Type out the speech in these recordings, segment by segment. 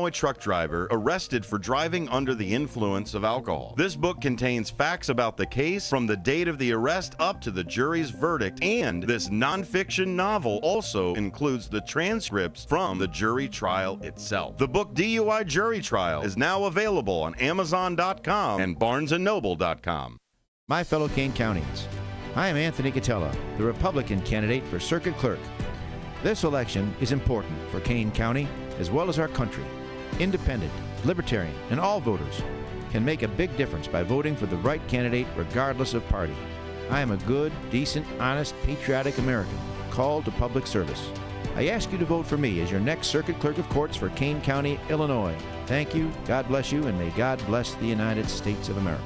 Illinois truck driver arrested for driving under the influence of alcohol. This book contains facts about the case from the date of the arrest up to the jury's verdict, and this nonfiction novel also includes the transcripts from the jury trial itself. The book DUI Jury Trial is now available on Amazon.com and BarnesandNoble.com. My fellow Kane Countyans, I am Anthony Catella, the Republican candidate for Circuit Clerk. This election is important for Kane County as well as our country. Independent, libertarian, and all voters can make a big difference by voting for the right candidate regardless of party. I am a good, decent, honest, patriotic American called to public service. I ask you to vote for me as your next Circuit Clerk of Courts for Kane County, Illinois. Thank you, God bless you, and may God bless the United States of America.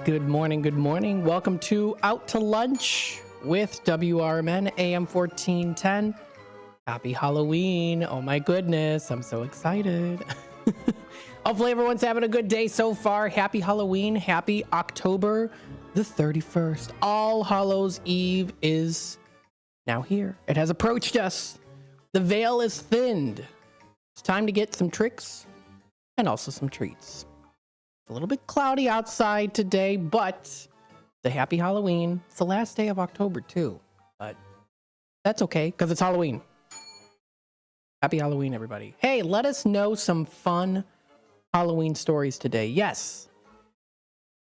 Good morning, good morning. Welcome to Out to Lunch with WRMN AM 1410. Happy Halloween. Oh my goodness, I'm so excited. Hopefully everyone's having a good day so far. Happy Halloween. Happy October the 31st. All Hallows Eve is now here. It has approached us. The veil is thinned. It's time to get some tricks and also some treats. A little bit cloudy outside today, but it's a happy Halloween. It's the last day of October too, but that's okay because it's Halloween. Happy Halloween, everybody. Hey, let us know some fun Halloween stories today. Yes,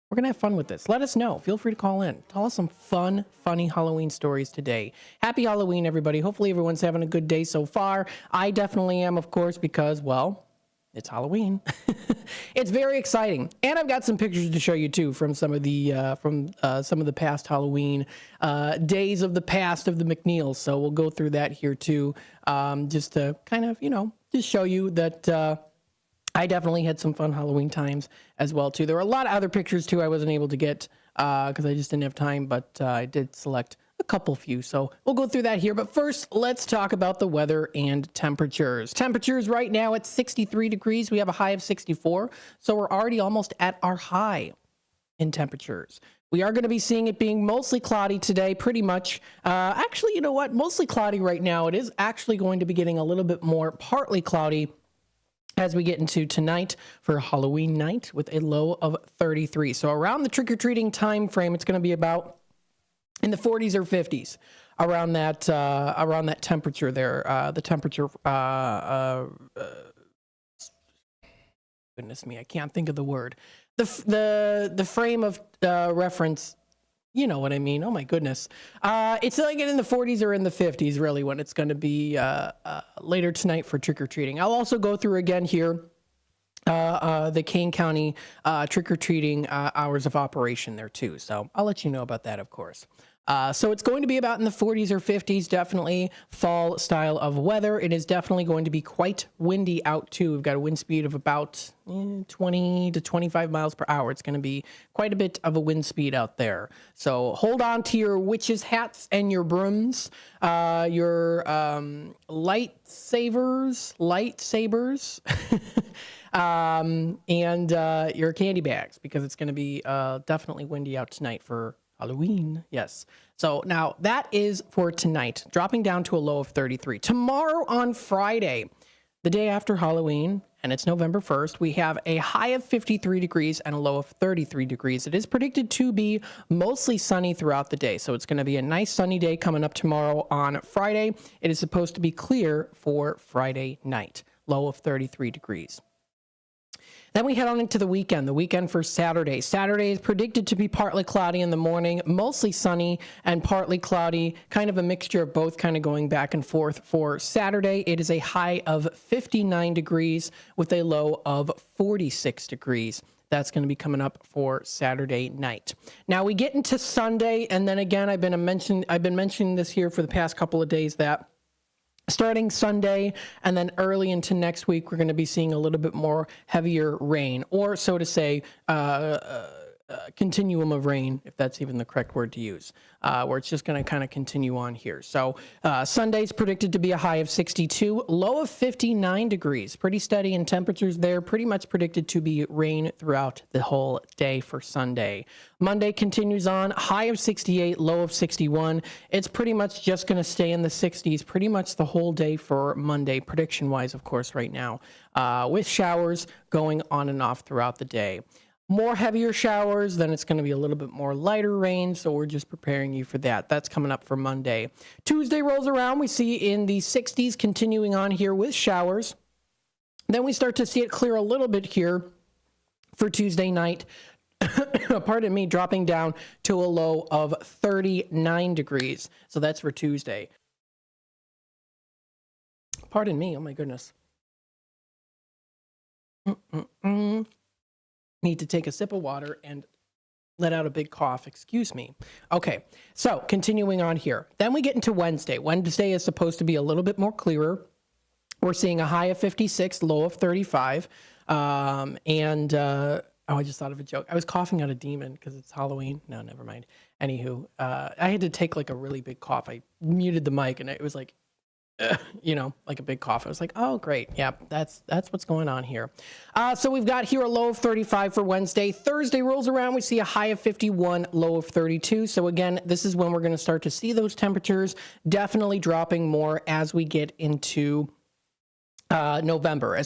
we're gonna have fun with this. Let us know. Feel free to call in. Tell us some fun, funny Halloween stories today. Happy Halloween, everybody. Hopefully everyone's having a good day so far. I definitely am, of course, because, well, it's Halloween. It's very exciting, and I've got some pictures to show you too from some of the past Halloween days of the past of the McNeils. So we'll go through that here too, just to kind of just show you that I definitely had some fun Halloween times as well too. There were a lot of other pictures too I wasn't able to get because I just didn't have time, but I did select a few. So we'll go through that here. But first, let's talk about the weather and temperatures. Temperatures right now at 63 degrees. We have a high of 64. So we're already almost at our high in temperatures. We are going to be seeing it being mostly cloudy today, pretty much. Actually, you know what? Mostly cloudy right now. It is actually going to be getting a little bit more partly cloudy as we get into tonight for Halloween night with a low of 33. So around the trick-or-treating time frame, it's going to be about in the 40s or 50s around that temperature there. The temperature, goodness me, I can't think of the word. The frame of reference, you know what I mean. Oh my goodness. It's like in the 40s or in the 50s really when it's going to be later tonight for trick-or-treating. I'll also go through again here the Kane County trick-or-treating hours of operation there too. So I'll let you know about that, of course. So it's going to be about in the 40s or 50s, definitely fall style of weather. It is definitely going to be quite windy out too. We've got a wind speed of about 20 to 25 miles per hour. It's going to be quite a bit of a wind speed out there. So hold on to your witches' hats and your brooms, your lightsabers, and your candy bags, because it's going to be definitely windy out tonight for Halloween. Yes. So now that is for tonight, dropping down to a low of 33. Tomorrow on Friday, the day after Halloween, and it's November 1st, we have a high of 53 degrees and a low of 33 degrees. It is predicted to be mostly sunny throughout the day. So it's going to be a nice sunny day coming up tomorrow on Friday. It is supposed to be clear for Friday night, low of 33 degrees. Then we head on into the weekend for Saturday. Saturday is predicted to be partly cloudy in the morning, mostly sunny and partly cloudy, kind of a mixture of both kind of going back and forth for Saturday. It is a high of 59 degrees with a low of 46 degrees. That's going to be coming up for Saturday night. Now we get into Sunday, and then again, I've been mentioning this here for the past couple of days that starting Sunday and then early into next week, we're going to be seeing a little bit more heavier rain, or so to say, continuum of rain, if that's even the correct word to use, where it's just going to kind of continue on here. So Sunday's predicted to be a high of 62, low of 59 degrees. Pretty steady in temperatures there. Pretty much predicted to be rain throughout the whole day for Sunday. Monday continues on, high of 68, low of 61. It's pretty much just going to stay in the 60s pretty much the whole day for Monday, prediction-wise, of course, right now, with showers going on and off throughout the day. More heavier showers, then it's going to be a little bit more lighter rain, so we're just preparing you for that. That's coming up for Monday. Tuesday rolls around, we see in the 60s continuing on here with showers. Then we start to see it clear a little bit here for Tuesday night. Pardon me, dropping down to a low of 39 degrees. So that's for Tuesday. Pardon me, oh my goodness. Need to take a sip of water and let out a big cough. Excuse me. Okay, so continuing on here. Then we get into Wednesday. Wednesday is supposed to be a little bit more clearer. We're seeing a high of 56, low of 35. Oh, I just thought of a joke. I was coughing out a demon because it's Halloween. No, never mind. Anywho, I had to take like a really big cough. I muted the mic and it was like, you know, like a big cough. I was like, oh, great. Yeah, that's what's going on here. So we've got here a low of 35 for Wednesday. Thursday rolls around. We see a high of 51, low of 32. So again, this is when we're going to start to see those temperatures definitely dropping more as we get into November.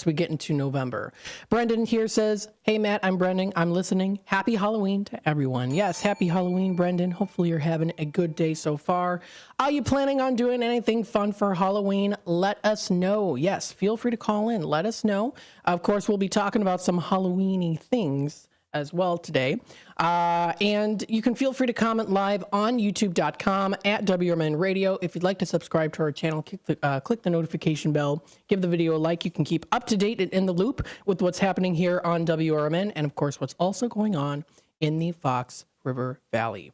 Brendan here says, hey, Matt, I'm Brendan. I'm listening. Happy Halloween to everyone. Yes, happy Halloween, Brendan. Hopefully you're having a good day so far. Are you planning on doing anything fun for Halloween? Let us know. Yes, feel free to call in. Let us know. Of course, we'll be talking about some Halloween-y things as well today. And you can feel free to comment live on youtube.com at WRMN Radio. If you'd like to subscribe to our channel, click the notification bell, give the video a like. You can keep up to date and in the loop with what's happening here on WRMN and, of course, what's also going on in the Fox River Valley.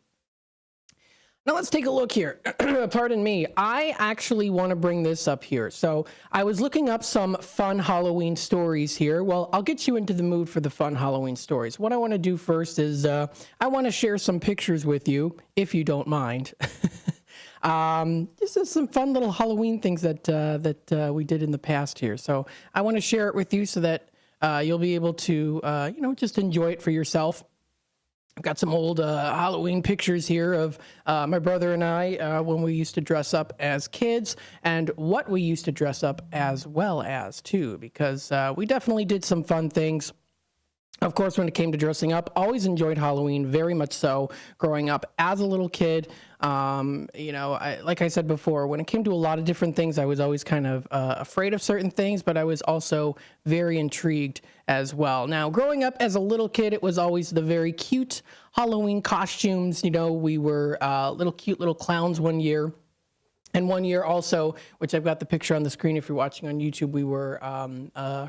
Now let's take a look here. Pardon me. I actually want to bring this up here. So I was looking up some fun Halloween stories here. Well, I'll get you into the mood for the fun Halloween stories. What I want to do first is I want to share some pictures with you, if you don't mind. This is some fun little Halloween things that we did in the past here. So I want to share it with you so that you'll be able to, just enjoy it for yourself. I've got some old Halloween pictures here of my brother and I when we used to dress up as kids and what we used to dress up as well as, too, because we definitely did some fun things. Of course, when it came to dressing up, always enjoyed Halloween, very much so, growing up as a little kid. Like I said before, when it came to a lot of different things, I was always kind of afraid of certain things, but I was also very intrigued as well. Now, growing up as a little kid, it was always the very cute Halloween costumes. You know, we were cute little clowns one year. And one year also, which I've got the picture on the screen if you're watching on YouTube, we were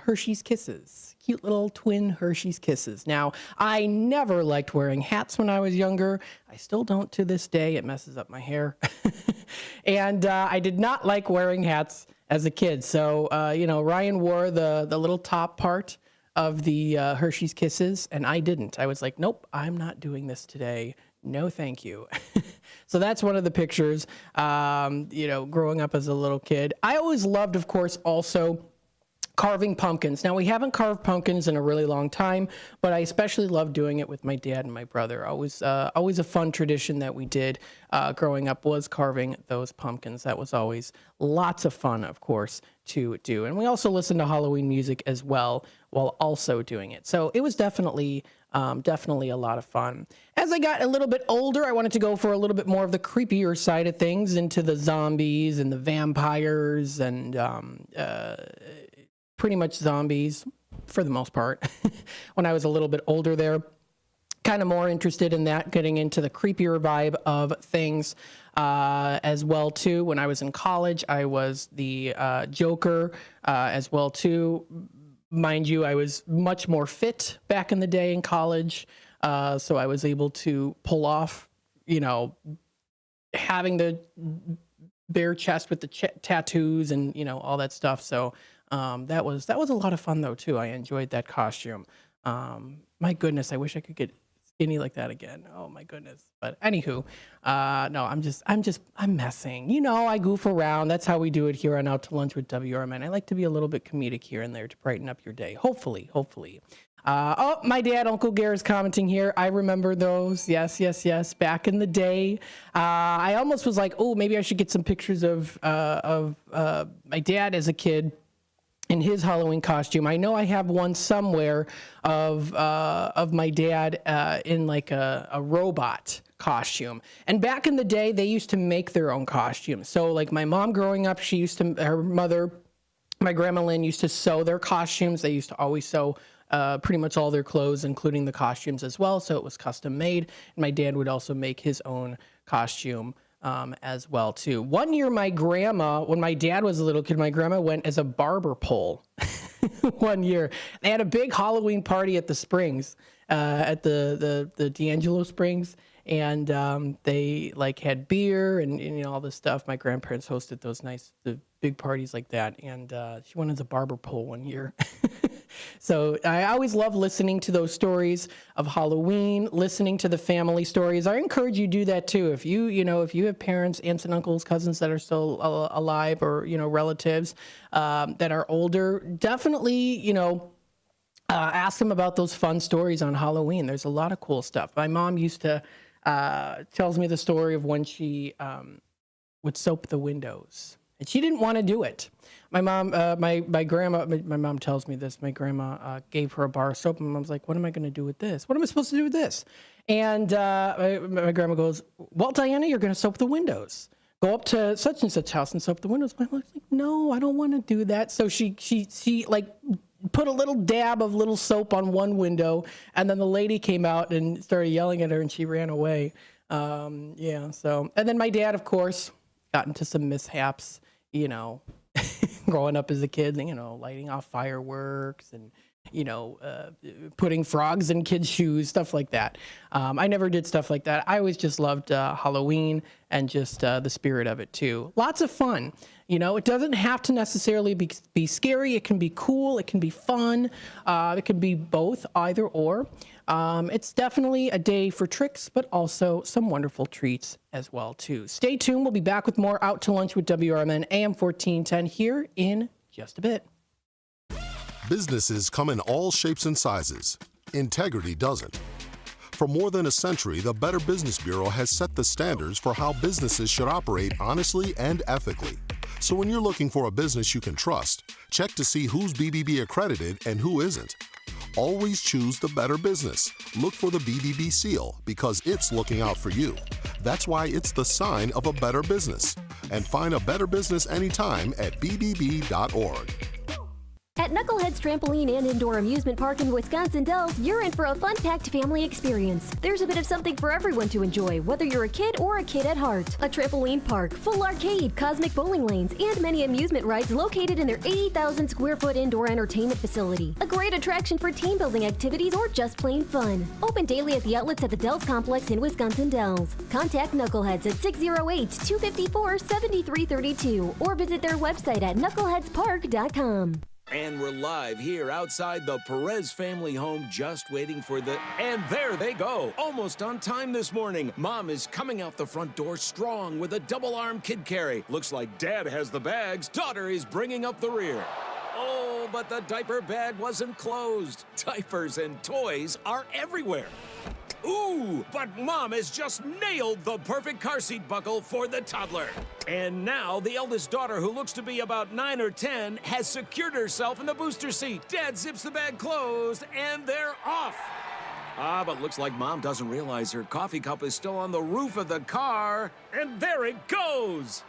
Hershey's Kisses. Cute little twin Hershey's Kisses. Now, I never liked wearing hats when I was younger. I still don't to this day. It messes up my hair. And I did not like wearing hats as a kid. So, Ryan wore the little top part of the Hershey's Kisses, and I didn't. I was like, nope, I'm not doing this today. No, thank you. So that's one of the pictures, growing up as a little kid. I always loved, of course, also carving pumpkins. Now, we haven't carved pumpkins in a really long time, but I especially love doing it with my dad and my brother. Always a fun tradition that we did growing up was carving those pumpkins. That was always lots of fun, of course, to do. And we also listened to Halloween music as well while also doing it. So it was definitely a lot of fun. As I got a little bit older, I wanted to go for a little bit more of the creepier side of things, into the zombies and the vampires and pretty much zombies for the most part. When I was a little bit older there, kind of more interested in that, getting into the creepier vibe of things as well too. When I was in college, I was the Joker as well too. Mind you, I was much more fit back in the day in college, so I was able to pull off, having the bare chest with the tattoos and all that stuff. So that was a lot of fun though too. I enjoyed that costume. My goodness, I wish I could get skinny like that again. Oh my goodness. But anywho, no, I'm messing. You know, I goof around. That's how we do it here on Out to Lunch with WRMN. I like to be a little bit comedic here and there to brighten up your day. Hopefully. Oh, my dad, Uncle Gare, is commenting here. I remember those. Yes. Back in the day, I almost was like, oh, maybe I should get some pictures of my dad as a kid in his Halloween costume. I know I have one somewhere of my dad in like a robot costume. And back in the day, they used to make their own costumes. So like my mom growing up, her mother, my grandma Lynn, used to sew their costumes. They used to always sew pretty much all their clothes, including the costumes as well. So it was custom made. And my dad would also make his own costume as well too. One year, my grandma, when my dad was a little kid, my grandma went as a barber pole. One year, they had a big Halloween party at the Springs, at the D'Angelo Springs, and they like had beer and you know all this stuff. My grandparents hosted the big parties like that, and she went as a barber pole one year. So I always love listening to those stories of Halloween, listening to the family stories. I encourage you to do that too. If you have parents, aunts and uncles, cousins that are still alive, or, you know, relatives that are older, definitely, ask them about those fun stories on Halloween. There's a lot of cool stuff. My mom used to, tells me the story of when she would soap the windows. And she didn't want to do it. My mom, my grandma, my mom tells me this. My grandma gave her a bar of soap, and Mom's like, "What am I going to do with this? What am I supposed to do with this?" And my grandma goes, "Well, Diana, you're going to soap the windows. Go up to such and such house and soap the windows." My mom's like, "No, I don't want to do that." So she like put a little dab of little soap on one window, and then the lady came out and started yelling at her, and she ran away. So, and then my dad, of course, got into some mishaps. Growing up as a kid, lighting off fireworks and, putting frogs in kids' shoes, stuff like that. I never did stuff like that. I always just loved Halloween and just the spirit of it too. Lots of fun. It doesn't have to necessarily be scary. It can be cool. It can be fun. It can be both, either or. It's definitely a day for tricks, but also some wonderful treats as well, too. Stay tuned. We'll be back with more Out to Lunch with WRMN AM 1410 here in just a bit. Businesses come in all shapes and sizes. Integrity doesn't. For more than a century, the Better Business Bureau has set the standards for how businesses should operate honestly and ethically. So when you're looking for a business you can trust, check to see who's BBB accredited and who isn't. Always choose the better business. Look for the BBB seal because it's looking out for you. That's why it's the sign of a better business. And find a better business anytime at bbb.org. At Knucklehead's Trampoline and Indoor Amusement Park in Wisconsin Dells, you're in for a fun-packed family experience. There's a bit of something for everyone to enjoy, whether you're a kid or a kid at heart. A trampoline park, full arcade, cosmic bowling lanes, and many amusement rides located in their 80,000 square foot indoor entertainment facility. A great attraction for team building activities or just plain fun. Open daily at the outlets at the Dells Complex in Wisconsin Dells. Contact Knuckleheads at 608-254-7332 or visit their website at knuckleheadspark.com. And we're live here outside the Perez family home, just waiting for and there they go. Almost on time this morning. Mom is coming out the front door strong with a double-arm kid carry. Looks like Dad has the bags. Daughter is bringing up the rear. Oh, but the diaper bag wasn't closed. Diapers and toys are everywhere. Ooh, but Mom has just nailed the perfect car seat buckle for the toddler. And now the eldest daughter, who looks to be about 9 or 10, has secured herself in the booster seat. Dad zips the bag closed, and they're off. But looks like Mom doesn't realize her coffee cup is still on the roof of the car. And there it goes.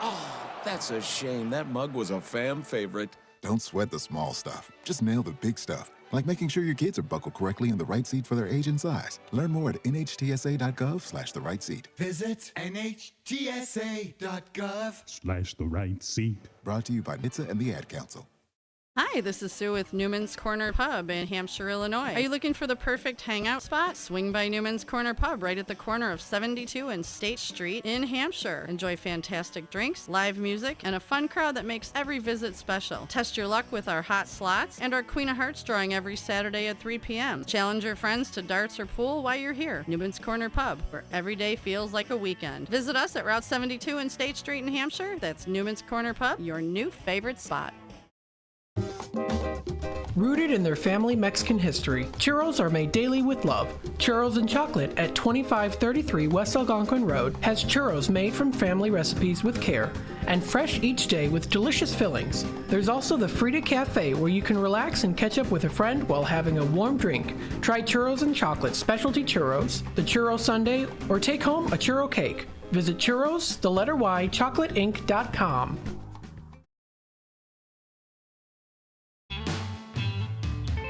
Oh, that's a shame. That mug was a fam favorite. Don't sweat the small stuff. Just nail the big stuff. Like making sure your kids are buckled correctly in the right seat for their age and size. Learn more at nhtsa.gov/the right seat. Visit nhtsa.gov/the right seat. Brought to you by NHTSA and the Ad Council. Hi, this is Sue with Newman's Corner Pub in Hampshire, Illinois. Are you looking for the perfect hangout spot? Swing by Newman's Corner Pub right at the corner of 72 and State Street in Hampshire. Enjoy fantastic drinks, live music, and a fun crowd that makes every visit special. Test your luck with our hot slots and our Queen of Hearts drawing every Saturday at 3 p.m. Challenge your friends to darts or pool while you're here. Newman's Corner Pub, where every day feels like a weekend. Visit us at Route 72 and State Street in Hampshire. That's Newman's Corner Pub, your new favorite spot. Rooted in their family Mexican history, churros are made daily with love. Churros and Chocolate at 2533 West Algonquin Road has churros made from family recipes with care and fresh each day with delicious fillings. There's also the Frida Cafe where you can relax and catch up with a friend while having a warm drink. Try Churros and Chocolate specialty churros, the churro sundae, or take home a churro cake. Visit churros, the letter Y, chocolateinc.com.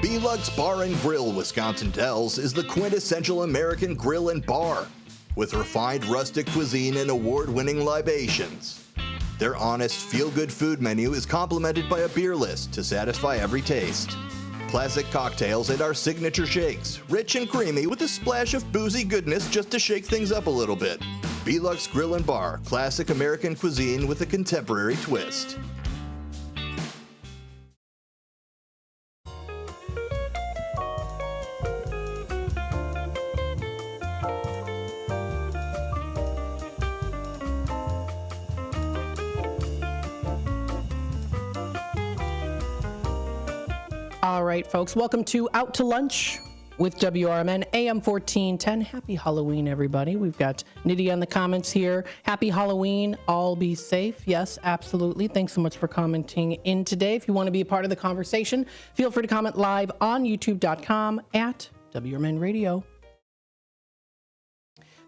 Belux Bar and Grill, Wisconsin Dells, is the quintessential American grill and bar, with refined rustic cuisine and award-winning libations. Their honest, feel-good food menu is complemented by a beer list to satisfy every taste. Classic cocktails and our signature shakes, rich and creamy with a splash of boozy goodness just to shake things up a little bit. Belux Grill and Bar, classic American cuisine with a contemporary twist. All right, folks, welcome to Out to Lunch with WRMN AM 1410. Happy Halloween, everybody. We've got Nitty on the comments here. Happy Halloween. All be safe. Yes, absolutely. Thanks so much for commenting in today. If you want to be a part of the conversation, feel free to comment live on youtube.com at WRMN Radio.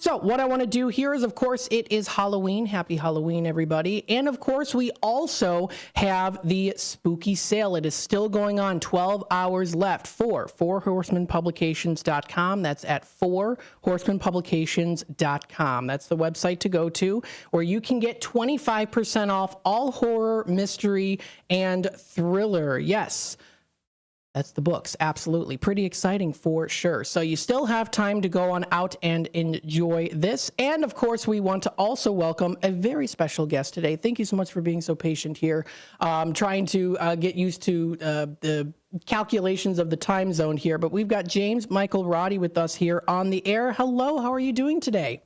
So what I want to do here is, of course, it is Halloween. Happy Halloween, everybody. And of course, we also have the spooky sale. It is still going on, 12 hours left for fourhorsemenpublications.com. That's at fourhorsemenpublications.com. That's the website to go to, where you can get 25% off all horror, mystery, and thriller. Yes. That's the books. Absolutely. Pretty exciting for sure. So you still have time to go on out and enjoy this. And of course, we want to also welcome a very special guest today. Thank you so much for being so patient here. Trying to get used to the calculations of the time zone here. But we've got James Michael Roddy with us here on the air. Hello. How are you doing today?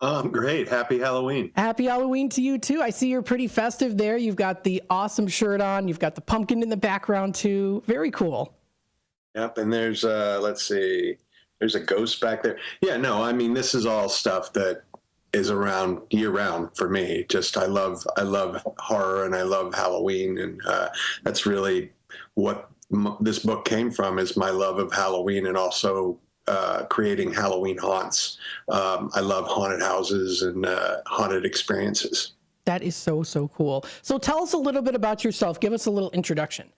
I'm great. Happy Halloween. Happy Halloween to you, too. I see you're pretty festive there. You've got the awesome shirt on. You've got the pumpkin in the background, too. Very cool. Yep. And there's, let's see, there's a ghost back there. Yeah, no, I mean, this is all stuff that is around year round for me. Just, I love horror and I love Halloween. And that's really what this book came from, is my love of Halloween and also creating Halloween haunts. I love haunted houses and haunted experiences. That is so, so cool. So tell us a little bit about yourself. Give us a little introduction.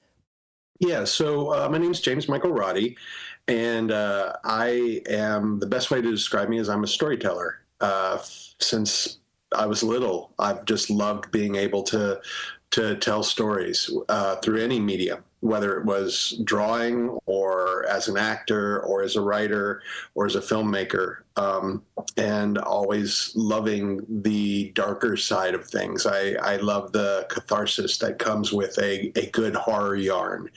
Yeah, so my name is James Michael Roddy, and the best way to describe me is I'm a storyteller. Since I was little, I've just loved being able to tell stories through any medium, whether it was drawing or as an actor or as a writer or as a filmmaker, and always loving the darker side of things. I love the catharsis that comes with a good horror yarn.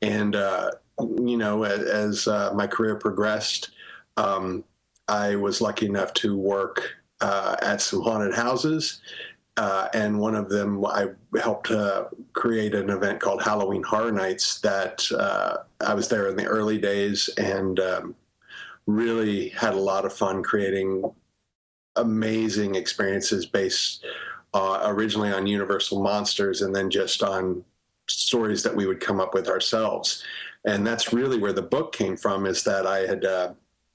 And, as my career progressed, I was lucky enough to work at some haunted houses. And one of them, I helped create an event called Halloween Horror Nights that I was there in the early days and really had a lot of fun creating amazing experiences based originally on Universal monsters and then just on stories that we would come up with ourselves. And that's really where the book came from, is that I had,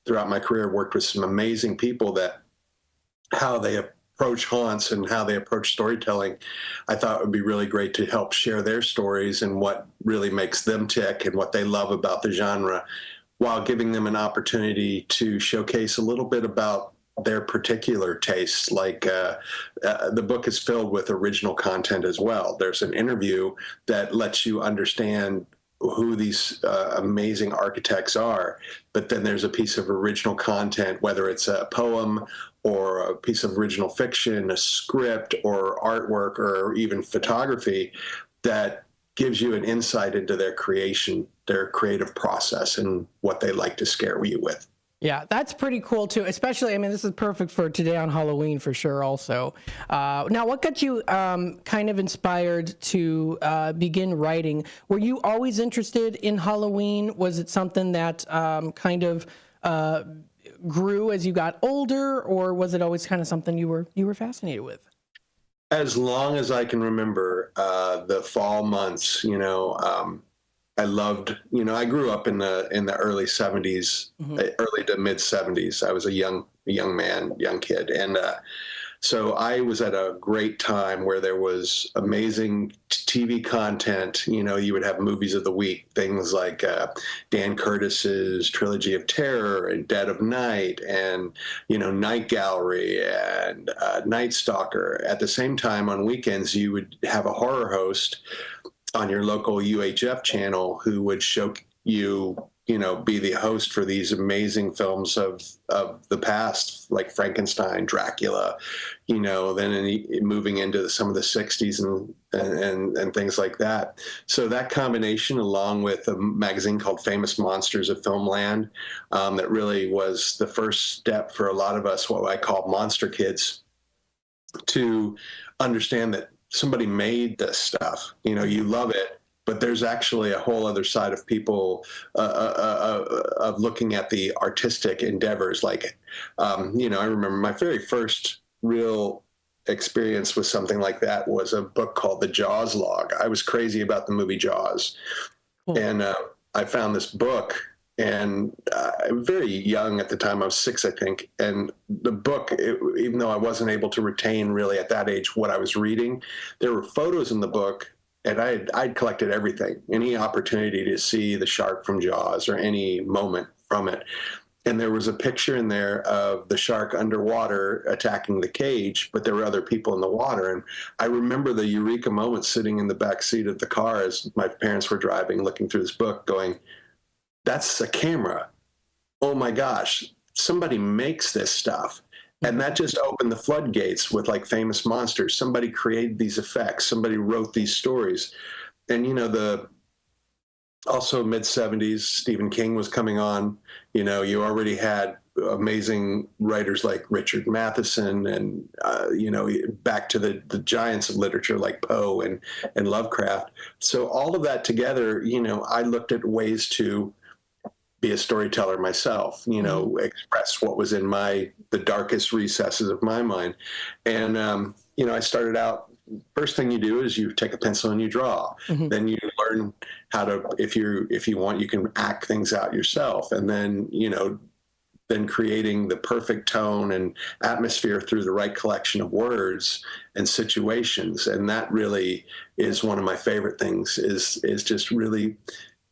throughout my career, worked with some amazing people that how they approach haunts and how they approach storytelling, I thought it would be really great to help share their stories and what really makes them tick and what they love about the genre, while giving them an opportunity to showcase a little bit about their particular tastes. Like the book is filled with original content as well. There's an interview that lets you understand who these amazing architects are, but then there's a piece of original content, whether it's a poem or a piece of original fiction, a script or artwork or even photography, that gives you an insight into their creation, their creative process, and what they like to scare you with. Yeah, that's pretty cool too. Especially, I mean, this is perfect for today on Halloween for sure. Also, now, what got you kind of inspired to begin writing? Were you always interested in Halloween? Was it something that kind of grew as you got older, or was it always kind of something you were fascinated with? As long as I can remember, the fall months, I loved, I grew up in the early 70s, early to mid 70s. I was a young man, young kid. And so I was at a great time where there was amazing TV content. You would have movies of the week, things like Dan Curtis's Trilogy of Terror and Dead of Night and, Night Gallery and Night Stalker. At the same time, on weekends, you would have a horror host on your local UHF channel who would show you, be the host for these amazing films of the past, like Frankenstein, Dracula, then moving into some of the 60s and things like that. So that combination, along with a magazine called Famous Monsters of Filmland, that really was the first step for a lot of us, what I call monster kids, to understand that somebody made this stuff. You love it, but there's actually a whole other side of people of looking at the artistic endeavors. Like, I remember my very first real experience with something like that was a book called The Jaws Log. I was crazy about the movie Jaws. Cool. And I found this book, and I'm very young at the time. I was 6, I think. And the book, even though I wasn't able to retain really at that age what I was reading, there were photos in the book, and I'd collected everything, any opportunity to see the shark from Jaws or any moment from it. And there was a picture in there of the shark underwater attacking the cage, but there were other people in the water. And I remember the eureka moment sitting in the back seat of the car as my parents were driving, looking through this book, going, that's a camera. Oh my gosh, somebody makes this stuff. And that just opened the floodgates with like Famous Monsters. Somebody created these effects. Somebody wrote these stories. And, also mid 70s, Stephen King was coming on. You already had amazing writers like Richard Matheson and, back to the giants of literature like Poe and Lovecraft. So all of that together, I looked at ways to be a storyteller myself, express what was in the darkest recesses of my mind. And, I started out, first thing you do is you take a pencil and you draw. Mm-hmm. Then you learn how to, if you want, you can act things out yourself. And then, then creating the perfect tone and atmosphere through the right collection of words and situations. And that really is one of my favorite things is just really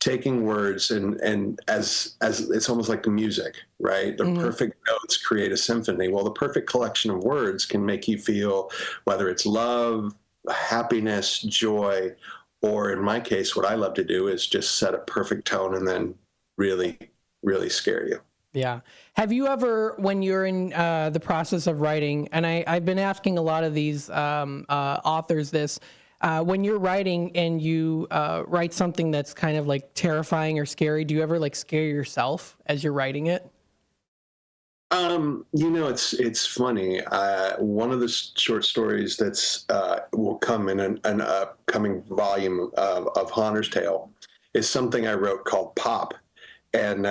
taking words and as it's almost like the music, right? The perfect notes create a symphony. Well, the perfect collection of words can make you feel whether it's love, happiness, joy, or in my case, what I love to do is just set a perfect tone and then really, really scare you. Yeah. Have you ever, when you're in the process of writing, and I've been asking a lot of these authors this, when you're writing and you write something that's kind of like terrifying or scary, do you ever like scare yourself as you're writing it? It's funny. One of the short stories that's will come in an upcoming volume of Haunter's Tale is something I wrote called Pop, and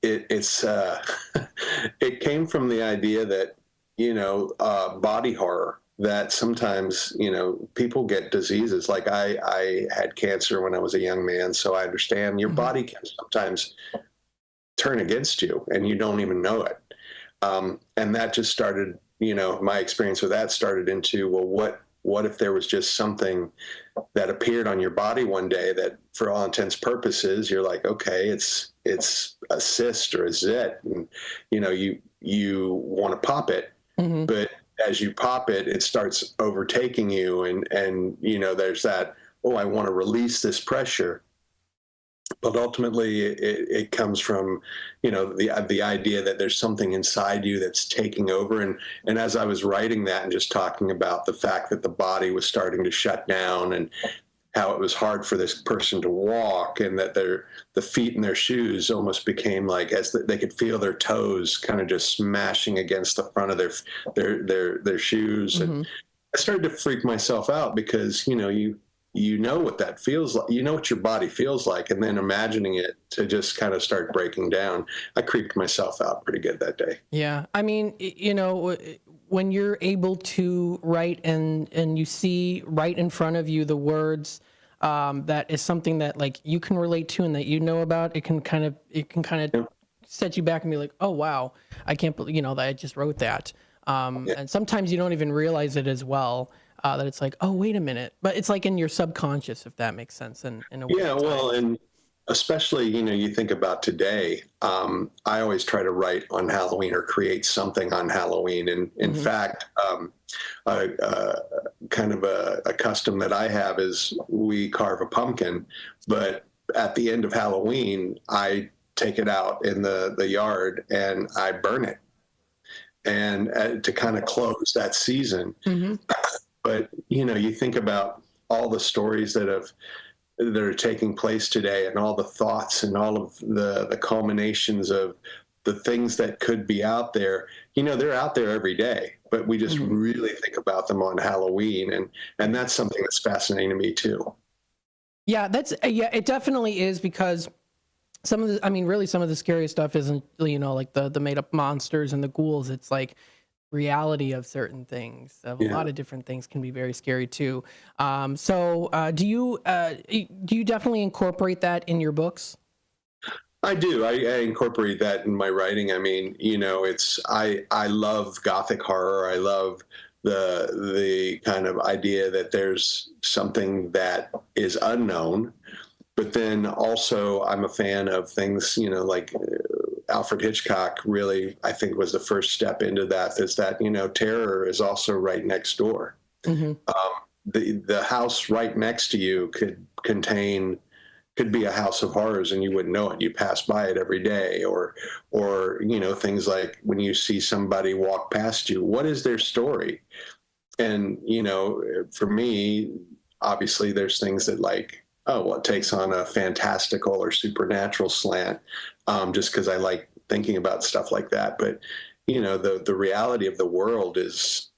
it's it came from the idea that body horror. That sometimes, people get diseases. Like I had cancer when I was a young man, so I understand your body can sometimes turn against you and you don't even know it. And that just started, my experience with that started into, well, what if there was just something that appeared on your body one day that, for all intents purposes, you're like, okay, it's a cyst or a zit, and you want to pop it, but as you pop it, it starts overtaking you, and there's that, oh, I want to release this pressure. But ultimately, it comes from, the idea that there's something inside you that's taking over. And as I was writing that and just talking about the fact that the body was starting to shut down and how it was hard for this person to walk, and that the feet in their shoes almost became like, as they could feel their toes kind of just smashing against the front of their shoes. And I started to freak myself out because, you know what that feels like, what your body feels like, and then imagining it to just kind of start breaking down. I creeped myself out pretty good that day. Yeah. I mean, when you're able to write and you see right in front of you the words that is something that like you can relate to and that about, it can kind of set you back and be like, oh wow, I can't believe that I just wrote that. And sometimes you don't even realize it as well. That it's like, oh, wait a minute. But it's like in your subconscious, if that makes sense. In a way. Yeah, well, and especially, you think about today, I always try to write on Halloween or create something on Halloween. And in fact, kind of a custom that I have is we carve a pumpkin, but at the end of Halloween, I take it out in the yard and I burn it. And to kind of close that season. But, you think about all the stories that are taking place today, and all the thoughts and all of the culminations of the things that could be out there. They're out there every day, but we just really think about them on Halloween. And that's something that's fascinating to me too. Yeah, it definitely is, because some of the scariest stuff isn't, like the made up monsters and the ghouls. It's like reality of certain things. A lot of different things can be very scary too. So do you definitely incorporate that in your books? I do. I incorporate that in my writing. I mean, I love Gothic horror. I love the kind of idea that there's something that is unknown. But then also I'm a fan of things, like Alfred Hitchcock really, I think, was the first step into that, is that, terror is also right next door. The house right next to you could be a house of horrors and you wouldn't know it. You pass by it every day, or things like when you see somebody walk past you, what is their story? And, for me, obviously there's things that like, it takes on a fantastical or supernatural slant, just because I like thinking about stuff like that. But, the reality of the world is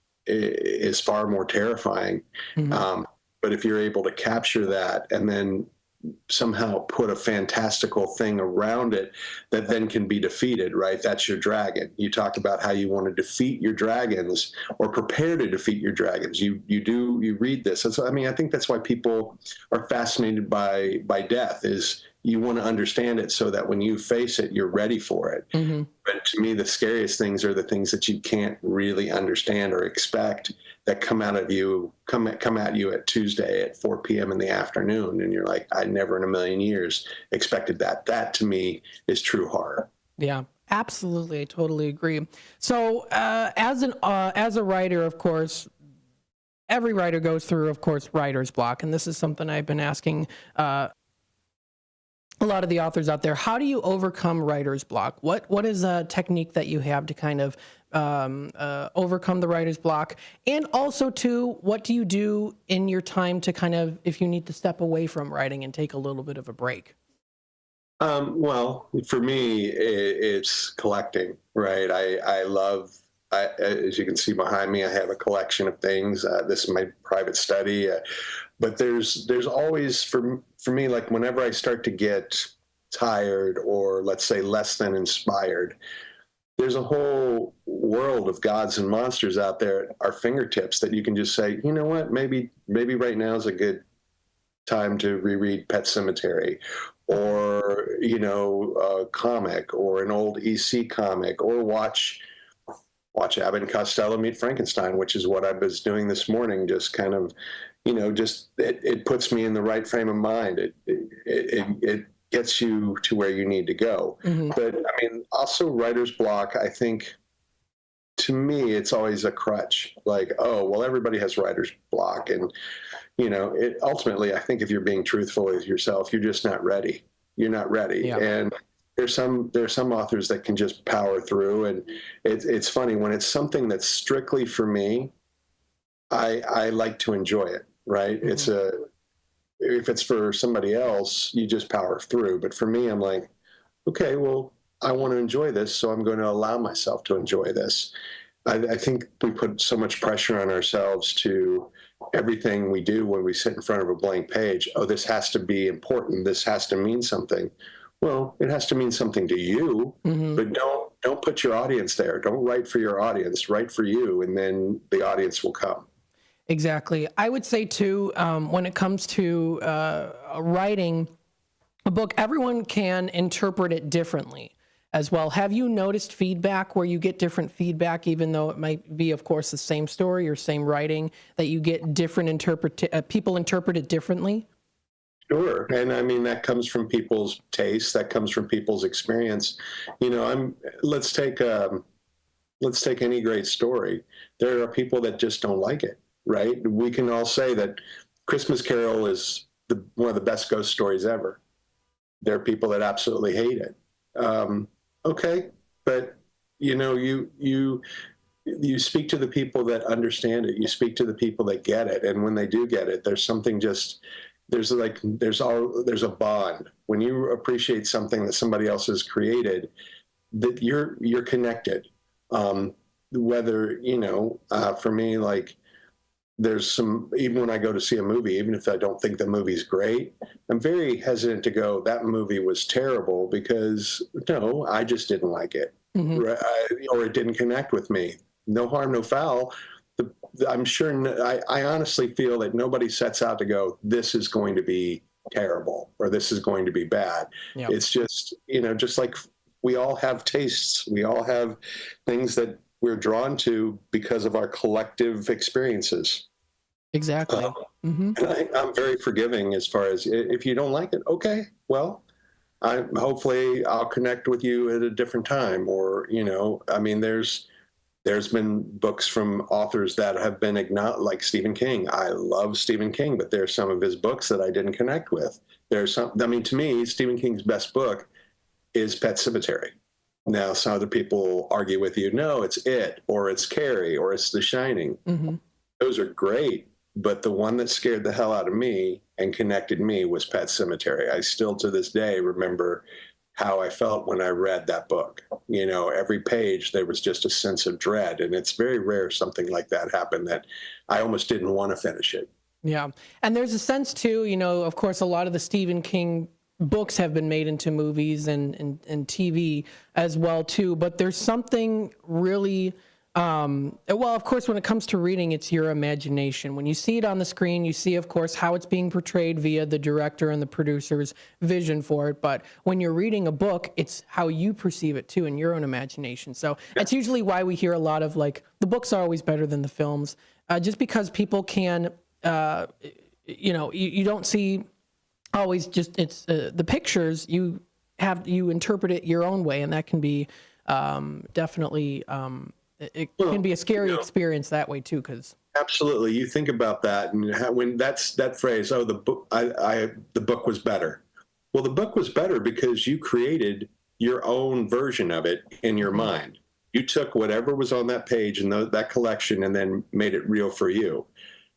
far more terrifying. But if you're able to capture that and then somehow put a fantastical thing around it that then can be defeated, right? That's your dragon. You talk about how you want to defeat your dragons or prepare to defeat your dragons. You read this. And so, I think that's why people are fascinated by death, is you want to understand it so that when you face it, you're ready for it. But to me, the scariest things are the things that you can't really understand or expect, that come at you at Tuesday at 4 p.m. in the afternoon. And you're like, I never in a million years expected that. That to me is true horror. Yeah, absolutely. I totally agree. So as a writer, of course, every writer goes through, of course, writer's block. And this is something I've been asking a lot of the authors out there. How do you overcome writer's block? What is a technique that you have to kind of overcome the writer's block? And also, too, what do you do in your time to kind of, if you need to step away from writing and take a little bit of a break? Well, for me, it's collecting, right? I love, as you can see behind me, I have a collection of things. This is my private study. But there's always, for me, like whenever I start to get tired or, let's say, less than inspired, there's a whole world of gods and monsters out there at our fingertips that you can just say, you know what, maybe right now is a good time to reread Pet Sematary, or, a comic, or an old EC comic, or watch watch Abbott and Costello Meet Frankenstein, which is what I was doing this morning. Just kind of, it puts me in the right frame of mind. It gets you to where you need to go. Mm-hmm. But I mean, also writer's block, I think, to me, it's always a crutch. Like, oh, well, everybody has writer's block. And, ultimately, I think if you're being truthful with yourself, you're just not ready. You're not ready. Yeah. And there's some authors that can just power through. And it's funny, when it's something that's strictly for me, I like to enjoy it, right? Mm-hmm. If it's for somebody else, you just power through. But for me, I'm like, okay, well, I want to enjoy this, so I'm going to allow myself to enjoy this. I think we put so much pressure on ourselves to everything we do when we sit in front of a blank page. Oh, this has to be important. This has to mean something. Well, it has to mean something to you, mm-hmm. but don't put your audience there. Don't write for your audience. Write for you, and then the audience will come. Exactly. I would say, too, when it comes to writing a book, everyone can interpret it differently as well. Have you noticed feedback where you get different feedback, even though it might be, of course, the same story or same writing, that you get different people interpret it differently? Sure. And I mean, that comes from people's taste. That comes from people's experience. Let's take any great story. There are people that just don't like it, right? We can all say that Christmas Carol is one of the best ghost stories ever. There are people that absolutely hate it. Okay, but you speak to the people that understand it. You speak to the people that get it, and when they do get it, there's something there's a bond. When you appreciate something that somebody else has created, that you're connected. Whether for me, like, there's even when I go to see a movie, even if I don't think the movie's great, I'm very hesitant to go, that movie was terrible, because no, I just didn't like it. Mm-hmm. Or it didn't connect with me. No harm, no foul. I'm sure, I honestly feel that nobody sets out to go, this is going to be terrible, or this is going to be bad. Yep. It's just, just like we all have tastes. We all have things that we're drawn to because of our collective experiences. Exactly. Mm-hmm. And I'm very forgiving as far as, if you don't like it, okay, well, hopefully I'll connect with you at a different time. Or, I mean, there's been books from authors that have been like Stephen King. I love Stephen King, but there's some of his books that I didn't connect with. To me, Stephen King's best book is Pet Sematary. Now, some other people argue with you, no, it's It, or it's Carrie, or it's The Shining. Mm-hmm. Those are great, but the one that scared the hell out of me and connected me was Pet Sematary. I still, to this day, remember how I felt when I read that book. Every page, there was just a sense of dread, and it's very rare something like that happened, that I almost didn't want to finish it. Yeah, and there's a sense, too, of course, a lot of the Stephen King books have been made into movies and TV as well, too. But there's something really, of course, when it comes to reading, it's your imagination. When you see it on the screen, you see, of course, how it's being portrayed via the director and the producer's vision for it. But when you're reading a book, it's how you perceive it, too, in your own imagination. So that's usually why we hear a lot of, like, the books are always better than the films, just because people can, you don't see always just it's the pictures. You interpret it your own way, and that can be definitely it can be a scary experience that way too. Because absolutely, you think about that, and when that phrase, oh, the book was better. Well, the book was better because you created your own version of it in your mind. You took whatever was on that page and that collection, and then made it real for you.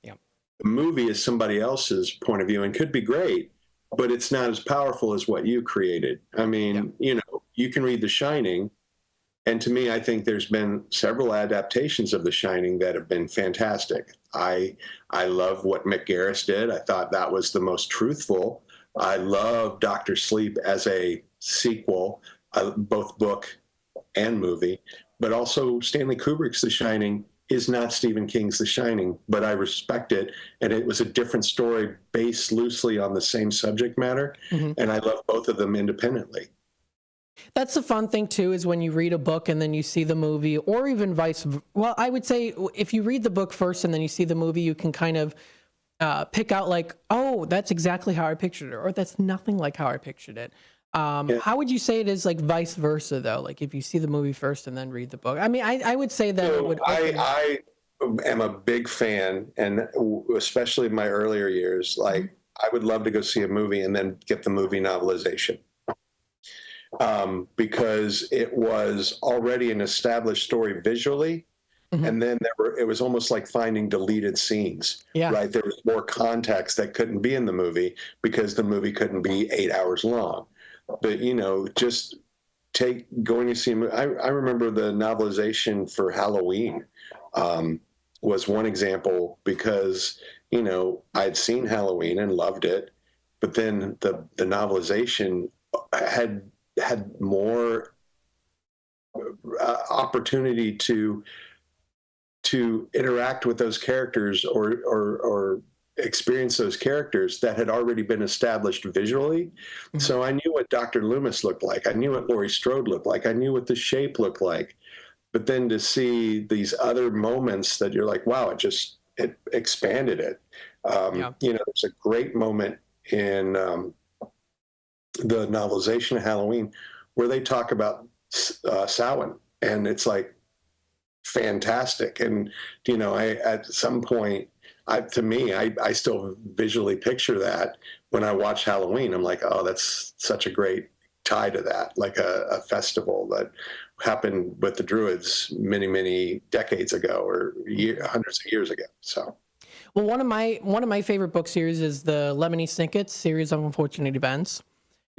Yeah. The movie is somebody else's point of view and could be great, but it's not as powerful as what you created. I mean, you can read The Shining, and to me, I think there's been several adaptations of The Shining that have been fantastic. I love what Mick Garris did. I thought that was the most truthful. I love Dr. Sleep as a sequel, both book and movie, but also Stanley Kubrick's The Shining is not Stephen King's The Shining, but I respect it. And it was a different story based loosely on the same subject matter. Mm-hmm. And I love both of them independently. That's the fun thing too, is when you read a book and then you see the movie, or even well, I would say if you read the book first and then you see the movie, you can kind of pick out like, oh, that's exactly how I pictured it, or that's nothing like how I pictured it. How would you say it is like vice versa though? Like if you see the movie first and then read the book? I mean, I would say that it would. I am a big fan, and especially in my earlier years, like I would love to go see a movie and then get the movie novelization. Because it was already an established story visually, and then it was almost like finding deleted scenes. Yeah. Right, there was more context that couldn't be in the movie because the movie couldn't be 8 hours long. But just going to see a movie. I remember the novelization for Halloween was one example, because I'd seen Halloween and loved it, but then the novelization had more opportunity to interact with those characters or experience those characters that had already been established visually. Mm-hmm. So I knew what Dr. Loomis looked like. I knew what Laurie Strode looked like. I knew what the shape looked like. But then to see these other moments that you're like, wow, it expanded it. There's a great moment in the novelization of Halloween where they talk about Samhain, and it's like fantastic. And at some point, I still visually picture that when I watch Halloween. I'm like, oh, that's such a great tie to that, like a festival that happened with the Druids many, many decades ago, or hundreds of years ago. So. Well, one of my favorite book series is the Lemony Snicket series of unfortunate events.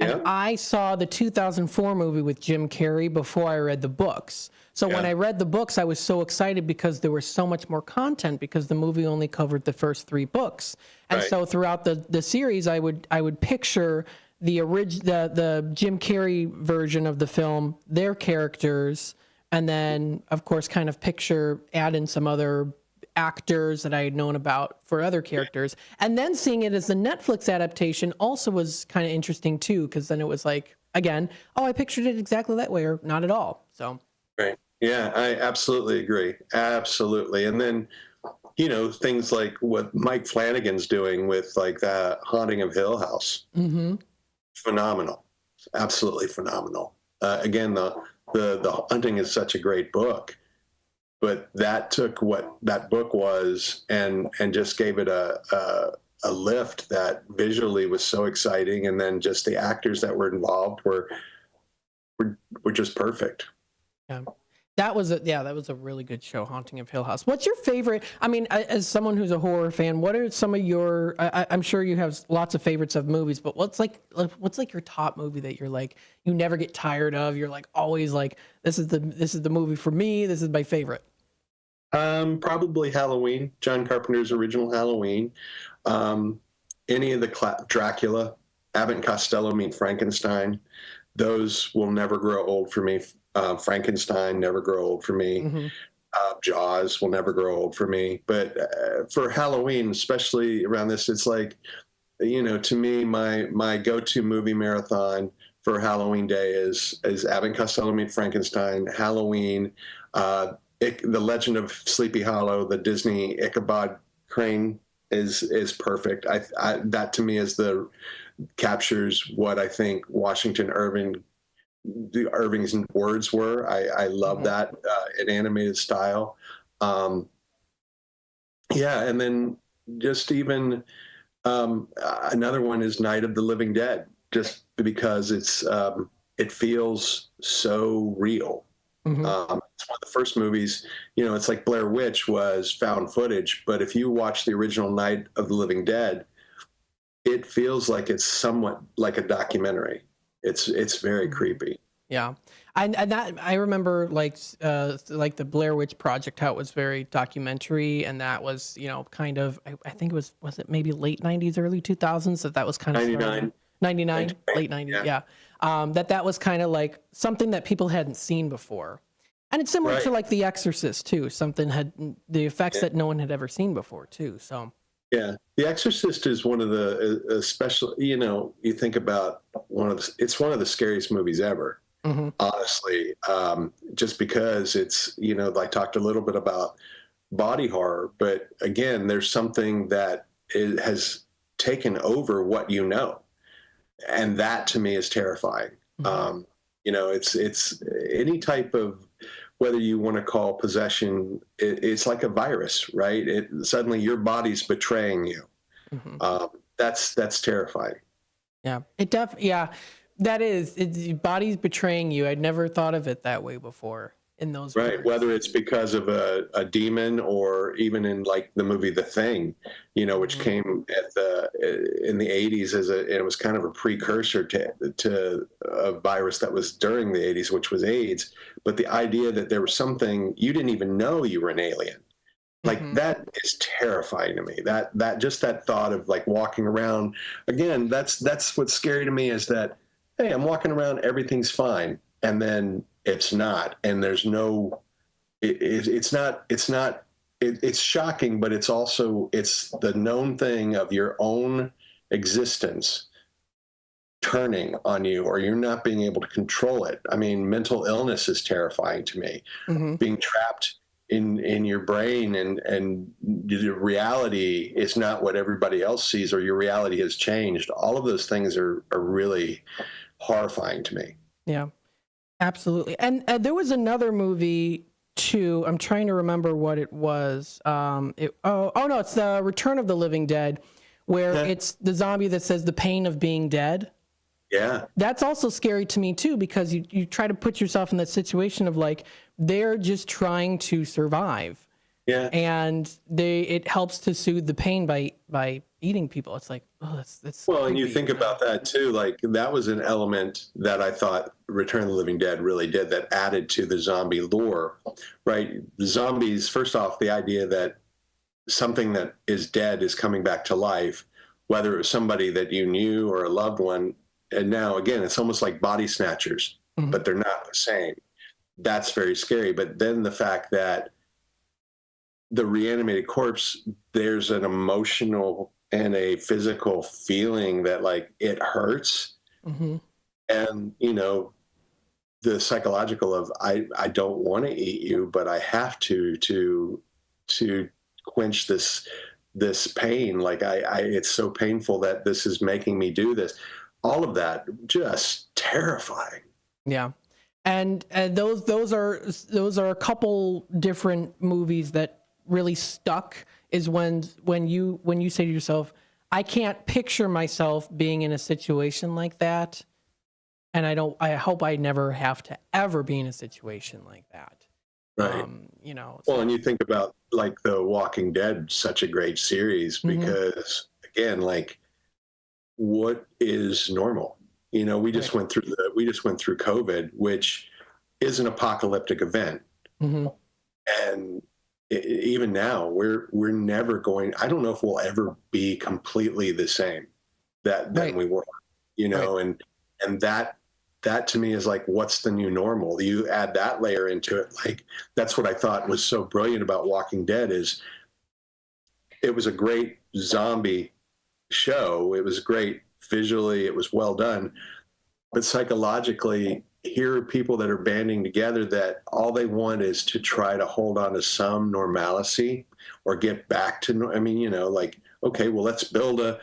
And I saw the 2004 movie with Jim Carrey before I read the books. So when I read the books, I was so excited because there was so much more content, because the movie only covered the first 3 books. And so throughout the series, I would picture the Jim Carrey version of the film, their characters, and then of course kind of add in some other actors that I had known about for other characters. And then seeing it as a Netflix adaptation also was kind of interesting too, because then it was like, again, oh, I pictured it exactly that way, or not at all. So. Right. Yeah, I absolutely agree. Absolutely. And then, things like what Mike Flanagan's doing with like the Haunting of Hill House. Mm-hmm. Phenomenal. Absolutely phenomenal. Again, the Hunting is such a great book. But that took what that book was and just gave it a lift that visually was so exciting, and then just the actors that were involved were just perfect. Yeah, that was a really good show, Haunting of Hill House. What's your favorite? I mean, as someone who's a horror fan, what are some of your? I'm sure you have lots of favorites of movies, but what's like your top movie that you're like you never get tired of? You're like always like, this is the movie for me. This is my favorite. Probably Halloween, John Carpenter's original Halloween. Any of the Dracula, Abbott and Costello Meet Frankenstein. Those will never grow old for me. Frankenstein never grow old for me. Mm-hmm. Jaws will never grow old for me. But for Halloween, especially around this, it's like, to me, my go-to movie marathon for Halloween day is Abbott and Costello Meet Frankenstein, Halloween, The Legend of Sleepy Hollow, the Disney Ichabod Crane is perfect. That to me captures what I think Irving's words were. I love that in animated style. And then just even another one is Night of the Living Dead, just because it feels so real. Mm-hmm. It's one of the first movies, it's like Blair Witch was found footage, but if you watch the original Night of the Living Dead, it feels like it's somewhat like a documentary. It's very creepy. Yeah. And that, I remember like the Blair Witch Project, how it was very documentary, and that was, kind of, I think was it maybe late 90s, early 2000s that was kind of 99, late 90s. Yeah. That was kind of like something that people hadn't seen before. And it's similar to like The Exorcist too. Something had the effects that no one had ever seen before too. So. Yeah. The Exorcist is one of the special, you think about it's one of the scariest movies ever. honestly, just because it's, I talked a little bit about body horror, but again, there's something that has taken over what you know. And that to me is terrifying. It's any type of, whether you want to call possession, it's like a virus, right? Suddenly your body's betraying you. That's terrifying. Yeah, that is. Your body's betraying you. I'd never thought of it that way before. In those right, words. Whether it's because of a demon, or even in like the movie The Thing, which came in the 80s it was kind of a precursor to a virus that was during the 80s, which was AIDS. But the idea that there was something you didn't even know you were an alien, like that is terrifying to me. That just that thought of like walking around again. That's what's scary to me, is that, hey, I'm walking around, everything's fine, and then it's not, and there's no, it's shocking, but it's also, it's the known thing of your own existence turning on you, or you're not being able to control it. I mean, mental illness is terrifying to me. Being trapped in your brain, and the reality is not what everybody else sees, or your reality has changed. All of those things are really horrifying to me. Yeah. Absolutely. And there was another movie too. I'm trying to remember what it was. No, it's the Return of the Living Dead, where it's the zombie that says the pain of being dead. Yeah. That's also scary to me too, because you try to put yourself in that situation of like, they're just trying to survive. Yeah. And it helps to soothe the pain by eating people. It's like, oh, that's well, and you creepy. think about that too. Like, that was an element that I thought Return of the Living Dead really did, that added to the zombie lore, right? The zombies, first off, the idea that something that is dead is coming back to life, whether it was somebody that you knew or a loved one. And now, again, it's almost like body snatchers, but they're not the same. That's very scary. But then the fact that the reanimated corpse, there's an emotional and a physical feeling that, like, it hurts. And, the psychological of, I don't want to eat you, but I have to quench this pain. Like, it's so painful that this is making me do this. All of that, just terrifying. Yeah. And those are a couple different movies that really stuck, is when you say to yourself, I can't picture myself being in a situation like that, and I hope I never have to ever be in a situation like that. Right. Well, and you think about like The Walking Dead, such a great series, because again, like, what is normal? We just went through COVID, which is an apocalyptic event. And even now, we're never going, I don't know if we'll ever be completely the same than we were, and that to me is like, what's the new normal? You add that layer into it. Like, that's what I thought was so brilliant about Walking Dead, is it was a great zombie show. It was great visually. It was well done, but psychologically, here are people that are banding together that all they want is to try to hold on to some normalcy or get back to, like, okay, well, let's build a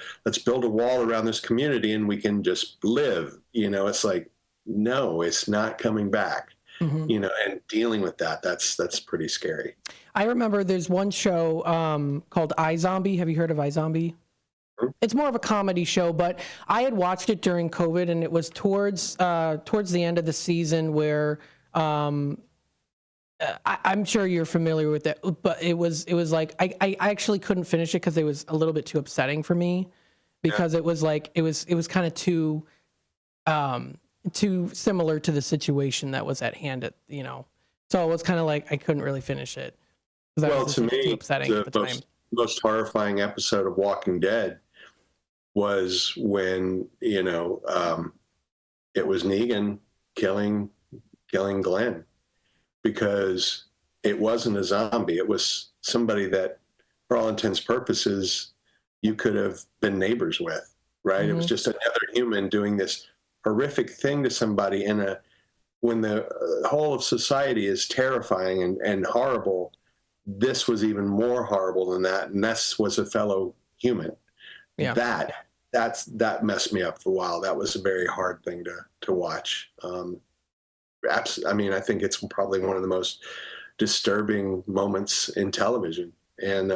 wall around this community and we can just live. It's like, no, it's not coming back. And dealing with that's pretty scary. I remember there's one show called iZombie. Have you heard of iZombie? It's more of a comedy show, but I had watched it during COVID, and it was towards the end of the season where I'm sure you're familiar with it, but it was like I actually couldn't finish it because it was a little bit too upsetting for me, because it was like it was kind of too similar to the situation that was at hand so it was kind of like I couldn't really finish it. Well, to me, too upsetting at the time. Most horrifying episode of Walking Dead was when it was Negan killing Glenn, because it wasn't a zombie. It was somebody that, for all intents and purposes, you could have been neighbors with, right? It was just another human doing this horrific thing to somebody in when the whole of society is terrifying and horrible, this was even more horrible than that. And this was a fellow human. Yeah. That messed me up for a while. That was a very hard thing to watch. I mean, I think it's probably one of the most disturbing moments in television, and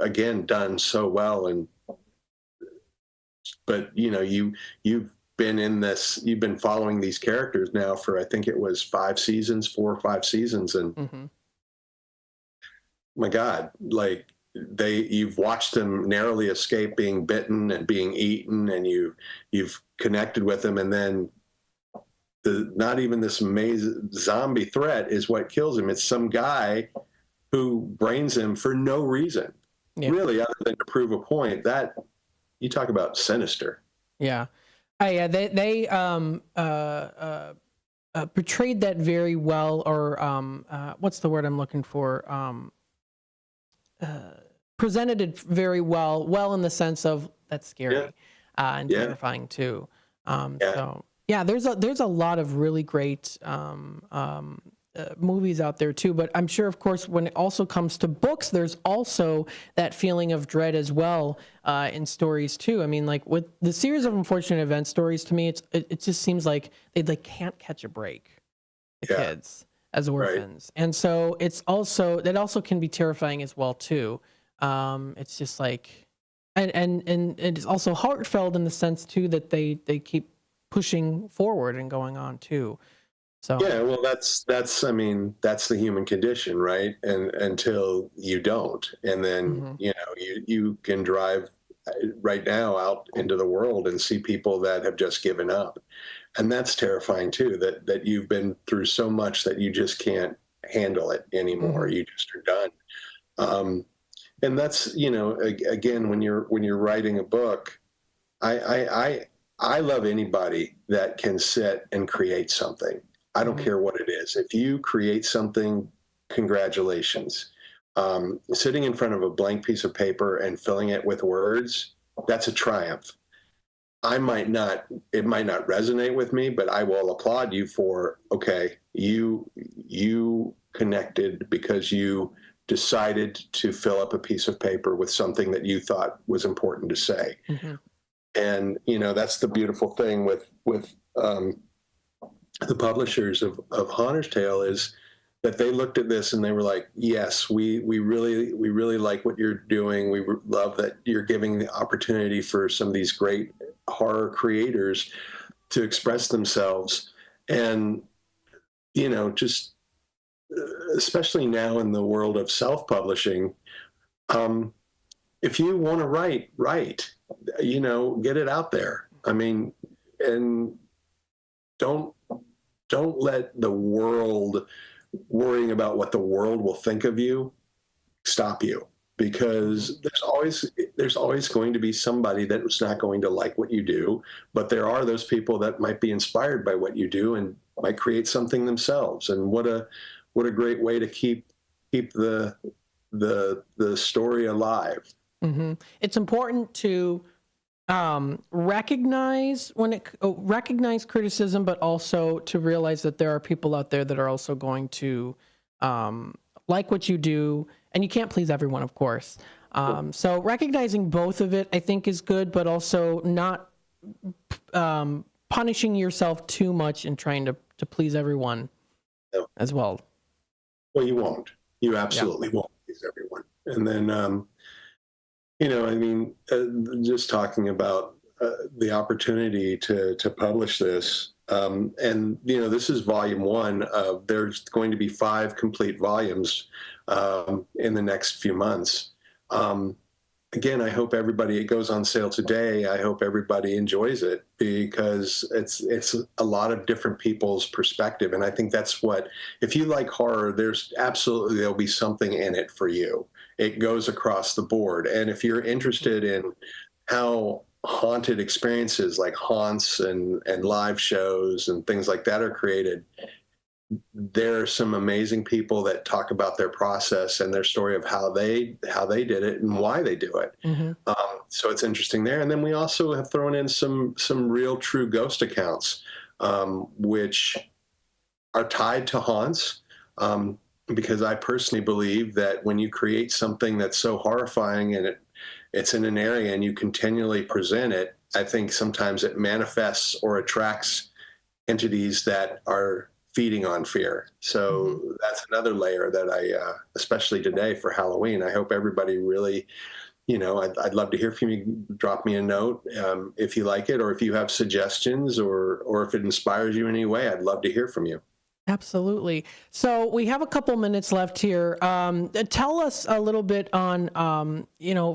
again, done so well. But you know, you've been in this, you've been following these characters now for, I think it was 4 or 5 seasons, and my God, like you've watched them narrowly escape being bitten and being eaten, and you've connected with them, and then not even this amazing zombie threat is what kills him. It's some guy who brains him for no reason, really, other than to prove a point. That, you talk about sinister. Yeah. Yeah, they portrayed that very well, or what's the word I'm looking for? Presented it very well in the sense of that's scary and terrifying too. So yeah, there's a lot of really great movies out there too. But I'm sure, of course, when it also comes to books, there's also that feeling of dread as well in stories too. I mean, like with the series of unfortunate event stories, to me, it just seems like they can't catch a break. The kids as orphans, and so that also can be terrifying as well too. It's just like, and it's also heartfelt in the sense too that they keep pushing forward and going on too. So yeah, well, that's I mean, that's the human condition, right? And until you don't, and then you know, you can drive right now out into the world and see people that have just given up, and that's terrifying too. That you've been through so much that you just can't handle it anymore. You just are done. And that's, you know, again, when you're writing a book, I love anybody that can sit and create something. I don't care what it is. If you create something, congratulations. Sitting in front of a blank piece of paper and filling it with words, that's a triumph. It might not resonate with me, but I will applaud you for, okay, you connected because you decided to fill up a piece of paper with something that you thought was important to say. And, you know, that's the beautiful thing with the publishers of Haunter's Tale, is that they looked at this and they were like, yes, we really like what you're doing. We love that you're giving the opportunity for some of these great horror creators to express themselves. And, you know, just especially now in the world of self-publishing, if you want to write, you know, get it out there. I mean, and don't let the world, worrying about what the world will think of you, stop you, because there's always going to be somebody that's not going to like what you do, but there are those people that might be inspired by what you do and might create something themselves. And what a great way to keep the story alive. It's important to recognize criticism, but also to realize that there are people out there that are also going to like what you do, and you can't please everyone, of course. So recognizing both of it, I think, is good, but also not punishing yourself too much and trying to please everyone as well. Well, you won't. You absolutely won't please everyone. And then, you know, I mean, just talking about the opportunity to publish this, and, you know, this is volume 1 of, there's going to be 5 complete volumes in the next few months. Again, I hope everybody, it goes on sale today. I hope everybody enjoys it, because it's a lot of different people's perspective. And I think that's what, if you like horror, there'll be something in it for you. It goes across the board. And if you're interested in how haunted experiences like haunts and live shows and things like that are created, there are some amazing people that talk about their process and their story of how they did it and why they do it. So it's interesting there. And then we also have thrown in some real true ghost accounts, which tied to haunts, because I personally believe that when you create something that's so horrifying and it's in an area and you continually present it, I think sometimes it manifests or attracts entities that are feeding on fear. So that's another layer that I, especially today for Halloween, I hope everybody really, I'd love to hear from you. Drop me a note if you like it, or if you have suggestions, or if it inspires you in any way, I'd love to hear from you. Absolutely. So we have a couple minutes left here. Tell us a little bit on,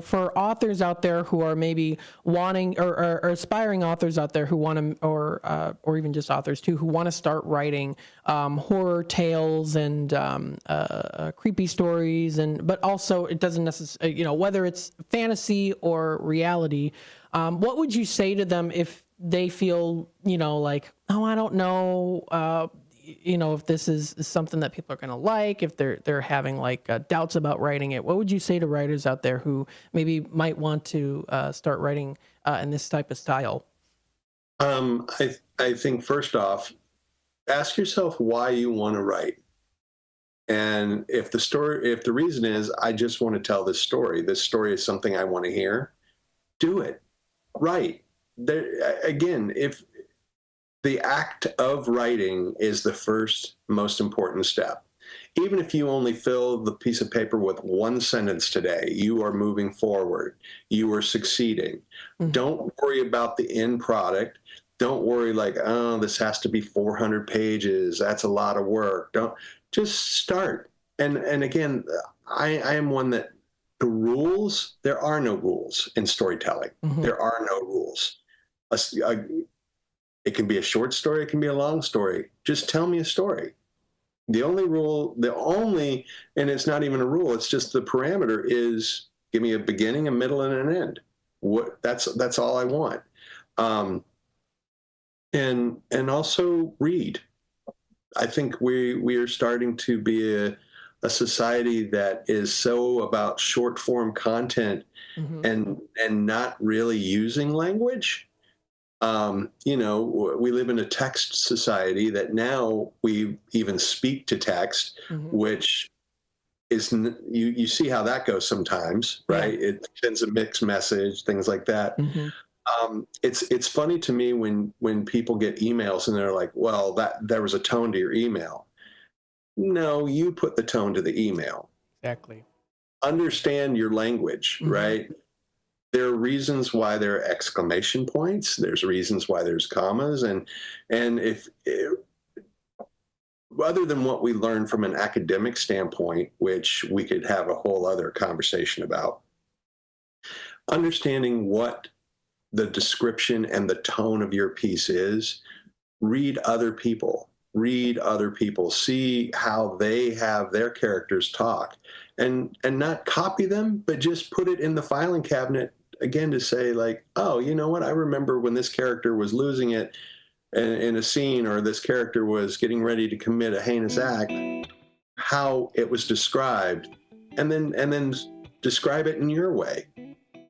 for authors out there who are maybe wanting, or aspiring authors out there who want to, or even just authors too, who want to start writing horror tales and creepy stories, but also it doesn't necessarily, whether it's fantasy or reality. What would you say to them if they feel, like, oh, I don't know, if this is something that people are going to like, if they're having like doubts about writing it? What would you say to writers out there who maybe might want to start writing in this type of style? I think first off, ask yourself why you want to write. And if the reason is, I just want to tell this story is something I want to hear, do it. Write. Again, if the act of writing is the first most important step. Even if you only fill the piece of paper with one sentence today, you are moving forward. You are succeeding. Don't worry about the end product. Don't worry like, oh, this has to be 400 pages. That's a lot of work. Just start. And again, I am one that there are no rules in storytelling. There are no rules. It can be a short story, it can be a long story. Just tell me a story. The only rule, and it's not even a rule, it's just the parameter is give me a beginning, a middle, and an end. That's all I want. And also read. I think we are starting to be a society that is so about short form content and not really using language. We live in a text society that now we even speak to text, which is, you see how that goes sometimes, right? Yeah. It sends a mixed message, things like that. It's funny to me when people get emails and they're like, well, there was a tone to your email. No, you put the tone to the email. Exactly. Understand your language, right? There are reasons why there are exclamation points. There's reasons why there's commas. And if other than what we learn from an academic standpoint, which we could have a whole other conversation about, understanding what the description and the tone of your piece is, read other people, see how they have their characters talk, and not copy them, but just put it in the filing cabinet again to say like, oh, you know what? I remember when this character was losing it in a scene, or this character was getting ready to commit a heinous act, how it was described, and then describe it in your way.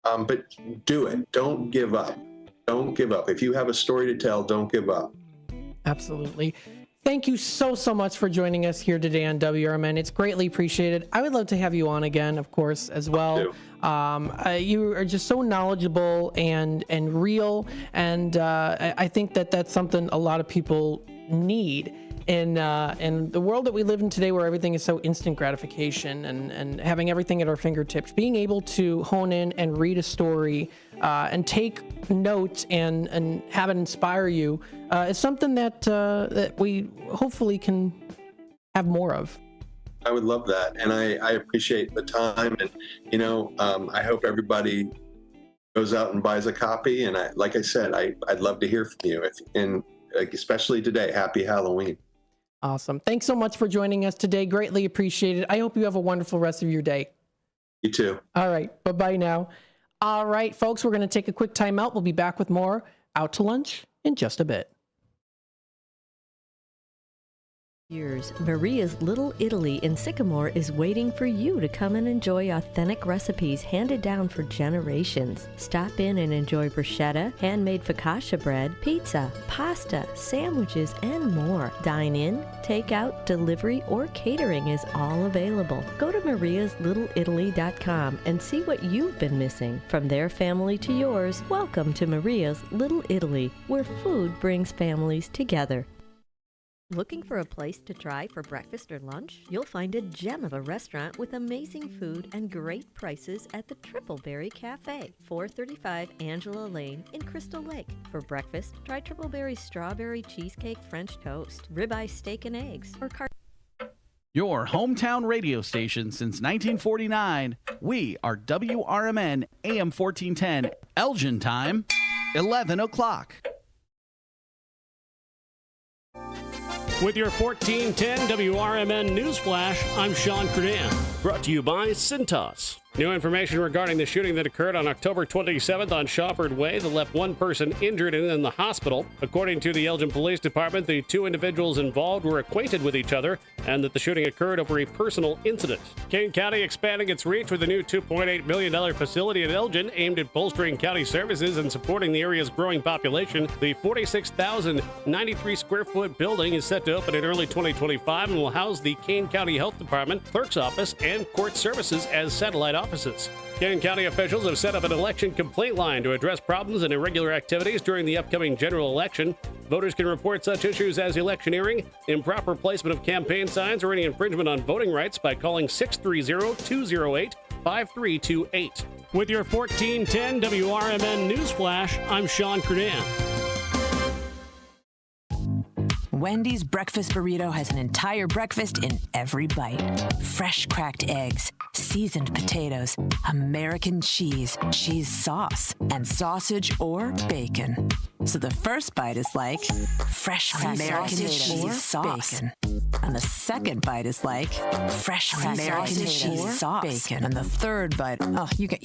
But do it. Don't give up. Don't give up. If you have a story to tell, don't give up. Absolutely. Thank you so much for joining us here today on WRMN. It's greatly appreciated. I would love to have you on again, of course, as well. You are just so knowledgeable and real, and I think that's something a lot of people need in the world that we live in today, where everything is so instant gratification and having everything at our fingertips. Being able to hone in and read a story and take notes and have it inspire you is something that we hopefully can have more of. I would love that, and I appreciate the time, and I hope everybody goes out and buys a copy. And like I said, I'd love to hear from you, and especially today. Happy Halloween! Awesome. Thanks so much for joining us today. Greatly appreciated. I hope you have a wonderful rest of your day. You too. All right. Bye-bye now. All right, folks, we're going to take a quick time out. We'll be back with more Out to Lunch in just a bit. Years, Maria's Little Italy in Sycamore is waiting for you to come and enjoy authentic recipes handed down for generations. Stop in and enjoy bruschetta, handmade focaccia bread, pizza, pasta, sandwiches, and more. Dine in, take out, delivery, or catering is all available. Go to mariaslittleitaly.com and see what you've been missing. From their family to yours, welcome to Maria's Little Italy, where food brings families together. Looking for a place to try for breakfast or lunch? You'll find a gem of a restaurant with amazing food and great prices at the Tripleberry Cafe, 435 Angela Lane in Crystal Lake. For breakfast, try Tripleberry's strawberry cheesecake French toast, ribeye steak and eggs, or Your hometown radio station since 1949. We are WRMN AM 1410, Elgin time, 11 o'clock. With your 1410 WRMN Newsflash, I'm Sean Curdan. Brought to you by Cintas. New information regarding the shooting that occurred on October 27th on Shawford Way that left one person injured and in the hospital. According to the Elgin Police Department, the two individuals involved were acquainted with each other and that the shooting occurred over a personal incident. Kane County expanding its reach with a new $2.8 million facility in Elgin aimed at bolstering county services and supporting the area's growing population. The 46,093 square foot building is set to open in early 2025 and will house the Kane County Health Department, Clerk's Office, and Court Services as satellite offices. Kane County officials have set up an election complaint line to address problems and irregular activities during the upcoming general election. Voters can report such issues as electioneering, improper placement of campaign signs, or any infringement on voting rights by calling 630-208-5328. With your 1410 WRMN Newsflash, I'm Sean Curdan. Wendy's breakfast burrito has an entire breakfast in every bite. Fresh cracked eggs, seasoned potatoes, American cheese, cheese sauce, and sausage or bacon. So the first bite is like fresh American cheese sauce. Bacon. And the second bite is like fresh American cheese sauce. Bacon. And the third bite, you get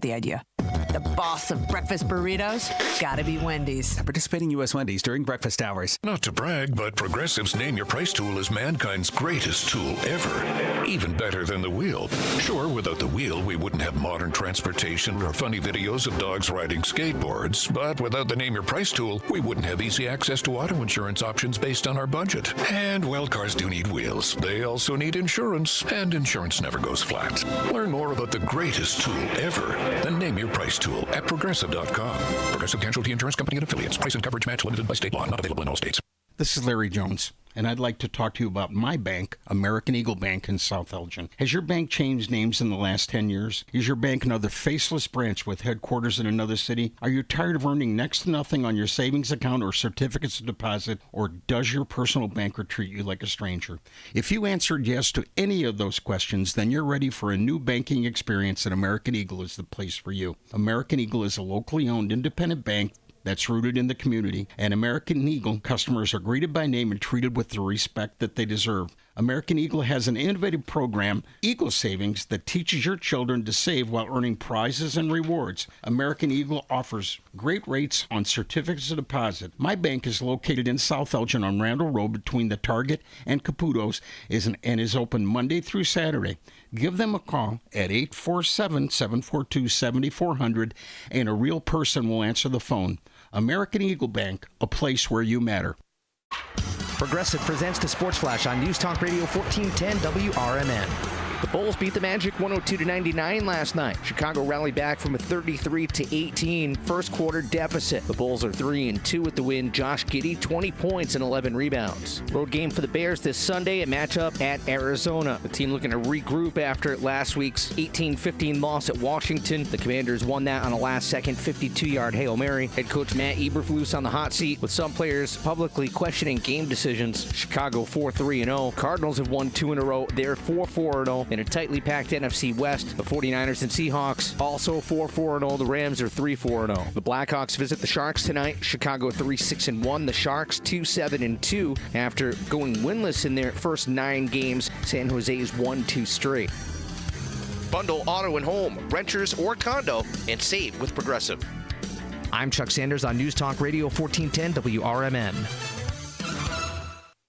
the idea. The boss of breakfast burritos, gotta be Wendy's. Participating U.S. Wendy's during breakfast hours. Not to brag, but Progressive's Name Your Price tool is mankind's greatest tool ever. Even better than the wheel. Sure, without the wheel, we wouldn't have modern transportation or funny videos of dogs riding skateboards. But without the Name Your Price tool, we wouldn't have easy access to auto insurance options based on our budget. And, well, cars do need wheels. They also need insurance, and insurance never goes flat. Learn more about the greatest tool ever, the Name Your Price tool at Progressive.com. Progressive Casualty Insurance Company and Affiliates. Price and coverage match limited by state law. Not available in all states. This is Larry Jones, and I'd like to talk to you about my bank, American Eagle Bank in South Elgin. Has your bank changed names in the last 10 years? Is your bank another faceless branch with headquarters in another city? Are you tired of earning next to nothing on your savings account or certificates of deposit, or does your personal banker treat you like a stranger? If you answered yes to any of those questions, then you're ready for a new banking experience, and American Eagle is the place for you. American Eagle is a locally owned independent bank that's rooted in the community, and American Eagle customers are greeted by name and treated with the respect that they deserve. American Eagle has an innovative program, Eagle Savings, that teaches your children to save while earning prizes and rewards. American Eagle offers great rates on certificates of deposit. My bank is located in South Elgin on Randall Road between the Target and Caputo's and is open Monday through Saturday. Give them a call at 847-742-7400 and a real person will answer the phone. American Eagle Bank, a place where you matter. Progressive presents the Sports Flash on News Talk Radio 1410 WRMN. The Bulls beat the Magic 102-99 last night. Chicago rallied back from a 33-18 first quarter deficit. The Bulls are 3-2 with the win. Josh Giddey, 20 points and 11 rebounds. Road game for the Bears this Sunday, a matchup at Arizona. The team looking to regroup after last week's 18-15 loss at Washington. The Commanders won that on a last-second 52-yard Hail Mary. Head coach Matt Eberflus on the hot seat, with some players publicly questioning game decisions. Chicago 4-3-0. Cardinals have won 2 in a row. They're 4-4-0. In a tightly packed NFC West, the 49ers and Seahawks also 4-4-0. The Rams are 3-4-0. The Blackhawks visit the Sharks tonight. Chicago 3-6-1. The Sharks 2-7-2 after going winless in their first 9 games. San Jose's 1-2 straight. Bundle auto and home, renters or condo, and save with Progressive. I'm Chuck Sanders on News Talk Radio 1410 WRMN.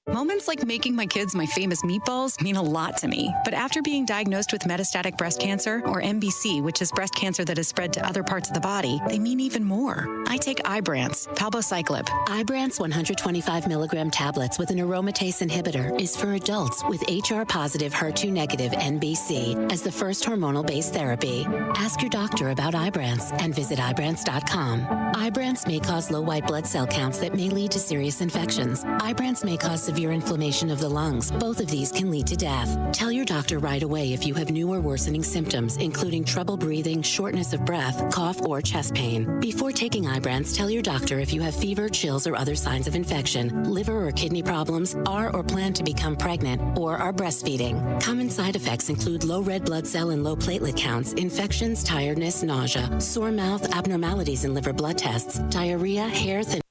Moments like making my kids my famous meatballs mean a lot to me. But after being diagnosed with metastatic breast cancer, or MBC, which is breast cancer that has spread to other parts of the body, they mean even more. I take Ibrance, palbociclib. Ibrance 125 milligram tablets with an aromatase inhibitor is for adults with HR-positive, HER2-negative MBC as the first hormonal-based therapy. Ask your doctor about Ibrance and visit Ibrance.com. Ibrance may cause low white blood cell counts that may lead to serious infections. Ibrance may cause severe inflammation of the lungs. Both of these can lead to death. Tell your doctor right away if you have new or worsening symptoms, including trouble breathing, shortness of breath, cough, or chest pain. Before taking Ibrance, tell your doctor if you have fever, chills, or other signs of infection, liver or kidney problems, are or plan to become pregnant, or are breastfeeding. Common side effects include low red blood cell and low platelet counts, infections, tiredness, nausea, sore mouth, abnormalities in liver blood tests, diarrhea, hair thinning.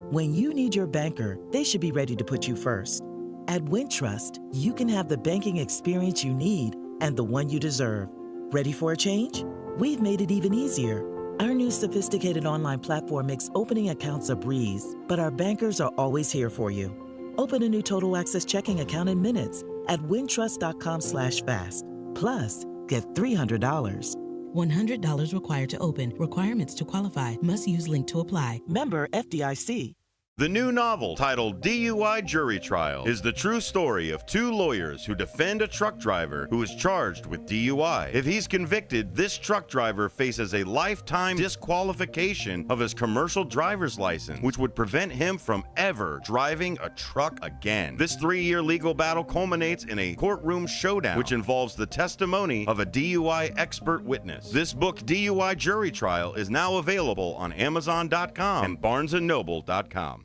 When you need your banker, they should be ready to put you first. At Wintrust, you can have the banking experience you need and the one you deserve. Ready for a change? We've made it even easier. Our new sophisticated online platform makes opening accounts a breeze, but our bankers are always here for you. Open a new Total Access checking account in minutes at wintrust.com/fast. Plus, get $300. $100 required to open. Requirements to qualify. Must use link to apply. Member FDIC. The new novel, titled DUI Jury Trial, is the true story of two lawyers who defend a truck driver who is charged with DUI. If he's convicted, this truck driver faces a lifetime disqualification of his commercial driver's license, which would prevent him from ever driving a truck again. This 3-year legal battle culminates in a courtroom showdown, which involves the testimony of a DUI expert witness. This book, DUI Jury Trial, is now available on Amazon.com and BarnesandNoble.com.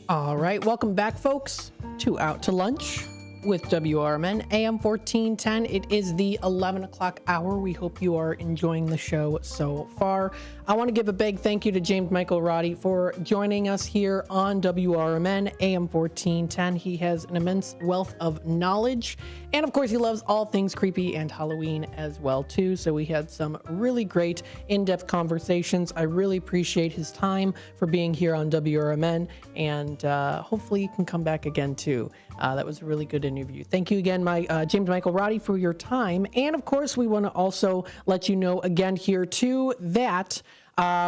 All right, welcome back, folks, to Out to Lunch with WRMN AM 1410. It is the 11 o'clock hour. We hope you are enjoying the show so far. I want to give a big thank you to James Michael Roddy for joining us here on WRMN AM 1410. He has an immense wealth of knowledge, and of course he loves all things creepy and Halloween as well too. So we had some really great in-depth conversations. I really appreciate his time for being here on WRMN, and hopefully you can come back again too. That was a really good interview. Thank you again, James Michael Roddy, for your time. And of course, we want to also let you know again here too that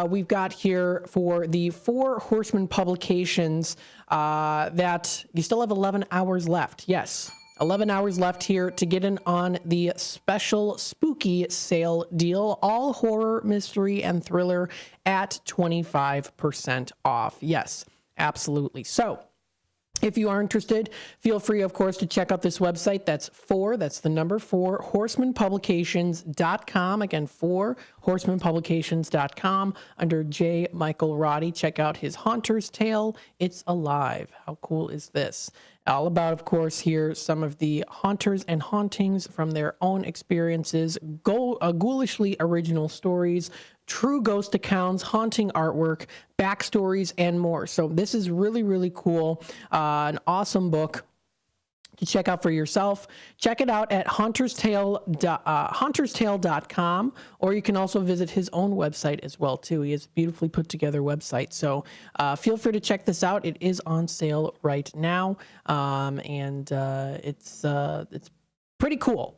we've got here for the 4 Horsemen publications that you still have 11 hours left. Yes, 11 hours left here to get in on the special spooky sale deal. All horror, mystery, and thriller at 25% off. Yes, absolutely. So if you are interested, feel free, of course, to check out this website. That's the number 4, horsemanpublications.com. Again, 4horsemanpublications.com under J. Michael Roddy. Check out his Haunter's Tale. It's alive. How cool is this? All about, of course, here some of the haunters and hauntings from their own experiences, ghoulishly original stories, true ghost accounts, haunting artwork, backstories, and more. So this is really, really cool. An awesome book to check out for yourself. Check it out at HauntersTale.com, or you can also visit his own website as well too. He has a beautifully put together website. So feel free to check this out. It is on sale right now, and it's pretty cool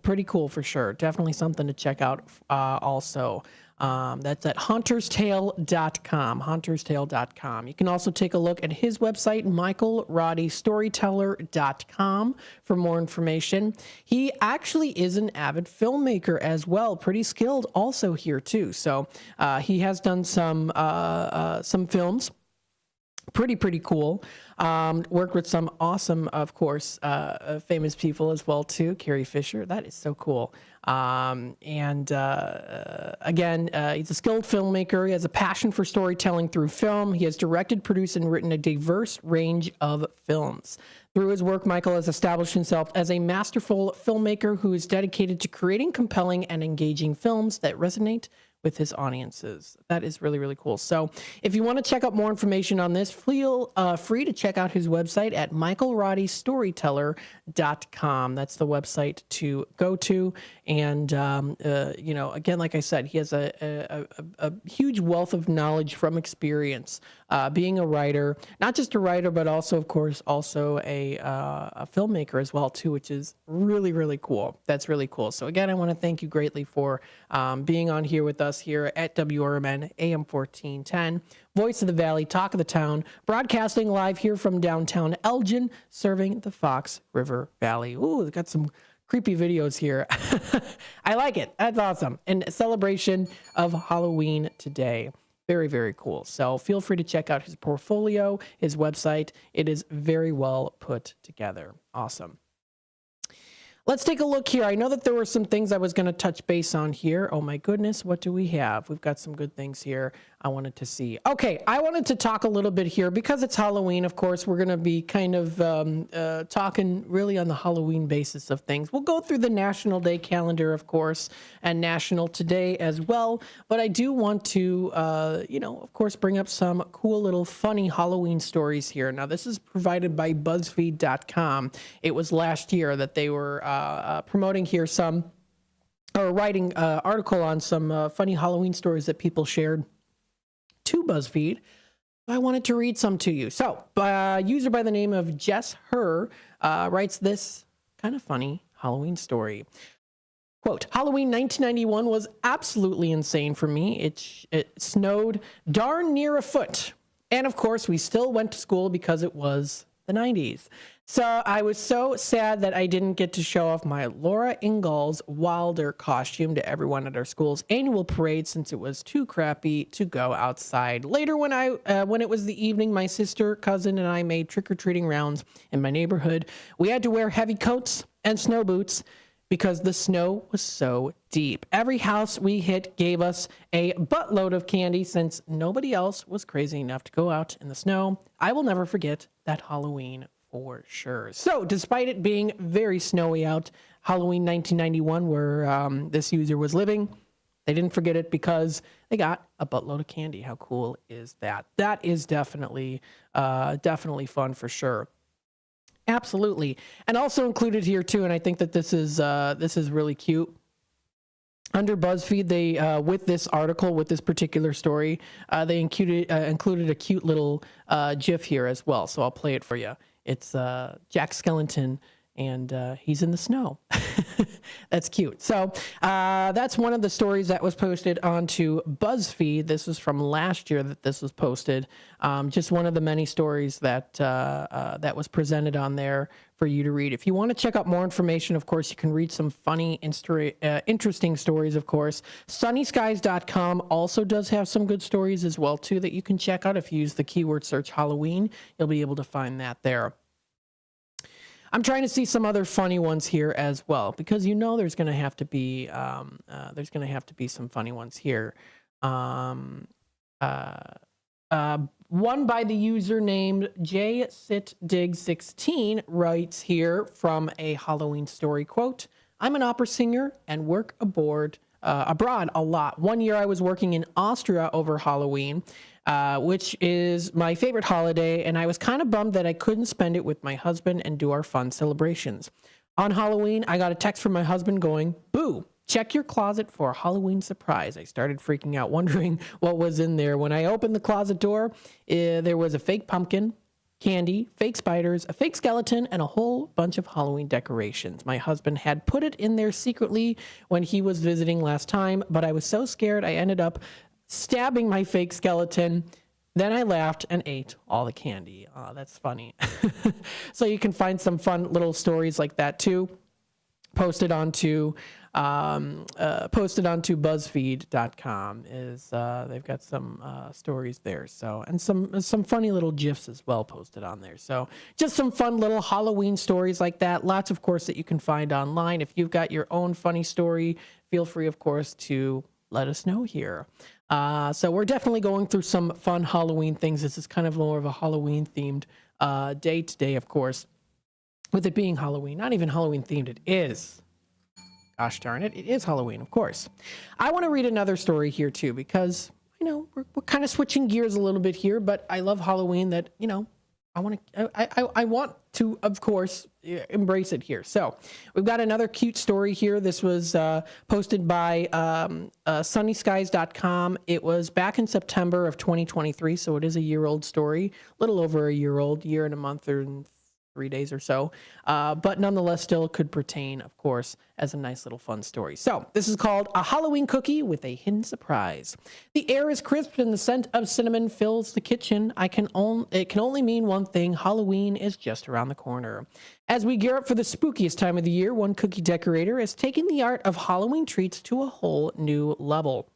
for sure. Definitely something to check out also. That's at HauntersTale.com. You can also take a look at his website, MichaelRoddyStoryteller.com, for more information. He actually is an avid filmmaker as well, pretty skilled also here too. So he has done some films. Pretty cool. Worked with some awesome, of course, famous people as well too. Carrie Fisher, that is so cool. Again, he's a skilled filmmaker. He has a passion for storytelling through film. He has directed, produced, and written a diverse range of films. Through his work, Michael has established himself as a masterful filmmaker who is dedicated to creating compelling and engaging films that resonate with his audiences. That is really, really cool. So if you want to check out more information on this, feel free to check out his website at michaelroddystoryteller.com. That's the website to go to. And, again, like I said, he has a huge wealth of knowledge from experience, being a writer, not just a writer, but also, of course, also a filmmaker as well, too, which is really, really cool. That's really cool. So, again, I want to thank you greatly for being on here with us here at WRMN AM 1410, Voice of the Valley, Talk of the Town, broadcasting live here from downtown Elgin, serving the Fox River Valley. Ooh, we've got some creepy videos here. I like it. That's awesome. And a celebration of Halloween today. Very, very cool. So feel free to check out his portfolio, his website. It is very well put together. Awesome. Let's take a look here. I know that there were some things I was going to touch base on here. Oh my goodness, what do we have? We've got some good things here I wanted to see. Okay, I wanted to talk a little bit here because it's Halloween. Of course, we're going to be kind of talking really on the Halloween basis of things. We'll go through the National Day calendar, of course, and National Today as well. But I do want to, of course, bring up some cool little funny Halloween stories here. Now, this is provided by BuzzFeed.com. It was last year that they were promoting here writing an article on some funny Halloween stories that people shared to BuzzFeed. I wanted to read some to you. So, a user by the name of Jess Herr writes this kind of funny Halloween story. Quote, Halloween 1991 was absolutely insane for me. It snowed darn near a foot. And of course, we still went to school because it was the 90s. So I was so sad that I didn't get to show off my Laura Ingalls Wilder costume to everyone at our school's annual parade since it was too crappy to go outside. Later, when it was the evening, my sister, cousin, and I made trick-or-treating rounds in my neighborhood. We had to wear heavy coats and snow boots because the snow was so deep. Every house we hit gave us a buttload of candy since nobody else was crazy enough to go out in the snow. I will never forget that Halloween for sure. So despite it being very snowy out, Halloween 1991, where this user was living, they didn't forget it because they got a buttload of candy. How cool is that? That is definitely fun for sure. Absolutely. And also included here too, and I think that this is really cute. Under BuzzFeed, they with this article, with this particular story, they included a cute little GIF here as well. So I'll play it for you. It's Jack Skellington, and he's in the snow. That's cute. So that's one of the stories that was posted onto BuzzFeed. This was from last year that this was posted. Just one of the many stories that that was presented on there for you to read. If you want to check out more information, of course, you can read some funny, interesting stories, of course. Sunnyskies.com also does have some good stories as well, too, that you can check out. If you use the keyword search Halloween, you'll be able to find that there. I'm trying to see some other funny ones here as well, because there's going to have to be some funny ones here. One by the user named JSitDig16 writes here from a Halloween story, quote, I'm an opera singer and work abroad a lot. One year I was working in Austria over Halloween, which is my favorite holiday, and I was kind of bummed that I couldn't spend it with my husband and do our fun celebrations. On Halloween, I got a text from my husband going, boo, check your closet for a Halloween surprise. I started freaking out, wondering what was in there. When I opened the closet door, there was a fake pumpkin, candy, fake spiders, a fake skeleton, and a whole bunch of Halloween decorations. My husband had put it in there secretly when he was visiting last time, but I was so scared I ended up stabbing my fake skeleton. Then I laughed and ate all the candy. Oh, that's funny. So you can find some fun little stories like that too, posted onto BuzzFeed.com. They've got some stories there. So, and some funny little GIFs as well posted on there. So just some fun little Halloween stories like that. Lots, of course, that you can find online. If you've got your own funny story, feel free, of course, to let us know here. So we're definitely going through some fun Halloween things. This is kind of more of a Halloween themed day today, of course. With it being Halloween, not even Halloween themed, it is Gosh darn it, it is Halloween, of course. I want to read another story here too, because, we're kind of switching gears a little bit here, but I love Halloween that, I want to, of course, embrace it here. So we've got another cute story here. This was posted by sunnyskies.com. It was back in September of 2023, so it is a year-old story, a little over a year old, year and a month and 3 days or so, but nonetheless still could pertain, of course, as a nice little fun story. So this is called A Halloween Cookie with a Hidden Surprise. The air is crisp and the scent of cinnamon fills the kitchen. It can only mean one thing: Halloween is just around the corner. As we gear up for the spookiest time of the year, one cookie decorator has taken the art of Halloween treats to a whole new level.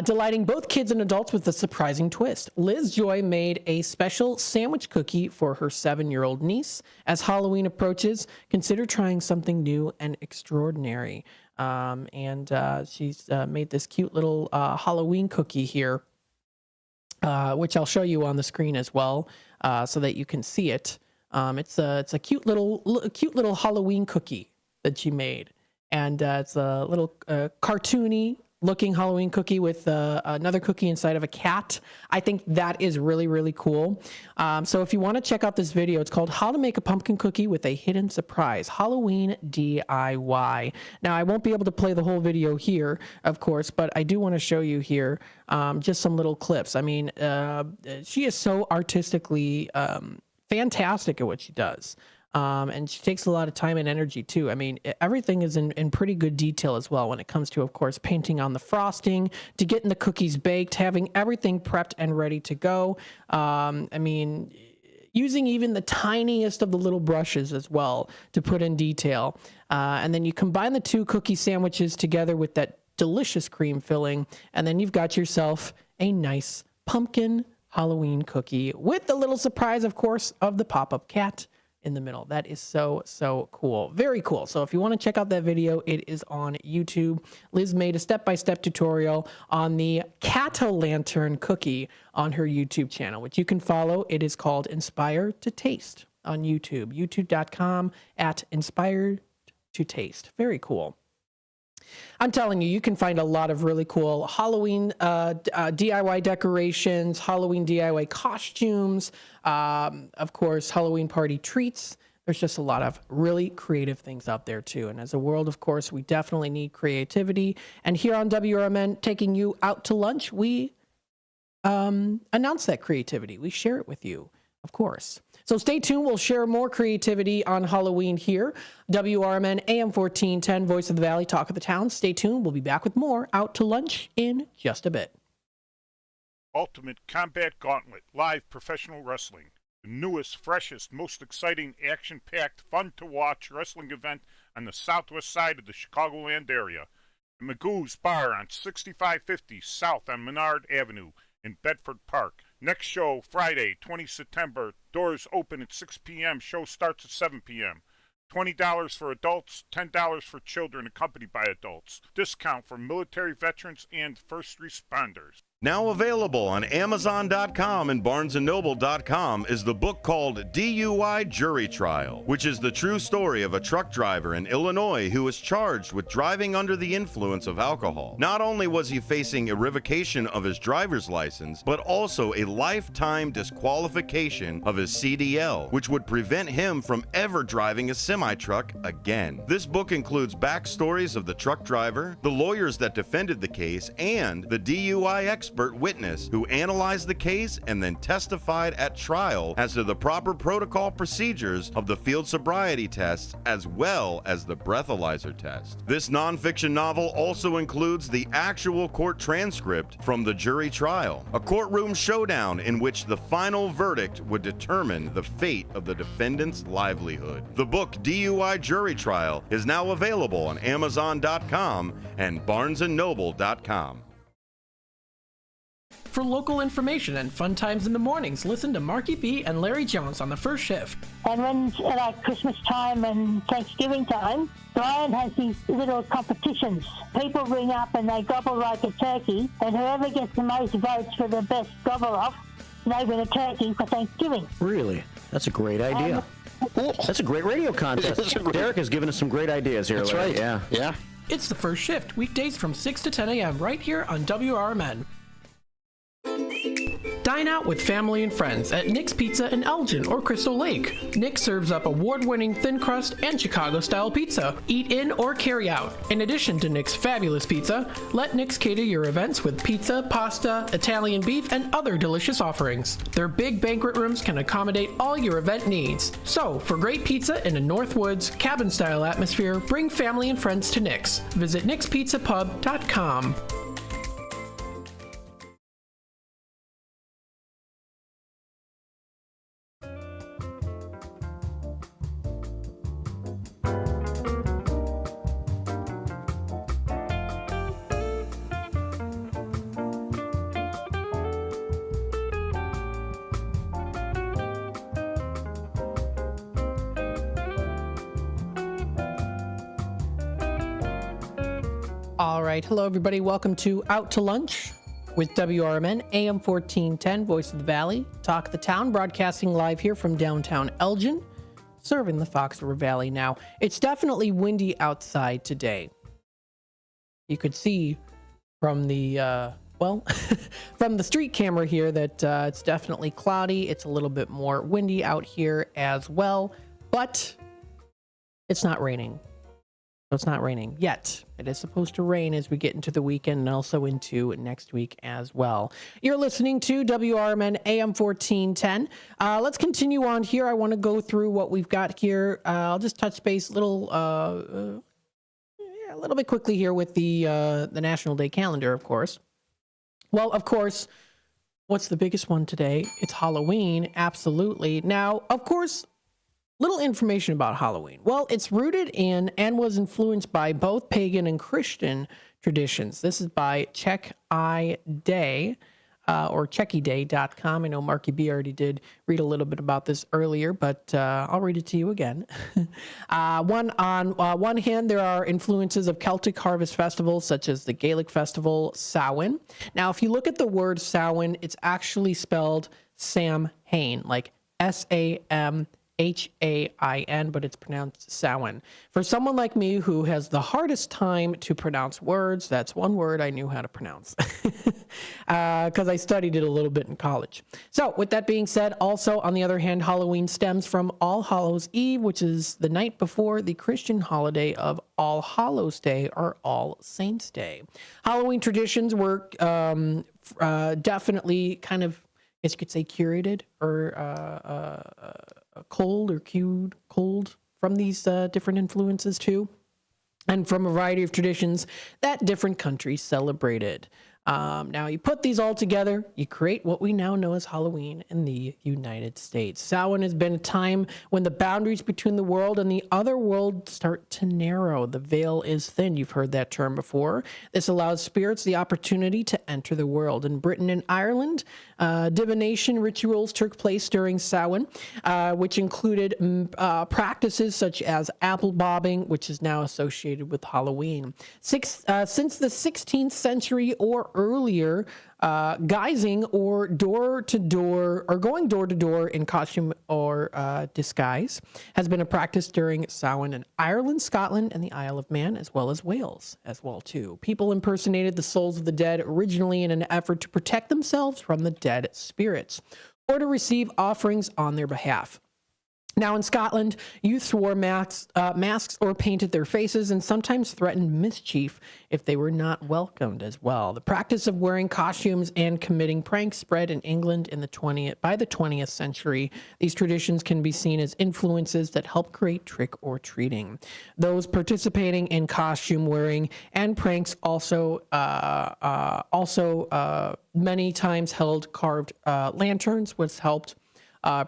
Delighting both kids and adults with a surprising twist. Liz Joy made a special sandwich cookie for her 7-year-old niece. As Halloween approaches, consider trying something new and extraordinary. She's made this cute little Halloween cookie here, which I'll show you on the screen as well, so that you can see it. It's a cute little Halloween cookie that she made, and it's a little cartoony looking Halloween cookie with another cookie inside of a cat. I think that is really, really cool. So if you want to check out this video, it's called How to Make a Pumpkin Cookie with a Hidden Surprise, Halloween DIY. Now, I won't be able to play the whole video here, of course, but I do want to show you here just some little clips. I mean, she is so artistically fantastic at what she does. And she takes a lot of time and energy too. I mean, everything is in pretty good detail as well when it comes to, of course, painting on the frosting, to getting the cookies baked, having everything prepped and ready to go. I mean, using even the tiniest of the little brushes as well to put in detail. And then you combine the two cookie sandwiches together with that delicious cream filling, and then you've got yourself a nice pumpkin Halloween cookie with the little surprise, of course, of the pop-up cat in the middle. That is so, so cool. Very cool. So if you want to check out that video, it is on YouTube. Liz made a step-by-step tutorial on the cat-o'-lantern cookie on her YouTube channel, which you can follow. It is called Inspire to Taste on YouTube, youtube.com/inspired-to-taste. Very cool. I'm telling you, you can find a lot of really cool Halloween DIY decorations, Halloween DIY costumes, of course, Halloween party treats. There's just a lot of really creative things out there too. And as a world, of course, we definitely need creativity. And here on WRMN, taking you out to lunch, we announce that creativity. We share it with you, of course. So stay tuned. We'll share more creativity on Halloween here. WRMN AM 1410, Voice of the Valley, Talk of the Town. Stay tuned. We'll be back with more Out to Lunch in just a bit. Ultimate Combat Gauntlet, live professional wrestling. The newest, freshest, most exciting, action-packed, fun-to-watch wrestling event on the southwest side of the Chicagoland area. At Magoo's Bar on 6550 South on Menard Avenue in Bedford Park. Next show, Friday, 20 September. Doors open at 6 p.m. Show starts at 7 p.m. $20 for adults, $10 for children accompanied by adults. Discount for military veterans and first responders. Now available on Amazon.com and BarnesandNoble.com is the book called DUI Jury Trial, which is the true story of a truck driver in Illinois who was charged with driving under the influence of alcohol. Not only was he facing a revocation of his driver's license, but also a lifetime disqualification of his CDL, which would prevent him from ever driving a semi-truck again. This book includes backstories of the truck driver, the lawyers that defended the case, and the DUI expert witness who analyzed the case and then testified at trial as to the proper protocol procedures of the field sobriety tests as well as the breathalyzer test. This nonfiction novel also includes the actual court transcript from the jury trial, a courtroom showdown in which the final verdict would determine the fate of the defendant's livelihood. The book DUI Jury Trial is now available on Amazon.com and BarnesandNoble.com. For local information and fun times in the mornings, listen to Marky B and Larry Jones on the first shift. And when like Christmas time and Thanksgiving time, Brian has these little competitions. People ring up and they gobble like a turkey, and whoever gets the most votes for the best gobble off over the turkey for Thanksgiving. Really? That's a great idea. That's a great radio contest. Derek has given us some great ideas here. That's lately. right. Yeah. It's the first shift, weekdays from 6 to 10 a.m. right here on WRMN. Dine out with family and friends at Nick's Pizza in Elgin or Crystal Lake. Nick serves up award-winning thin crust and Chicago-style pizza. Eat in or carry out. In addition to Nick's fabulous pizza, let Nick's cater your events with pizza, pasta, Italian beef, and other delicious offerings. Their big banquet rooms can accommodate all your event needs. So, for great pizza in a Northwoods, cabin-style atmosphere, bring family and friends to Nick's. Visit nickspizzapub.com. All right. Hello, everybody. Welcome to Out to Lunch with WRMN, AM 1410, Voice of the Valley, Talk of the Town, broadcasting live here from downtown Elgin, serving the Fox River Valley now. It's definitely windy outside today. You could see from the, from the street camera here that it's definitely cloudy. It's a little bit more windy out here as well, but it's not raining. So it's not raining yet. It is supposed to rain as we get into the weekend and also into next week as well. You're listening to WRMN AM 1410. Let's continue on here. I want to go through what we've got here. I'll just touch base a little bit quickly here with the National Day calendar, of course. Well, of course, what's the biggest one today? It's Halloween, absolutely. Now, of course, little information about Halloween. Well, it's rooted in and was influenced by both pagan and Christian traditions. This is by Check-I Day, or checkyday.com. I know Marky B already did read a little bit about this earlier, but I'll read it to you again. On one hand, there are influences of Celtic harvest festivals, such as the Gaelic festival Samhain. Now, if you look at the word Samhain, it's actually spelled Samhain, like S-A-M-H-A-I-N, but it's pronounced Samhain. For someone like me who has the hardest time to pronounce words, that's one word I knew how to pronounce because I studied it a little bit in college. So with that being said, also on the other hand, Halloween stems from All Hallows Eve, which is the night before the Christian holiday of All Hallows Day or All Saints Day. Halloween traditions were definitely kind of, I guess you could say, curated or culled from these different influences too, and from a variety of traditions that different countries celebrated. Now you put these all together, you create what we now know as Halloween in the United States. Samhain has been a time when the boundaries between the world and the other world start to narrow. The veil is thin. You've heard that term before. This allows spirits the opportunity to enter the world. In Britain and Ireland, divination rituals took place during Samhain, which included practices such as apple bobbing, which is now associated with Halloween. Since the 16th century or earlier, guising or going door to door in costume or disguise has been a practice during Samhain in Ireland, Scotland, and the Isle of Man, as well as Wales as well too. People impersonated the souls of the dead originally in an effort to protect themselves from the dead spirits or to receive offerings on their behalf. Now in Scotland, youths wore masks or painted their faces and sometimes threatened mischief if they were not welcomed as well. The practice of wearing costumes and committing pranks spread in England by the 20th century. These traditions can be seen as influences that help create trick-or-treating. Those participating in costume wearing and pranks also many times held carved lanterns, which helped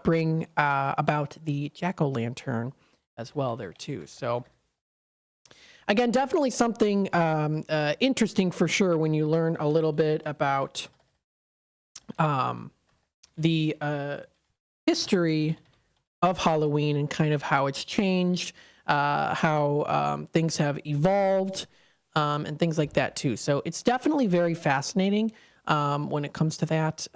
bring about the jack-o'-lantern as well there too. So again, definitely something interesting for sure when you learn a little bit about the history of Halloween and kind of how it's changed, how things have evolved, and things like that too. So it's definitely very fascinating. when it comes to that,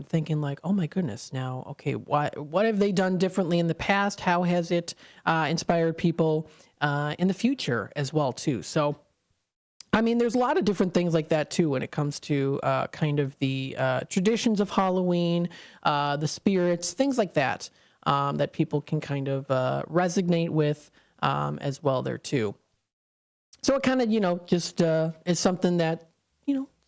thinking like, oh my goodness, now, okay, what have they done differently in the past? How has it inspired people in the future as well, too? So, I mean, there's a lot of different things like that, too, when it comes to kind of the traditions of Halloween, the spirits, things like that, that people can kind of resonate with as well there, too. So it kind of, just is something that,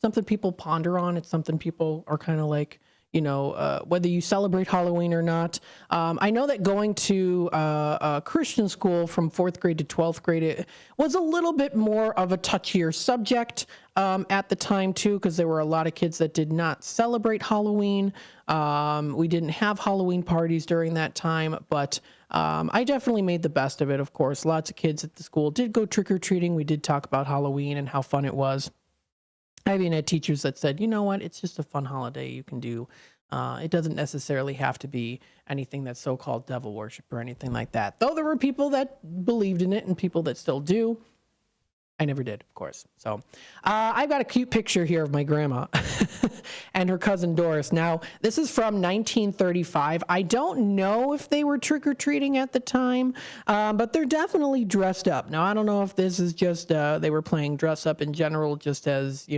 something people ponder on. It's something people are kind of like, whether you celebrate Halloween or not. I know that going to a Christian school from 4th grade to 12th grade, it was a little bit more of a touchier subject at the time, too, because there were a lot of kids that did not celebrate Halloween. We didn't have Halloween parties during that time, but I definitely made the best of it, of course. Lots of kids at the school did go trick-or-treating. We did talk about Halloween and how fun it was. I even had teachers that said, you know what, it's just a fun holiday you can do. It doesn't necessarily have to be anything that's so-called devil worship or anything like that. Though there were people that believed in it and people that still do. I never did, of course. So I've got a cute picture here of my grandma and her cousin Doris. Now, this is from 1935. I don't know if they were trick-or-treating at the time, but they're definitely dressed up. Now, I don't know if this is just they were playing dress up in general just as,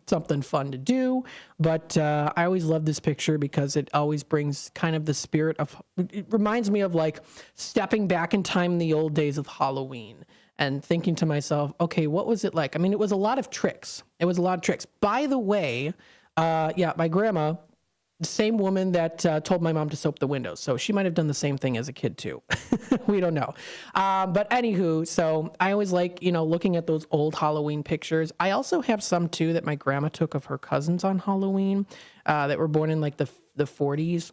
something fun to do. But I always love this picture because it always brings kind of the spirit of, it reminds me of like stepping back in time in the old days of Halloween. And thinking to myself, okay, what was it like? I mean, it was a lot of tricks. By the way, my grandma, the same woman that told my mom to soap the windows. So she might have done the same thing as a kid too. We don't know. But anywho, so I always like, looking at those old Halloween pictures. I also have some too that my grandma took of her cousins on Halloween that were born in like the 40s,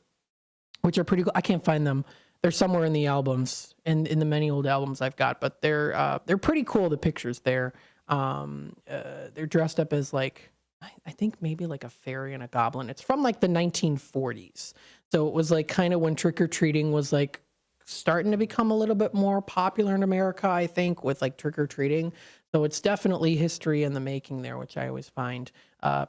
which are pretty cool. I can't find them. They're somewhere in the albums, in the many old albums I've got, but they're pretty cool, the pictures there. They're dressed up as like, I think maybe like a fairy and a goblin. It's from like the 1940s. So it was like kind of when trick-or-treating was like starting to become a little bit more popular in America, I think, with like trick-or-treating. So it's definitely history in the making there, which I always find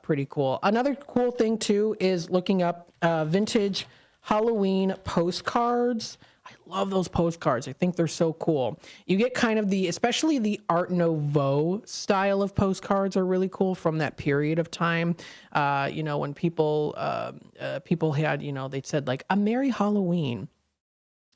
pretty cool. Another cool thing too is looking up vintage Halloween postcards. I love those postcards. I think they're so cool. You get kind of especially the Art Nouveau style of postcards are really cool from that period of time. When people had, they'd said like a Merry Halloween.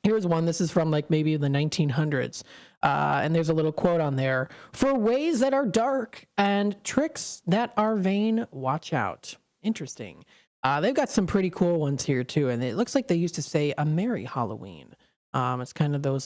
Here's one. This is from like maybe the 1900s. And there's a little quote on there. For ways that are dark and tricks that are vain, watch out. Interesting. They've got some pretty cool ones here too, and it looks like they used to say a Merry Halloween. It's kind of those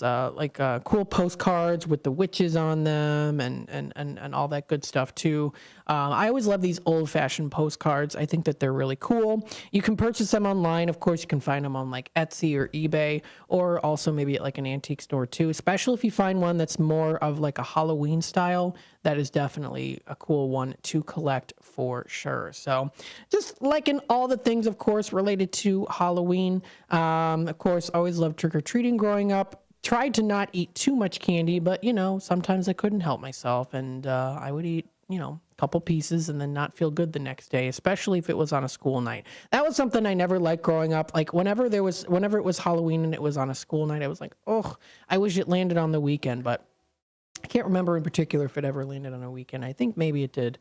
cool postcards with the witches on them and all that good stuff too. I always love these old-fashioned postcards. I think that they're really cool. You can purchase them online. Of course, you can find them on like Etsy or eBay, or also maybe at like an antique store too, especially if you find one that's more of like a Halloween style. That is definitely a cool one to collect for sure. So just like in all the things, of course, related to Halloween, of course, always loved trick-or-treating growing up. Tried to not eat too much candy, but, sometimes I couldn't help myself. And I would eat, a couple pieces and then not feel good the next day, especially if it was on a school night. That was something I never liked growing up. Like whenever it was Halloween and it was on a school night, I was like, oh, I wish it landed on the weekend, but I can't remember in particular if it ever landed on a weekend. I think maybe it did.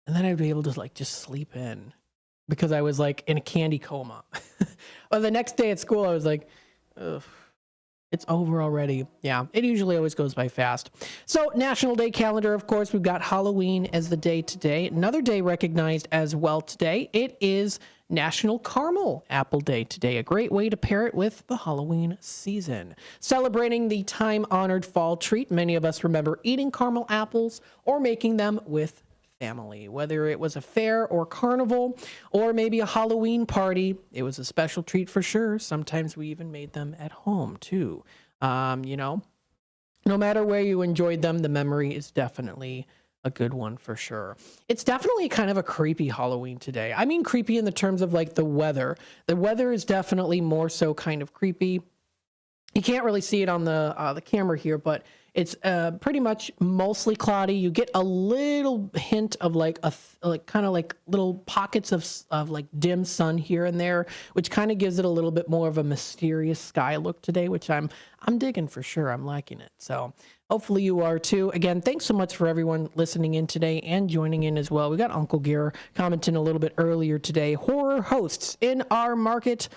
And then I'd be able to like just sleep in because I was like in a candy coma. Well, the next day at school, I was like, ugh, it's over already. Yeah, it usually always goes by fast. So National Day calendar, of course, we've got Halloween as the day today. Another day recognized as well today. It is National Caramel Apple Day today, a great way to pair it with the Halloween season. Celebrating the time-honored fall treat, many of us remember eating caramel apples or making them with family. Whether it was a fair or carnival or maybe a Halloween party, it was a special treat for sure. Sometimes we even made them at home too. No matter where you enjoyed them, the memory is definitely a good one for sure. It's definitely kind of a creepy Halloween today. I mean creepy in the terms of like the weather. The weather is definitely more so kind of creepy. You can't really see it on the camera here, but it's pretty much mostly cloudy. You get a little hint of like kind of like little pockets of like dim sun here and there, which kind of gives it a little bit more of a mysterious sky look today, which I'm digging for sure. I'm liking it. So hopefully you are too. Again, thanks so much for everyone listening in today and joining in as well. We got Uncle Gear commenting a little bit earlier today. Horror hosts in our market.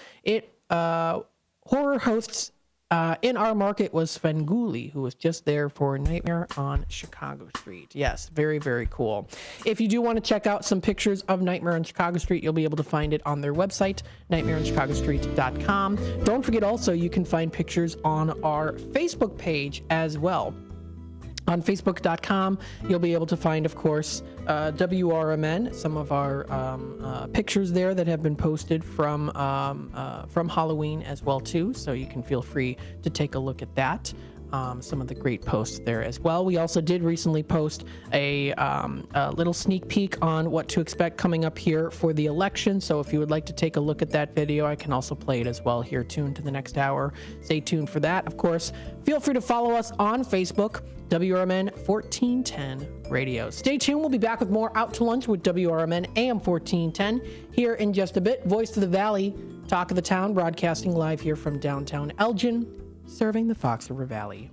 Horror hosts. In our market was Svengoolie, who was just there for Nightmare on Chicago Street. Yes, very, very cool. If you do want to check out some pictures of Nightmare on Chicago Street, you'll be able to find it on their website, nightmareonchicagostreet.com. Don't forget also, you can find pictures on our Facebook page as well. On Facebook.com, you'll be able to find, of course, WRMN, some of our pictures there that have been posted from Halloween as well, too. So you can feel free to take a look at that. Some of the great posts there as well. We also did recently post a little sneak peek on what to expect coming up here for the election. So if you would like to take a look at that video, I can also play it as well here, tuned to the next hour. Stay tuned for that. Of course, feel free to follow us on Facebook, WRMN 1410 Radio. Stay tuned. We'll be back with more Out to Lunch with WRMN AM 1410 here in just a bit. Voice of the Valley, Talk of the Town, broadcasting live here from downtown Elgin, serving the Fox River Valley.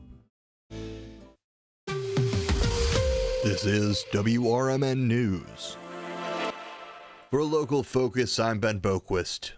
This is WRMN News. For Local Focus, I'm Ben Boquist.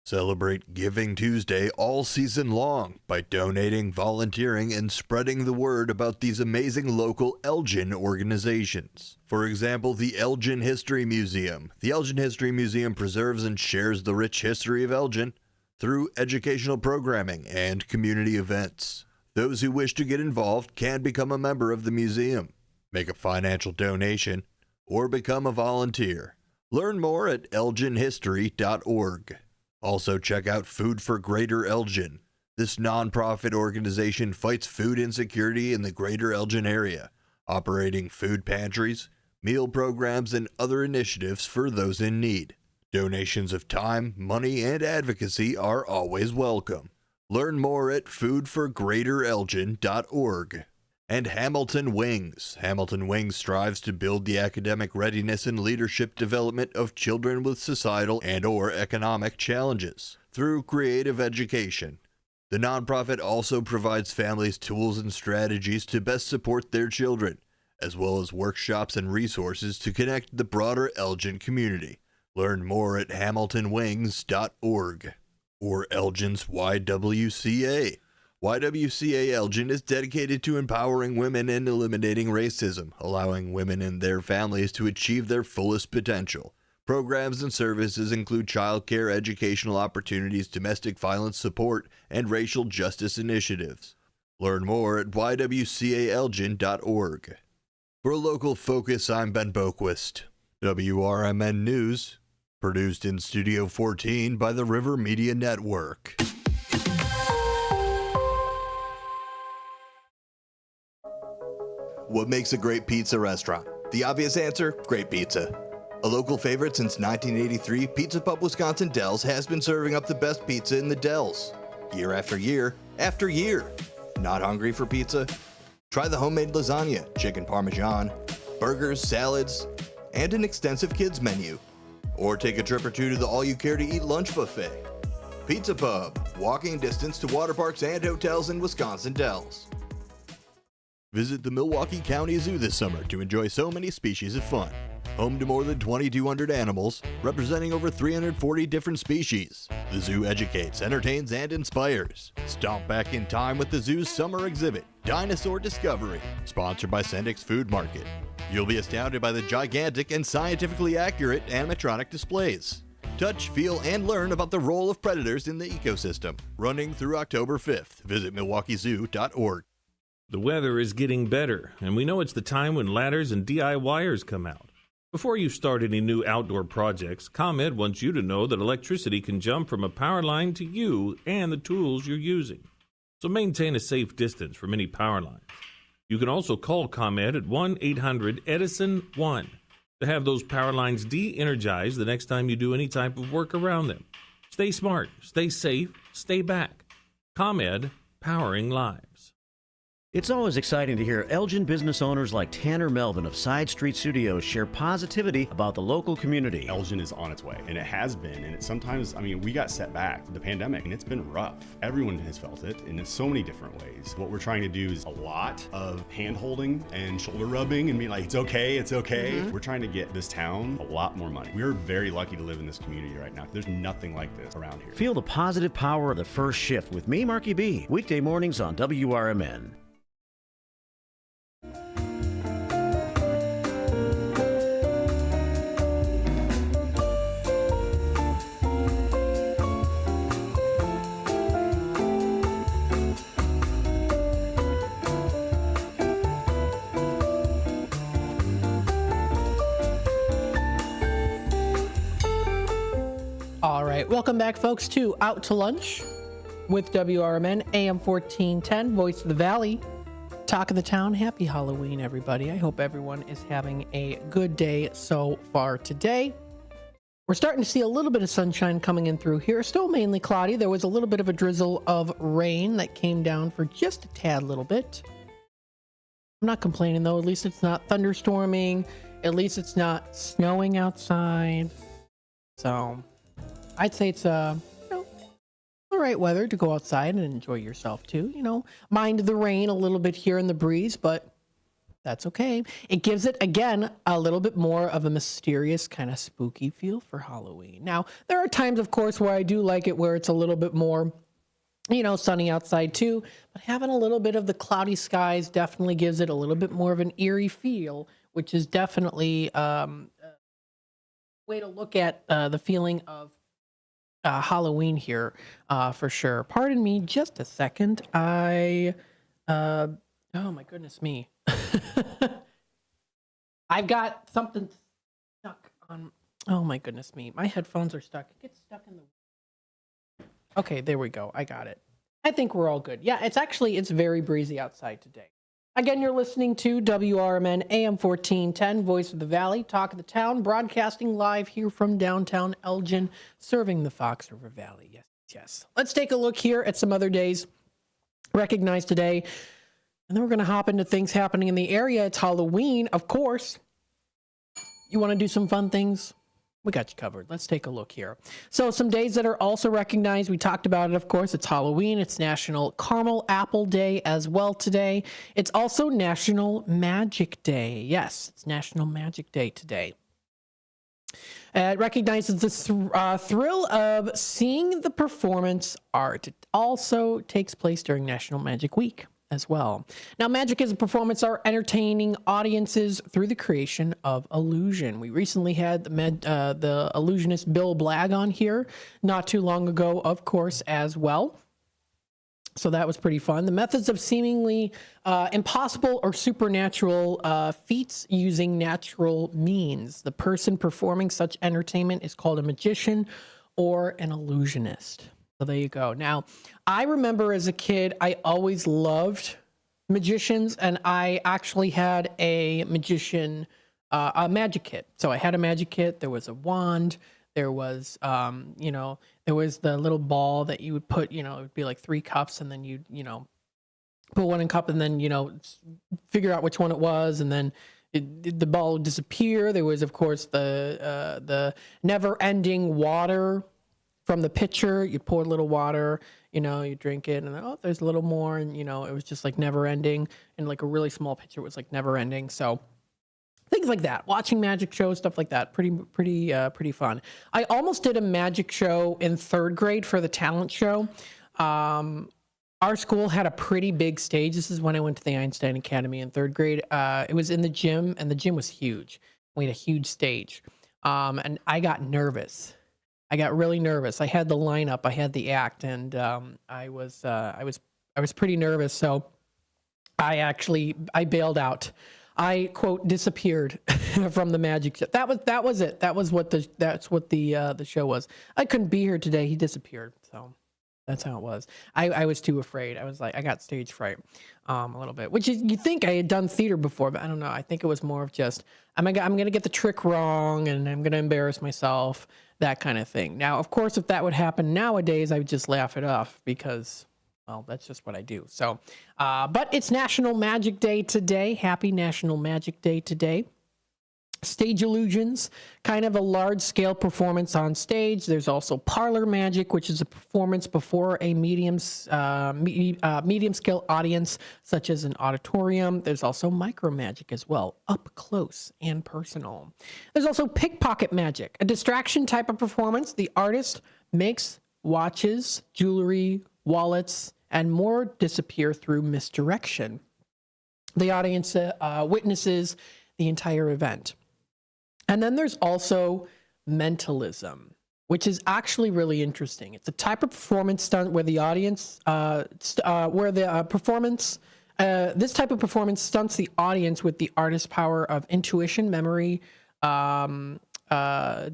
Celebrate Giving Tuesday all season long by donating, volunteering, and spreading the word about these amazing local Elgin organizations. For example, the Elgin History Museum. The Elgin History Museum preserves and shares the rich history of Elgin through educational programming and community events. Those who wish to get involved can become a member of the museum, make a financial donation, or become a volunteer. Learn more at elginhistory.org. Also check out Food for Greater Elgin. This nonprofit organization fights food insecurity in the Greater Elgin area, operating food pantries, meal programs, and other initiatives for those in need. Donations of time, money, and advocacy are always welcome. Learn more at foodforgreaterelgin.org. And Hamilton Wings. Hamilton Wings strives to build the academic readiness and leadership development of children with societal and/or economic challenges through creative education. The nonprofit also provides families tools and strategies to best support their children, as well as workshops and resources to connect the broader Elgin community. Learn more at hamiltonwings.org or Elgin's YWCA. YWCA Elgin is dedicated to empowering women and eliminating racism, allowing women and their families to achieve their fullest potential. Programs and services include childcare, educational opportunities, domestic violence support, and racial justice initiatives. Learn more at ywcaelgin.org. For Local Focus, I'm Ben Boquist. WRMN News, produced in Studio 14 by the River Media Network. What makes a great pizza restaurant? The obvious answer, great pizza. A local favorite since 1983, Pizza Pub Wisconsin Dells has been serving up the best pizza in the Dells. Year after year after year. Not hungry for pizza? Try the homemade lasagna, chicken parmesan, burgers, salads, and an extensive kids menu. Or take a trip or two to the all-you-care-to-eat lunch buffet. Pizza Pub, walking distance to water parks and hotels in Wisconsin Dells. Visit the Milwaukee County Zoo this summer to enjoy so many species of fun. Home to more than 2,200 animals, representing over 340 different species. The zoo educates, entertains, and inspires. Stomp back in time with the zoo's summer exhibit, Dinosaur Discovery, sponsored by Sendik's Food Market. You'll be astounded by the gigantic and scientifically accurate animatronic displays. Touch, feel, and learn about the role of predators in the ecosystem. Running through October 5th. Visit milwaukeezoo.org. The weather is getting better, and we know it's the time when ladders and DIYers come out. Before you start any new outdoor projects, ComEd wants you to know that electricity can jump from a power line to you and the tools you're using. So maintain a safe distance from any power lines. You can also call ComEd at 1-800-EDISON-1 to have those power lines de-energized the next time you do any type of work around them. Stay smart, stay safe, stay back. ComEd powering lives. It's always exciting to hear Elgin business owners like Tanner Melvin of Side Street Studios share positivity about the local community. Elgin is on its way, and it has been, and it's sometimes, we got set back, the pandemic, and it's been rough. Everyone has felt it, and in so many different ways. What we're trying to do is a lot of hand-holding and shoulder rubbing and being like, it's okay. Mm-hmm. We're trying to get this town a lot more money. We're very lucky to live in this community right now. There's nothing like this around here. Feel the positive power of the first shift with me, Marky B, weekday mornings on WRMN. All right, welcome back, folks, to Out to Lunch with WRMN, AM 1410, Voice of the Valley, Talk of the Town. Happy Halloween, everybody. I hope everyone is having a good day so far today. We're starting to see a little bit of sunshine coming in through here. Still mainly cloudy. There was a little bit of a drizzle of rain that came down for just a tad little bit. I'm not complaining, though. At least it's not thunderstorming. At least it's not snowing outside. So I'd say it's all right weather to go outside and enjoy yourself too. Mind the rain a little bit here in the breeze, but that's okay. It gives it, again, a little bit more of a mysterious kind of spooky feel for Halloween. Now, there are times, of course, where I do like it where it's a little bit more, sunny outside too, but having a little bit of the cloudy skies definitely gives it a little bit more of an eerie feel, which is definitely a way to look at the feeling of Halloween here, for sure. Pardon me just a second. Oh my goodness me. I've got something stuck on. Oh my goodness me. My headphones are stuck. It gets stuck in the. Okay, there we go. I got it. I think we're all good. Yeah, it's very breezy outside today. Again, you're listening to WRMN AM 1410, Voice of the Valley, Talk of the Town, broadcasting live here from downtown Elgin, serving the Fox River Valley. Yes. Let's take a look here at some other days recognized today, and then we're going to hop into things happening in the area. It's Halloween, of course. You want to do some fun things? We got you covered. Let's take a look here. So some days that are also recognized, we talked about it, of course. It's Halloween. It's National Caramel Apple Day as well today. It's also National Magic Day. Yes, it's National Magic Day today. It recognizes the thrill of seeing the performance art. It also takes place during National Magic Week as well. Now, magic is a performance art entertaining audiences through the creation of illusion. We recently had the illusionist Bill Blagg on here not too long ago, of course, as well. So that was pretty fun. The methods of seemingly impossible or supernatural feats using natural means. The person performing such entertainment is called a magician or an illusionist. So there you go. Now, I remember as a kid, I always loved magicians, and I actually had a a magic kit. So I had a magic kit. There was a wand. There was, there was the little ball that you would put, it would be like 3 cups, and then you'd, put one in a cup and then, figure out which one it was, and then the ball would disappear. There was, of course, the never-ending water from the pitcher. You pour a little water, you drink it, and then, there's a little more, and, it was just like never-ending, and like a really small pitcher was like never-ending, so things like that. Watching magic shows, stuff like that. Pretty fun. I almost did a magic show in 3rd grade for the talent show. Our school had a pretty big stage. This is when I went to the Einstein Academy in 3rd grade. It was in the gym, and the gym was huge. We had a huge stage. And I got nervous. I got really nervous. I had the lineup, I had the act, and I was pretty nervous. So I bailed out. I quote disappeared from the magic show. That was it. That's what the show was. I couldn't be here today. He disappeared. So that's how it was. I was too afraid. I was like, I got stage fright a little bit, which is, you think I had done theater before, but I don't know. I think it was more of just, I'm going to get the trick wrong and I'm going to embarrass myself, that kind of thing. Now, of course, if that would happen nowadays, I would just laugh it off because, Well, that's just what I do. So, but it's National Magic Day today. Happy National Magic Day today. Stage illusions, kind of a large-scale performance on stage. There's also parlor magic, which is a performance before a medium-scale audience, such as an auditorium. There's also micro magic as well, up close and personal. There's also pickpocket magic, a distraction type of performance. The artist makes watches, jewelry, wallets, and more disappear through misdirection. The audience witnesses the entire event. And then there's also mentalism, which is actually really interesting. It's a type of performance stunt where the audience, this type of performance stunts the audience with the artist's power of intuition, memory,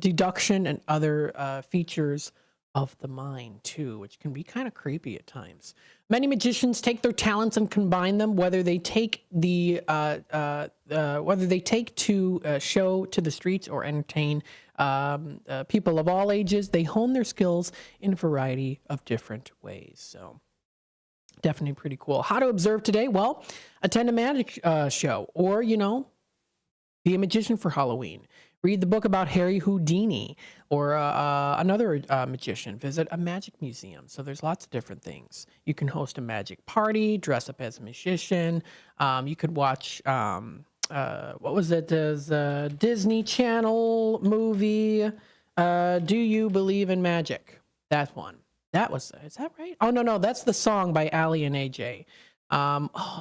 deduction, and other features of the mind too, which can be kind of creepy at times. Many magicians take their talents and combine them, whether they take to show to the streets or entertain people of all ages. They hone their skills in a variety of different ways. So definitely pretty cool. How to observe today? Well, attend a magic show, or, be a magician for Halloween. Read the book about Harry Houdini or another magician. Visit a magic museum. So there's lots of different things. You can host a magic party, dress up as a magician. You could watch, what was it? There's a Disney Channel movie, Do You Believe in Magic? That one. Is that right? Oh, no, that's the song by Ali and AJ.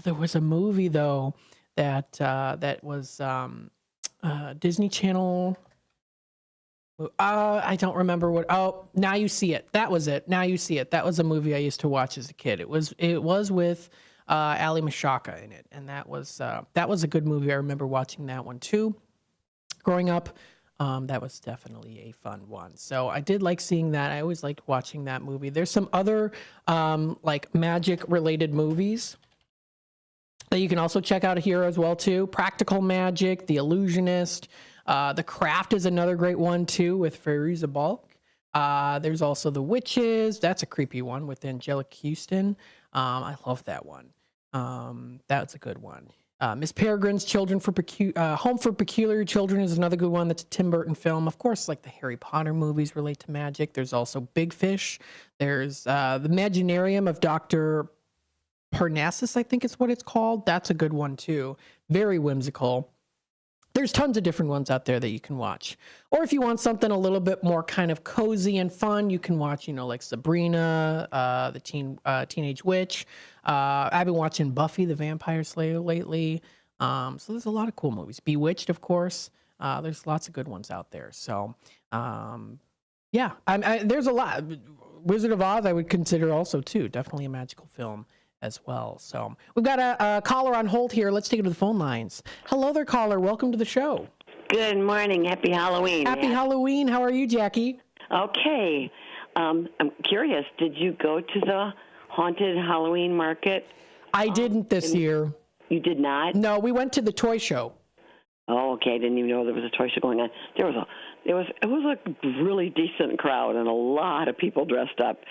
There was a movie, though, that was... Disney Channel. I don't remember what. Oh, Now You See It. That was it. Now You See It. That was a movie I used to watch as a kid. It was with Ali Mashaka in it, and that was a good movie. I remember watching that one too. Growing up, that was definitely a fun one. So I did like seeing that. I always liked watching that movie. There's some other like magic related movies that you can also check out here as well too. Practical Magic, The Illusionist, The Craft is another great one too with Fairuza Balk. There's also The Witches. That's a creepy one with Angelique Houston. I love that one. That's a good one. Miss Peregrine's Home for Peculiar Children is another good one. That's a Tim Burton film. Of course, like the Harry Potter movies relate to magic. There's also Big Fish. There's The Imaginarium of Dr. Parnassus, I think is what it's called. That's a good one too. Very whimsical. There's tons of different ones out there that you can watch. Or if you want something a little bit more kind of cozy and fun, you can watch, like Sabrina, the Teenage Witch. I've been watching Buffy the Vampire Slayer lately. So there's a lot of cool movies. Bewitched, of course. There's lots of good ones out there. So, yeah, there's a lot. Wizard of Oz, I would consider also too. Definitely a magical film as well. So we've got a caller on hold here. Let's take it to the phone lines. Hello there, caller. Welcome to the show. Good morning. Happy Halloween. Happy Halloween. How are you, Jackie? Okay. I'm curious. Did you go to the haunted Halloween market? I didn't this year. You did not? No, we went to the toy show. Oh, okay. I didn't even know there was a toy show going on. It was a really decent crowd and a lot of people dressed up.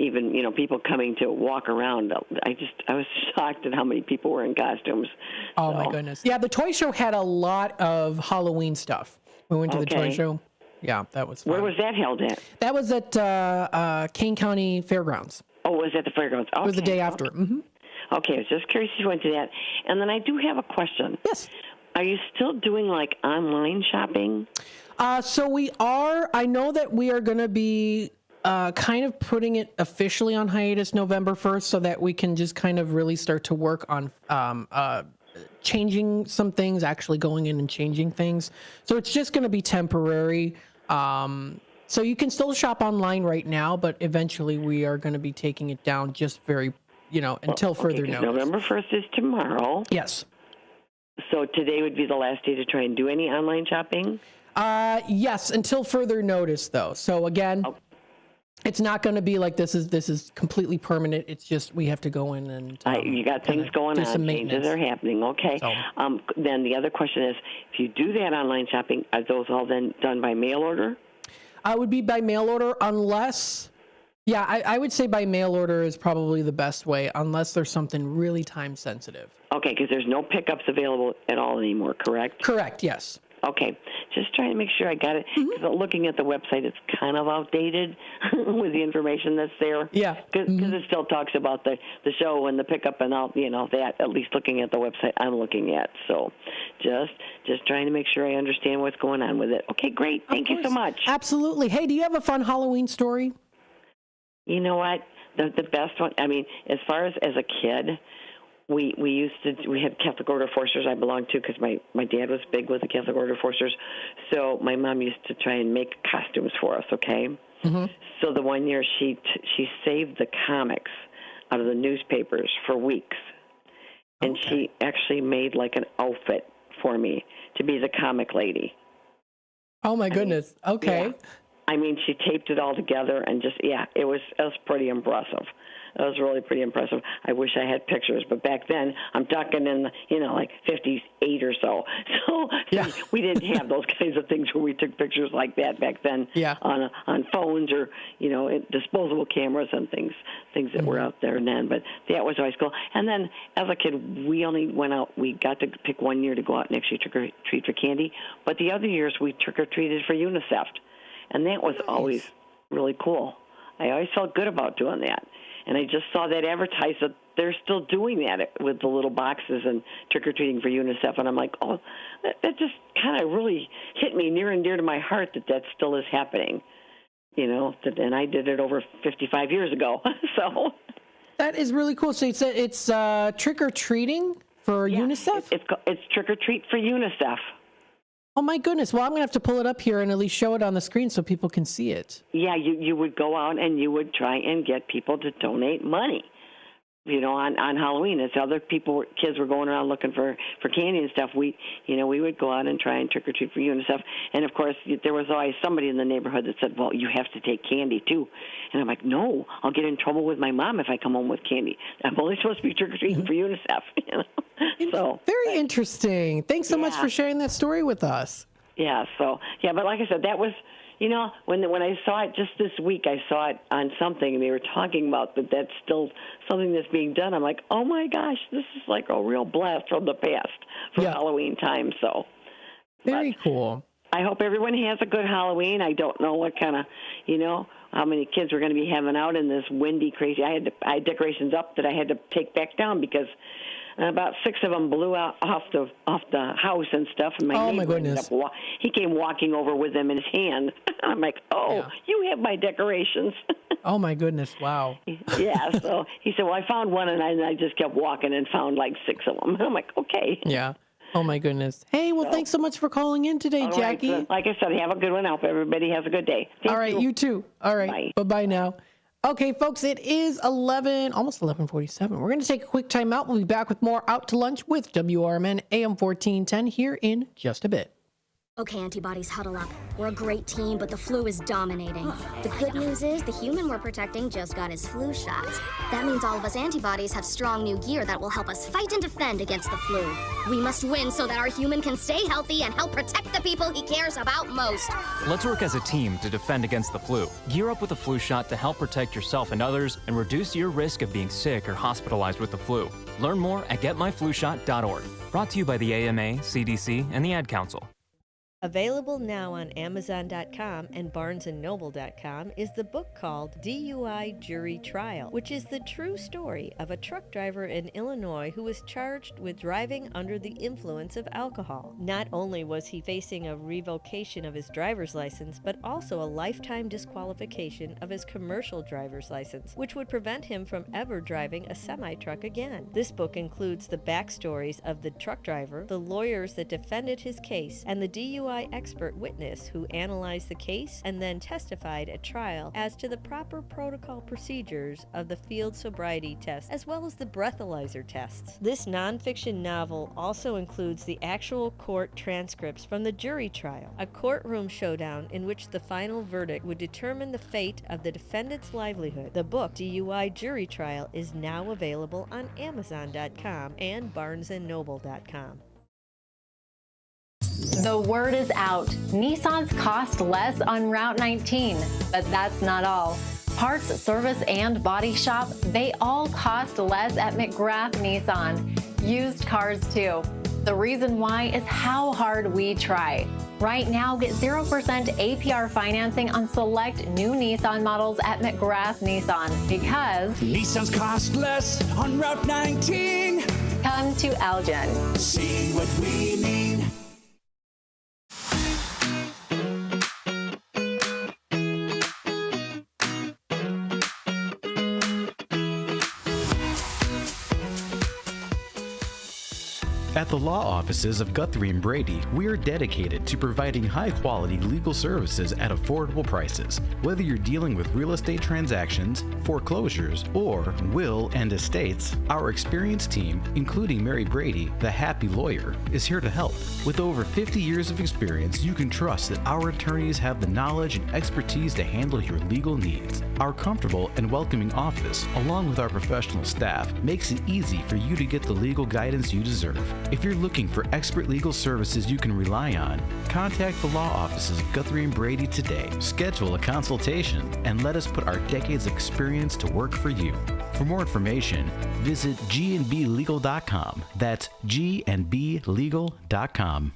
Even, people coming to walk around. I was shocked at how many people were in costumes. Oh, my goodness. Yeah, the toy show had a lot of Halloween stuff. We went to the toy show. Yeah, that was fun. Where was that held at? That was at Kane County Fairgrounds. Oh, was at the fairgrounds? Okay. It was the day after. Okay. Mm-hmm. Okay, I was just curious if you went to that. And then I do have a question. Yes. Are you still doing, online shopping? So we are. I know that we are going to be kind of putting it officially on hiatus November 1st so that we can just kind of really start to work on changing some things, actually going in and changing things. So it's just going to be temporary. So you can still shop online right now, but eventually we are going to be taking it down just very, until further notice. November 1st is tomorrow. Yes. So today would be the last day to try and do any online shopping? Yes, until further notice, though. So again, it's not going to be like this is completely permanent. It's just we have to go in and you got things going on. Changes are happening. Okay. So, then the other question is, if you do that online shopping, are those all then done by mail order? Would be by mail order unless Yeah, I would say by mail order is probably the best way, unless there's something really time sensitive. Okay, because there's no pickups available at all anymore, correct? Correct, yes. Okay, just trying to make sure I got it. Because looking at the website, it's kind of outdated with the information that's there. Yeah. Because it still talks about the show and the pickup and all, that, at least looking at the website I'm looking at. So just trying to make sure I understand what's going on with it. Okay, great. Thank you so much. Absolutely. Hey, do you have a fun Halloween story? You know what? The best one, I mean, as far as a kid, we had Catholic Order Forcers I belonged to because my dad was big with the Catholic Order Forcers. So my mom used to try and make costumes for us, okay? Mm-hmm. So the one year she saved the comics out of the newspapers for weeks. And she actually made like an outfit for me to be the comic lady. Oh my goodness. Okay. Yeah. I mean, she taped it all together and just, it was pretty impressive. It was really pretty impressive. I wish I had pictures, but back then, I'm talking in the, like 58 or so. So we didn't have those kinds of things where we took pictures like that back then on phones or, disposable cameras and things that were out there then. But that was always cool. And then as a kid, we only went out, we got to pick one year to go out and actually trick-or-treat for candy. But the other years, we trick-or-treated for UNICEF. And that was always really cool. I always felt good about doing that. And I just saw that advertised that they're still doing that with the little boxes and trick-or-treating for UNICEF. And I'm like, that just kind of really hit me near and dear to my heart that still is happening. And I did it over 55 years ago. So that is really cool. So it's trick-or-treating for UNICEF? It's trick-or-treat for UNICEF. Oh, my goodness. Well, I'm going to have to pull it up here and at least show it on the screen so people can see it. Yeah, you would go out and you would try and get people to donate money, on Halloween. As other kids were going around looking for candy and stuff, we would go out and try and trick-or-treat for UNICEF. And, of course, there was always somebody in the neighborhood that said, well, you have to take candy, too. And I'm like, no, I'll get in trouble with my mom if I come home with candy. I'm only supposed to be trick-or-treating for UNICEF, So very interesting. Thanks so much for sharing that story with us. Yeah. So but like I said, that was when I saw it just this week, I saw it on something and they were talking about that's still something that's being done. I'm like, oh my gosh, this is like a real blast from the past for Halloween time. So very cool. I hope everyone has a good Halloween. I don't know what kind of how many kids we're going to be having out in this windy, crazy. I had decorations up that I had to take back down because about 6 of them blew out off the house and stuff. And my neighbor ended up he came walking over with them in his hand. I'm like, you have my decorations. Oh my goodness! Wow. Yeah. So he said, well, I found one, and I just kept walking and found like 6 of them. I'm like, okay. Yeah. Oh my goodness. Hey, well, thanks so much for calling in today, Jackie. Right, so, like I said, have a good one. I hope everybody has a good day. All right, you too. All right. Bye-bye now. Okay, folks, it is almost 11:47. We're going to take a quick time out. We'll be back with more Out to Lunch with WRMN AM 1410 here in just a bit. Okay, antibodies, huddle up. We're a great team, but the flu is dominating. The good news is the human we're protecting just got his flu shot. That means all of us antibodies have strong new gear that will help us fight and defend against the flu. We must win so that our human can stay healthy and help protect the people he cares about most. Let's work as a team to defend against the flu. Gear up with a flu shot to help protect yourself and others and reduce your risk of being sick or hospitalized with the flu. Learn more at getmyflushot.org. Brought to you by the AMA, CDC, and the Ad Council. Available now on Amazon.com and BarnesandNoble.com is the book called DUI Jury Trial, which is the true story of a truck driver in Illinois who was charged with driving under the influence of alcohol. Not only was he facing a revocation of his driver's license, but also a lifetime disqualification of his commercial driver's license, which would prevent him from ever driving a semi-truck again. This book includes the backstories of the truck driver, the lawyers that defended his case, and the DUI expert witness who analyzed the case and then testified at trial as to the proper protocol procedures of the field sobriety test as well as the breathalyzer tests. This nonfiction novel also includes the actual court transcripts from the jury trial, a courtroom showdown in which the final verdict would determine the fate of the defendant's livelihood. The book, DUI Jury Trial, is now available on Amazon.com and BarnesandNoble.com. The word is out. Nissans cost less on Route 19, but that's not all. Parts, service, and body shop, they all cost less at McGrath Nissan. Used cars too. The reason why is how hard we try. Right now, get 0% APR financing on select new Nissan models at McGrath Nissan because Nissans cost less on Route 19. Come to Elgin. See what we mean. At the law offices of Guthrie and Brady, we are dedicated to providing high-quality legal services at affordable prices. Whether you're dealing with real estate transactions, foreclosures, or will and estates, our experienced team, including Mary Brady, the happy lawyer, is here to help. With over 50 years of experience, you can trust that our attorneys have the knowledge and expertise to handle your legal needs. Our comfortable and welcoming office, along with our professional staff, makes it easy for you to get the legal guidance you deserve. If you're looking for expert legal services you can rely on, contact the law offices of Guthrie and Brady today. Schedule a consultation and let us put our decades of experience to work for you. For more information, visit gandblegal.com. That's gandblegal.com.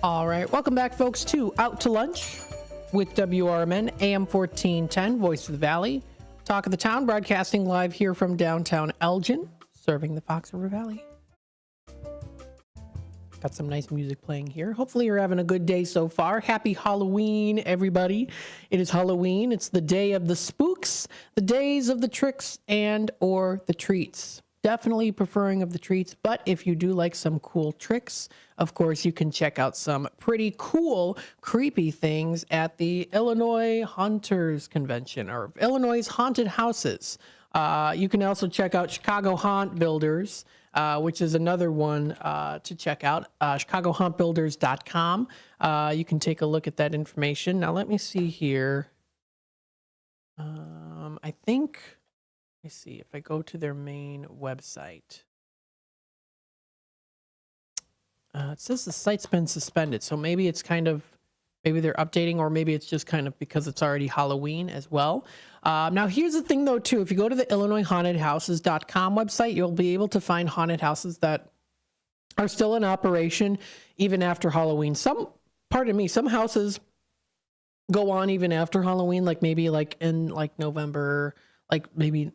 All right, welcome back, folks, to Out to Lunch with WRMN, AM 1410, Voice of the Valley, Talk of the Town, broadcasting live here from downtown Elgin, serving the Fox River Valley. Got some nice music playing here. Hopefully you're having a good day so far. Happy Halloween, everybody. It is Halloween. It's the day of the spooks, the days of the tricks and or the treats. Definitely preferring of the treats, but if you do like some cool tricks, of course, you can check out some pretty cool, creepy things at the Illinois Haunters Convention, or Illinois Haunted Houses. You can also check out Chicago Haunt Builders, which is another one to check out, chicagohauntbuilders.com. You can take a look at that information. Now, let me see here. I think... Let me see if I go to their main website. It says the site's been suspended, so maybe it's maybe they're updating, or maybe it's just kind of because it's already Halloween as well. Now, here's the thing, though, too. If you go to the IllinoisHauntedHouses.com website, you'll be able to find haunted houses that are still in operation even after Halloween. Some houses go on even after Halloween, like maybe like in like November, like maybe,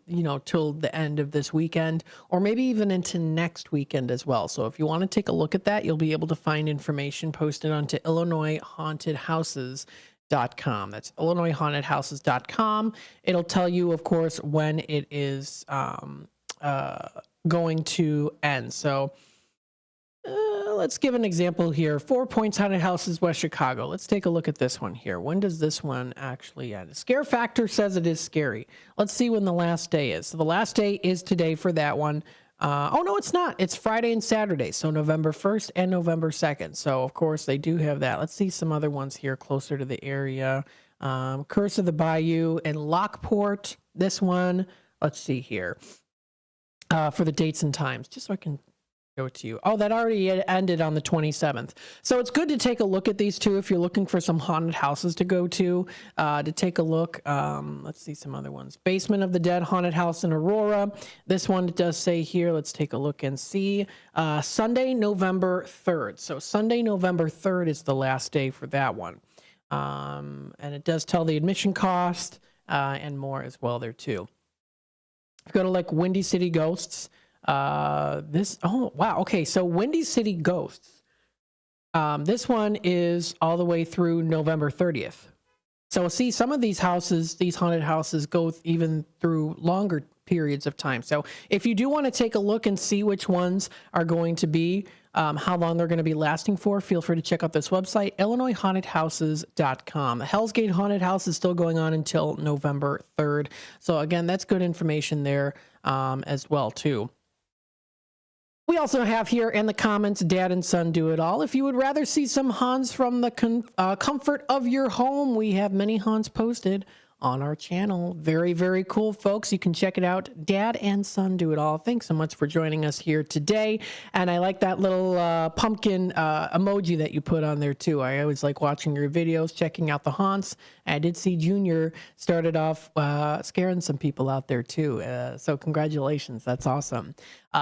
till the end of this weekend, or maybe even into next weekend as well. So if you want to take a look at that, you'll be able to find information posted onto IllinoisHauntedHouses.com. That's IllinoisHauntedHouses.com. It'll tell you, of course, when it is going to end. So let's give an example here. 4 Points Haunted Houses, West Chicago. Let's take a look at this one here. When does this one actually end? Scare Factor says it is scary. Let's see when the last day is. So the last day is today for that one. Oh, no, it's not. It's Friday and Saturday. So November 1st and November 2nd. So, of course, they do have that. Let's see some other ones here closer to the area. Curse of the Bayou and Lockport. This one, let's see here. For the dates and times, just so I can go to you. Oh, that already ended on the 27th. So it's good to take a look at these two if you're looking for some haunted houses to go to take a look. Let's see some other ones. Basement of the Dead Haunted House in Aurora. This one, it does say here, let's take a look and see. Sunday, November 3rd. So Sunday, November 3rd is the last day for that one. And it does tell the admission cost and more as well there too. If you go to like Windy City Ghosts, okay, so Windy City Ghosts, this one is all the way through November 30th. So see, some of these houses, these haunted houses, go even through longer periods of time. So if you do want to take a look and see which ones are going to be how long they're going to be lasting for, feel free to check out this website, IllinoisHauntedHouses.com. Hell's Gate Haunted House is still going on until November 3rd. So again, that's good information there as well, too. We also have here in the comments, Dad and Son Do It All. If you would rather see some haunts from the comfort of your home, we have many haunts posted on our channel. Very, very cool, folks. You can check it out. Dad and Son Do It All. Thanks so much for joining us here today. And I like that little pumpkin emoji that you put on there, too. I always like watching your videos, checking out the haunts. I did see Junior started off scaring some people out there, too. So congratulations. That's awesome.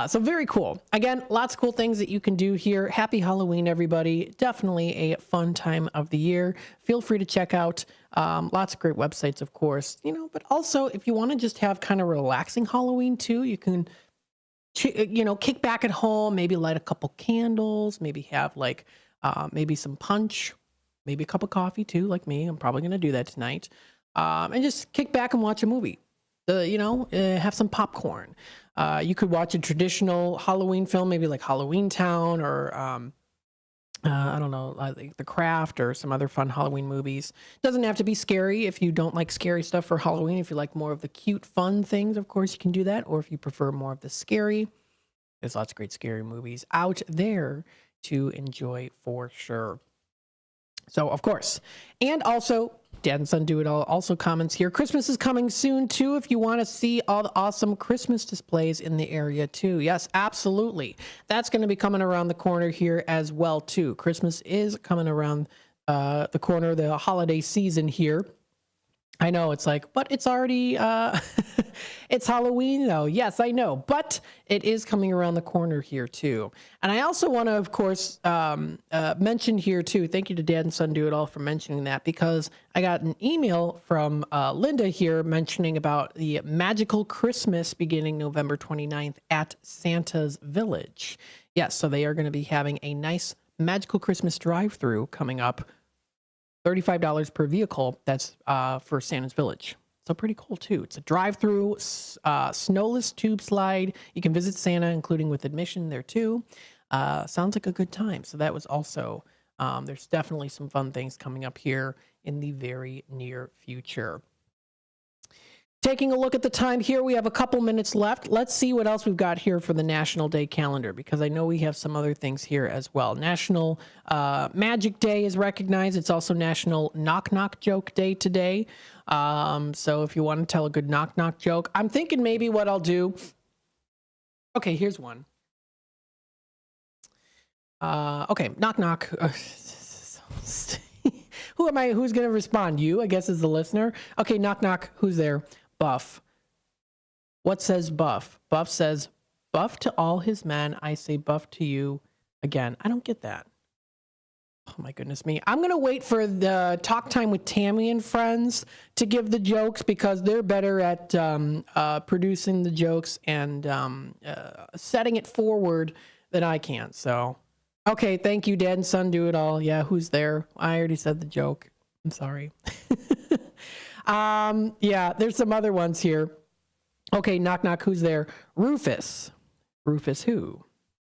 So very cool. Again, lots of cool things that you can do here. Happy Halloween, everybody. Definitely a fun time of the year. Feel free to check out lots of great websites, of course, but also if you want to just have kind of relaxing Halloween too, you can, kick back at home, maybe light a couple candles, maybe have maybe some punch, maybe a cup of coffee too, like me. I'm probably going to do that tonight. And just kick back and watch a movie, have some popcorn. You could watch a traditional Halloween film, maybe like Halloween Town or, I don't know, like The Craft or some other fun Halloween movies. Doesn't have to be scary if you don't like scary stuff for Halloween. If you like more of the cute, fun things, of course, you can do that. Or if you prefer more of the scary, there's lots of great scary movies out there to enjoy for sure. So, of course, and also, Dad and Son Do It All also comments here. Christmas is coming soon, too, if you want to see all the awesome Christmas displays in the area, too. Yes, absolutely. That's going to be coming around the corner here as well, too. Christmas is coming around the corner, the holiday season here. I know it's like, but it's already, it's Halloween though. Yes, I know, but it is coming around the corner here too. And I also want to, of course, mention here too, thank you to Dad and Son Do It All for mentioning that, because I got an email from Linda here mentioning about the Magical Christmas beginning November 29th at Santa's Village. Yes, so they are going to be having a nice Magical Christmas drive-through coming up. $35 per vehicle. That's for Santa's Village. So pretty cool too. It's a drive-through, snowless tube slide. You can visit Santa, including with admission there too. Sounds like a good time. So that was also, there's definitely some fun things coming up here in the very near future. Taking a look at the time here, we have a couple minutes left. Let's see what else we've got here for the National Day calendar, because I know we have some other things here as well. National Magic Day is recognized. It's also National Knock Knock Joke Day today. So if you want to tell a good knock knock joke, I'm thinking maybe what I'll do. Okay, here's one. Okay, knock knock. Who am I? Who's going to respond? You, I guess, is the listener. Okay, knock knock. Who's there? Buff. What says Buff? Buff says, buff to all his men. I say buff to you again. I don't get that. Oh my goodness me. I'm going to wait for the Talk Time with Tammy and Friends to give the jokes, because they're better at producing the jokes and setting it forward than I can. So, okay. Thank you, Dad and Son Do It All. Yeah. Who's there? I already said the joke. I'm sorry. Yeah, there's some other ones here. Okay, knock knock, who's there? Rufus. Rufus who?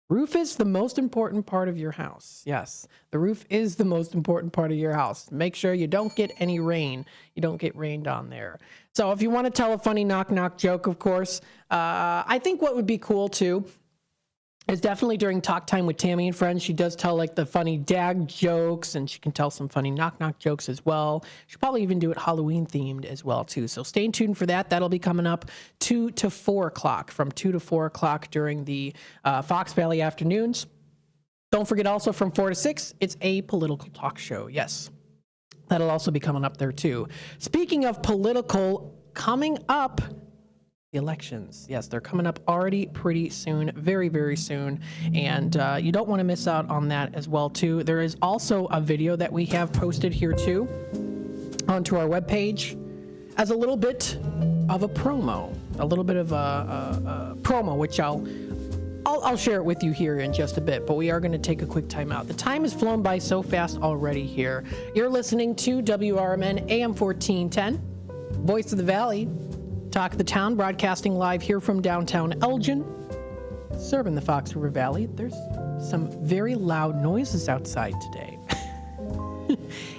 Roof is the most important part of your house. Yes, the roof is the most important part of your house. Make sure you don't get any rain. You don't get rained on there. So if you want to tell a funny knock knock joke, of course, I think what would be cool too is definitely during Talk Time with Tammy and Friends. She does tell like the funny dad jokes, and she can tell some funny knock knock jokes as well. She'll probably even do it Halloween themed as well too. So stay tuned for that. That'll be coming up 2 to 4 o'clock, from 2 to 4 o'clock during the Fox Valley afternoons. Don't forget also from 4 to 6, it's a political talk show. Yes, that'll also be coming up there too. Speaking of political, coming up, the elections. Yes, they're coming up already pretty soon, very, very soon. And you don't want to miss out on that as well, too. There is also a video that we have posted here, too, onto our webpage as a little bit of a promo, which I'll share it with you here in just a bit, but we are going to take a quick time out. The time has flown by so fast already here. You're listening to WRMN AM 1410, Voice of the Valley, Talk of the Town, broadcasting live here from downtown Elgin, serving the Fox River Valley. There's some very loud noises outside today.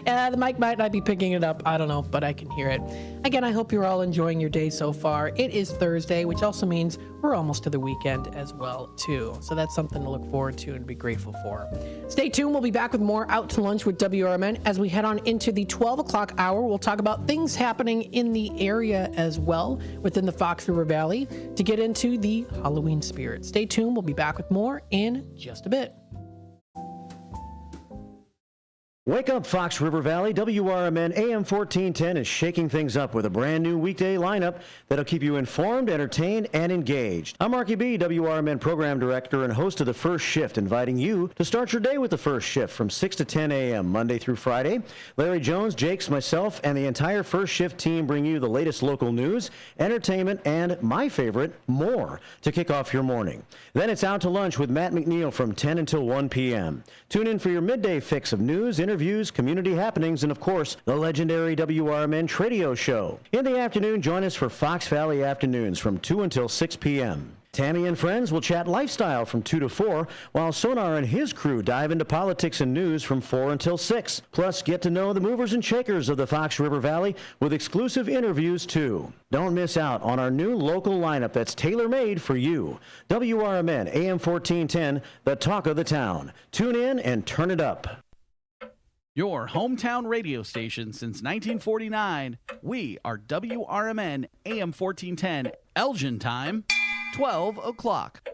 The mic might not be picking it up. I don't know, but I can hear it. Again, I hope you're all enjoying your day so far. It is Thursday, which also means we're almost to the weekend as well, too. So that's something to look forward to and be grateful for. Stay tuned. We'll be back with more Out to Lunch with WRMN as we head on into the 12 o'clock hour. We'll talk about things happening in the area as well within the Fox River Valley to get into the Halloween spirit. Stay tuned. We'll be back with more in just a bit. Wake up, Fox River Valley. WRMN AM 1410 is shaking things up with a brand new weekday lineup that'll keep you informed, entertained, and engaged. I'm Marky B, WRMN Program Director and host of The First Shift, inviting you to start your day with The First Shift from 6 to 10 a.m. Monday through Friday. Larry Jones, Jakes, myself, and the entire First Shift team bring you the latest local news, entertainment, and, my favorite, more to kick off your morning. Then it's Out to Lunch with Matt McNeil from 10 until 1 p.m. Tune in for your midday fix of news, interviews, community happenings, and of course, the legendary WRMN Tradio Show. In the afternoon, join us for Fox Valley Afternoons from 2 until 6 p.m. Tammy and friends will chat lifestyle from 2 to 4, while Sonar and his crew dive into politics and news from 4 until 6. Plus, get to know the movers and shakers of the Fox River Valley with exclusive interviews, too. Don't miss out on our new local lineup that's tailor-made for you. WRMN AM 1410, the talk of the town. Tune in and turn it up. Your hometown radio station since 1949. We are WRMN AM 1410, Elgin time, 12 o'clock.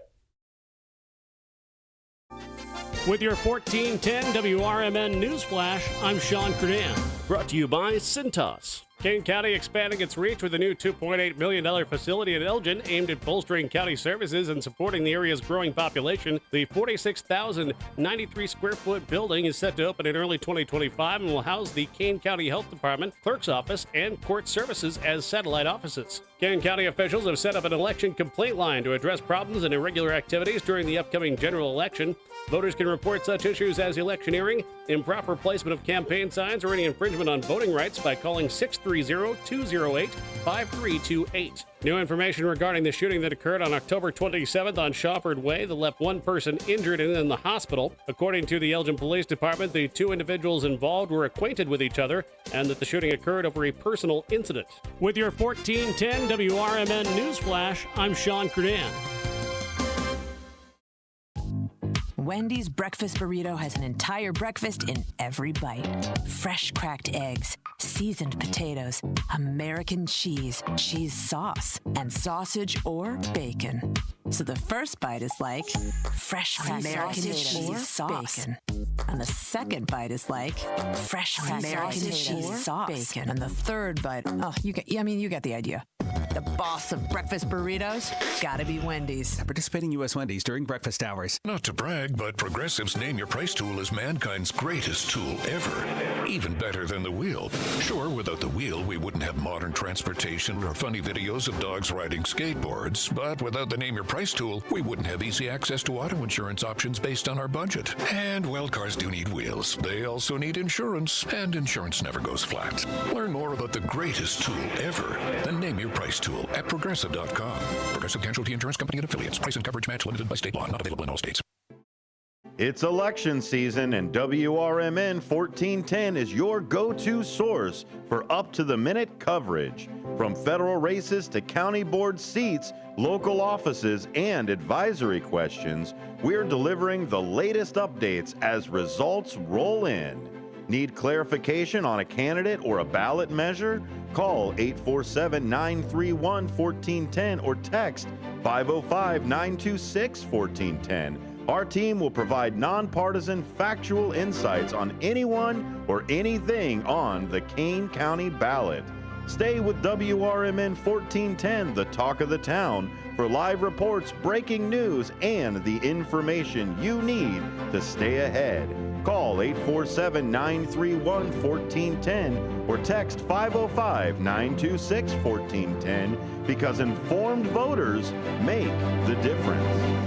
With your 1410 WRMN Newsflash, I'm Sean Curdan. Brought to you by Cintas. Kane County expanding its reach with a new $2.8 million facility in Elgin aimed at bolstering county services and supporting the area's growing population. The 46,093 square foot building is set to open in early 2025 and will house the Kane County Health Department, Clerk's Office, and Court Services as satellite offices. Kane County officials have set up an election complaint line to address problems and irregular activities during the upcoming general election. Voters can report such issues as electioneering, improper placement of campaign signs, or any infringement on voting rights by calling 630-208-5328. New information regarding the shooting that occurred on October 27th on Shawford Way that left one person injured and in the hospital. According to the Elgin Police Department, the two individuals involved were acquainted with each other and that the shooting occurred over a personal incident. With your 1410 WRMN Newsflash, I'm Sean Curdan. Wendy's breakfast burrito has an entire breakfast in every bite. Fresh cracked eggs, seasoned potatoes, American cheese, cheese sauce, and sausage or bacon. So the first bite is like fresh cracked American cheese sauce. Bacon. And the second bite is like fresh American cheese sauce. Bacon. And the third bite, you get the idea. The boss of breakfast burritos, gotta be Wendy's. Participating U.S. Wendy's during breakfast hours. Not to brag, but Progressive's Name Your Price tool is mankind's greatest tool ever. Even better than the wheel. Sure, without the wheel, we wouldn't have modern transportation or funny videos of dogs riding skateboards. But without the Name Your Price tool, we wouldn't have easy access to auto insurance options based on our budget. And, well, cars do need wheels. They also need insurance, and insurance never goes flat. Learn more about the greatest tool ever, the Name Your Price tool at Progressive.com. Progressive Casualty Insurance Company and Affiliates. Price and coverage match limited by state law. Not available in all states. It's election season, and WRMN 1410 is your go-to source for up-to-the-minute coverage. From federal races to county board seats, local offices, and advisory questions, we're delivering the latest updates as results roll in. Need clarification on a candidate or a ballot measure? Call 847-931-1410 or text 505-926-1410. Our team will provide nonpartisan, factual insights on anyone or anything on the Kane County ballot. Stay with WRMN 1410, the talk of the town, for live reports, breaking news, and the information you need to stay ahead. Call 847-931-1410 or text 505-926-1410 because informed voters make the difference.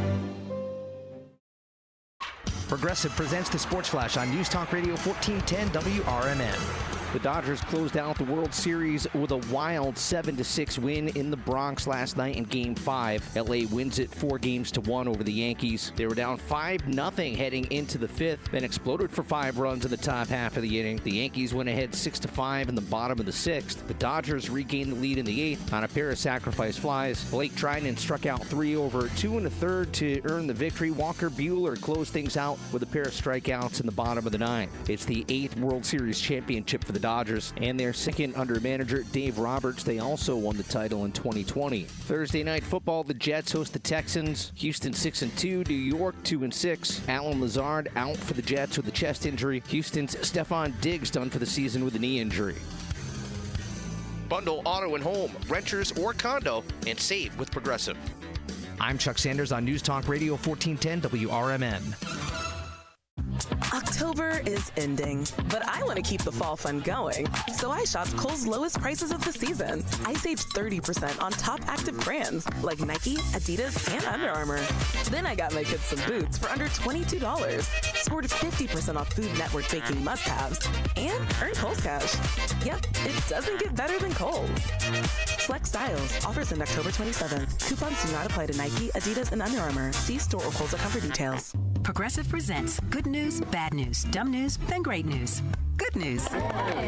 Progressive presents the Sports Flash on News Talk Radio 1410 WRMN. The Dodgers closed out the World Series with a wild 7-6 win in the Bronx last night in Game 5. LA wins it 4-1 over the Yankees. They were down 5-0 heading into the 5th, then exploded for 5 runs in the top half of the inning. The Yankees went ahead 6-5 in the bottom of the 6th. The Dodgers regained the lead in the 8th on a pair of sacrifice flies. Blake Trinan struck out 3 over 2 1/3 to earn the victory. Walker Buehler closed things out with a pair of strikeouts in the bottom of the 9th. It's the 8th World Series championship for the Dodgers and their second under manager Dave Roberts. They also won the title in 2020. Thursday night football, the Jets host the Texans. Houston 6-2, New York 2-6. Alan Lazard out for the Jets with a chest injury. Houston's Stephon Diggs done for the season with a knee injury. Bundle auto and home, renters or condo, and save with Progressive. I'm Chuck Sanders on News Talk Radio 1410 WRMN. October is ending, but I want to keep the fall fun going. So I shopped Kohl's lowest prices of the season. I saved 30% on top active brands like Nike, Adidas, and Under Armour. Then I got my kids some boots for under $22. Scored 50% off Food Network baking must-haves. And earned Kohl's cash. Yep, it doesn't get better than Kohl's. Select styles. Offers end October 27th. Coupons do not apply to Nike, Adidas, and Under Armour. See store or Kohl's.com for details. Progressive presents good news, bad news, dumb news, then great news. Good news.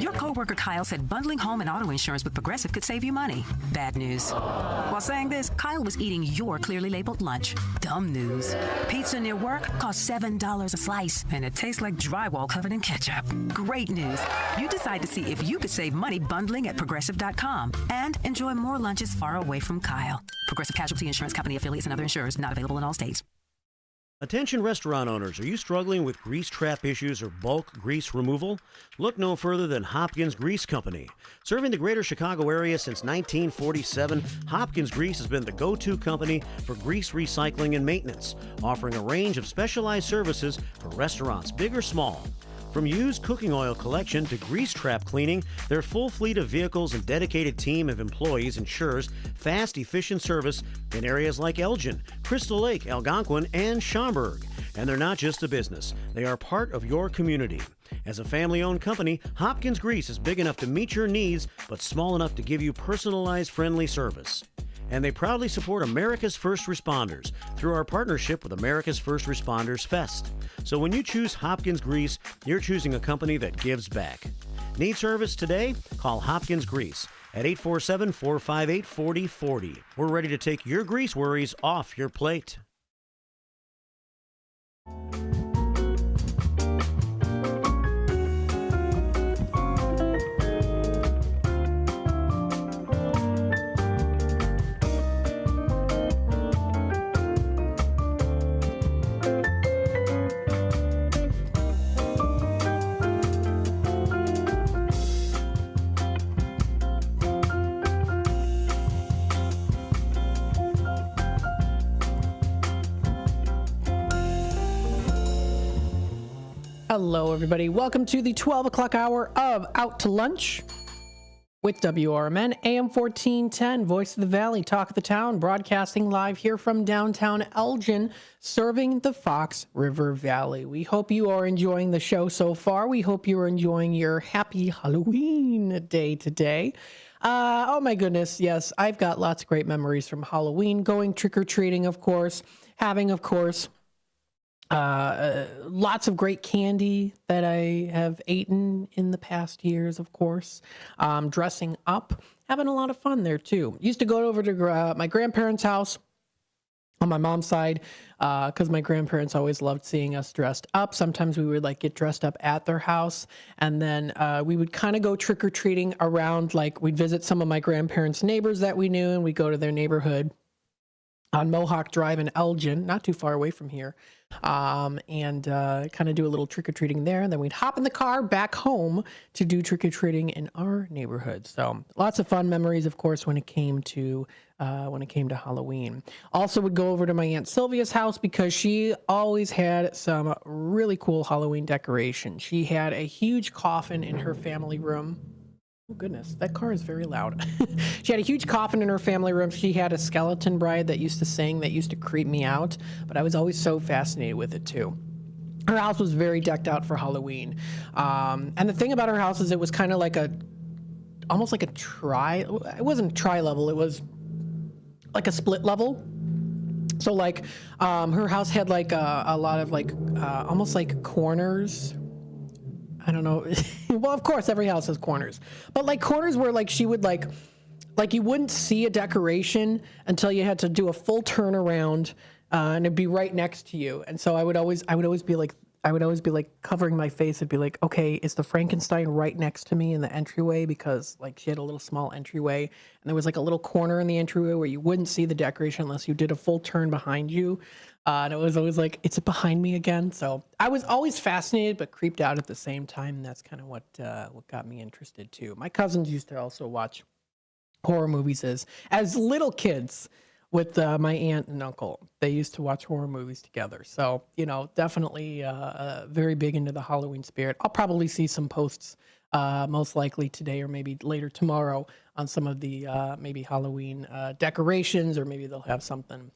Your coworker Kyle said bundling home and auto insurance with Progressive could save you money. Bad news. While saying this, Kyle was eating your clearly labeled lunch. Dumb news. Pizza near work costs $7 a slice, and it tastes like drywall covered in ketchup. Great news. You decide to see if you could save money bundling at Progressive.com and enjoy more lunches far away from Kyle. Progressive Casualty Insurance Company affiliates and other insurers not available in all states. Attention restaurant owners, are you struggling with grease trap issues or bulk grease removal? Look no further than Hopkins Grease Company. Serving the greater Chicago area since 1947, Hopkins Grease has been the go-to company for grease recycling and maintenance, offering a range of specialized services for restaurants, big or small. From used cooking oil collection to grease trap cleaning, their full fleet of vehicles and dedicated team of employees ensures fast, efficient service in areas like Elgin, Crystal Lake, Algonquin, and Schaumburg. And they're not just a business. They are part of your community. As a family-owned company, Hopkins Grease is big enough to meet your needs, but small enough to give you personalized, friendly service. And they proudly support America's First Responders through our partnership with America's First Responders Fest. So when you choose Hopkins Grease, you're choosing a company that gives back. Need service today? Call Hopkins Grease at 847-458-4040. We're ready to take your grease worries off your plate. Hello, everybody. Welcome to the 12 o'clock hour of Out to Lunch with WRMN, AM 1410, Voice of the Valley, Talk of the Town, broadcasting live here from downtown Elgin, serving the Fox River Valley. We hope you are enjoying the show so far. We hope you are enjoying your happy Halloween day today. Oh my goodness, yes, I've got lots of great memories from Halloween, going trick-or-treating, of course, having, of course, lots of great candy that I have eaten in the past years, of course. Dressing up, having a lot of fun there too. Used to go over to my grandparents' house on my mom's side because my grandparents always loved seeing us dressed up. Sometimes we would like get dressed up at their house, and then we would kind of go trick-or-treating around. Like we'd visit some of my grandparents' neighbors that we knew, and we'd go to their neighborhood on Mohawk Drive in Elgin, not too far away from here, and kind of do a little trick-or-treating there. And then we'd hop in the car back home to do trick-or-treating in our neighborhood. So lots of fun memories, of course, when it came to Halloween. Also would go over to my Aunt Sylvia's house because she always had some really cool Halloween decoration. She had a huge coffin in her family room. Oh, goodness, that car is very loud. She had a huge coffin in her family room. She had a skeleton bride that used to sing, that used to creep me out, but I was always so fascinated with it, too. her house was very decked out for Halloween. And the thing about her house is it was kind of like almost like a it wasn't tri-level, it was like a split level. So like her house had like a lot of like almost like corners. I don't know. Well, of course, every house has corners, but like corners where like she would like you wouldn't see a decoration until you had to do a full turnaround, and it'd be right next to you. And so I would always be like covering my face. It'd be like, okay, is the Frankenstein right next to me in the entryway? Because like she had a little small entryway, and there was like a little corner in the entryway where you wouldn't see the decoration unless you did a full turn behind you. And it was always like, is it behind me again? So I was always fascinated, but creeped out at the same time. And that's kind of what got me interested too. My cousins used to also watch horror movies as little kids with my aunt and uncle. They used to watch horror movies together. So, definitely very big into the Halloween spirit. I'll probably see some posts most likely today or maybe later tomorrow on some of the maybe Halloween decorations, or maybe they'll have something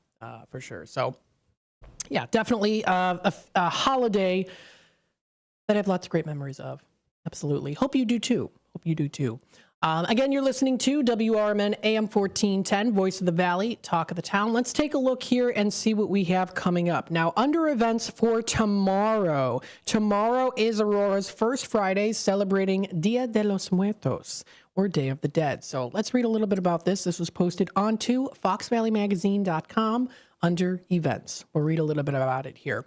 for sure. So, yeah, definitely a holiday that I have lots of great memories of. Absolutely. Hope you do too. Again, you're listening to WRMN AM 1410, Voice of the Valley, Talk of the Town. Let's take a look here and see what we have coming up. Now, under events for tomorrow. Tomorrow is Aurora's first Friday celebrating Dia de los Muertos, or Day of the Dead. So let's read a little bit about this. This was posted onto foxvalleymagazine.com under events. We'll read a little bit about it here.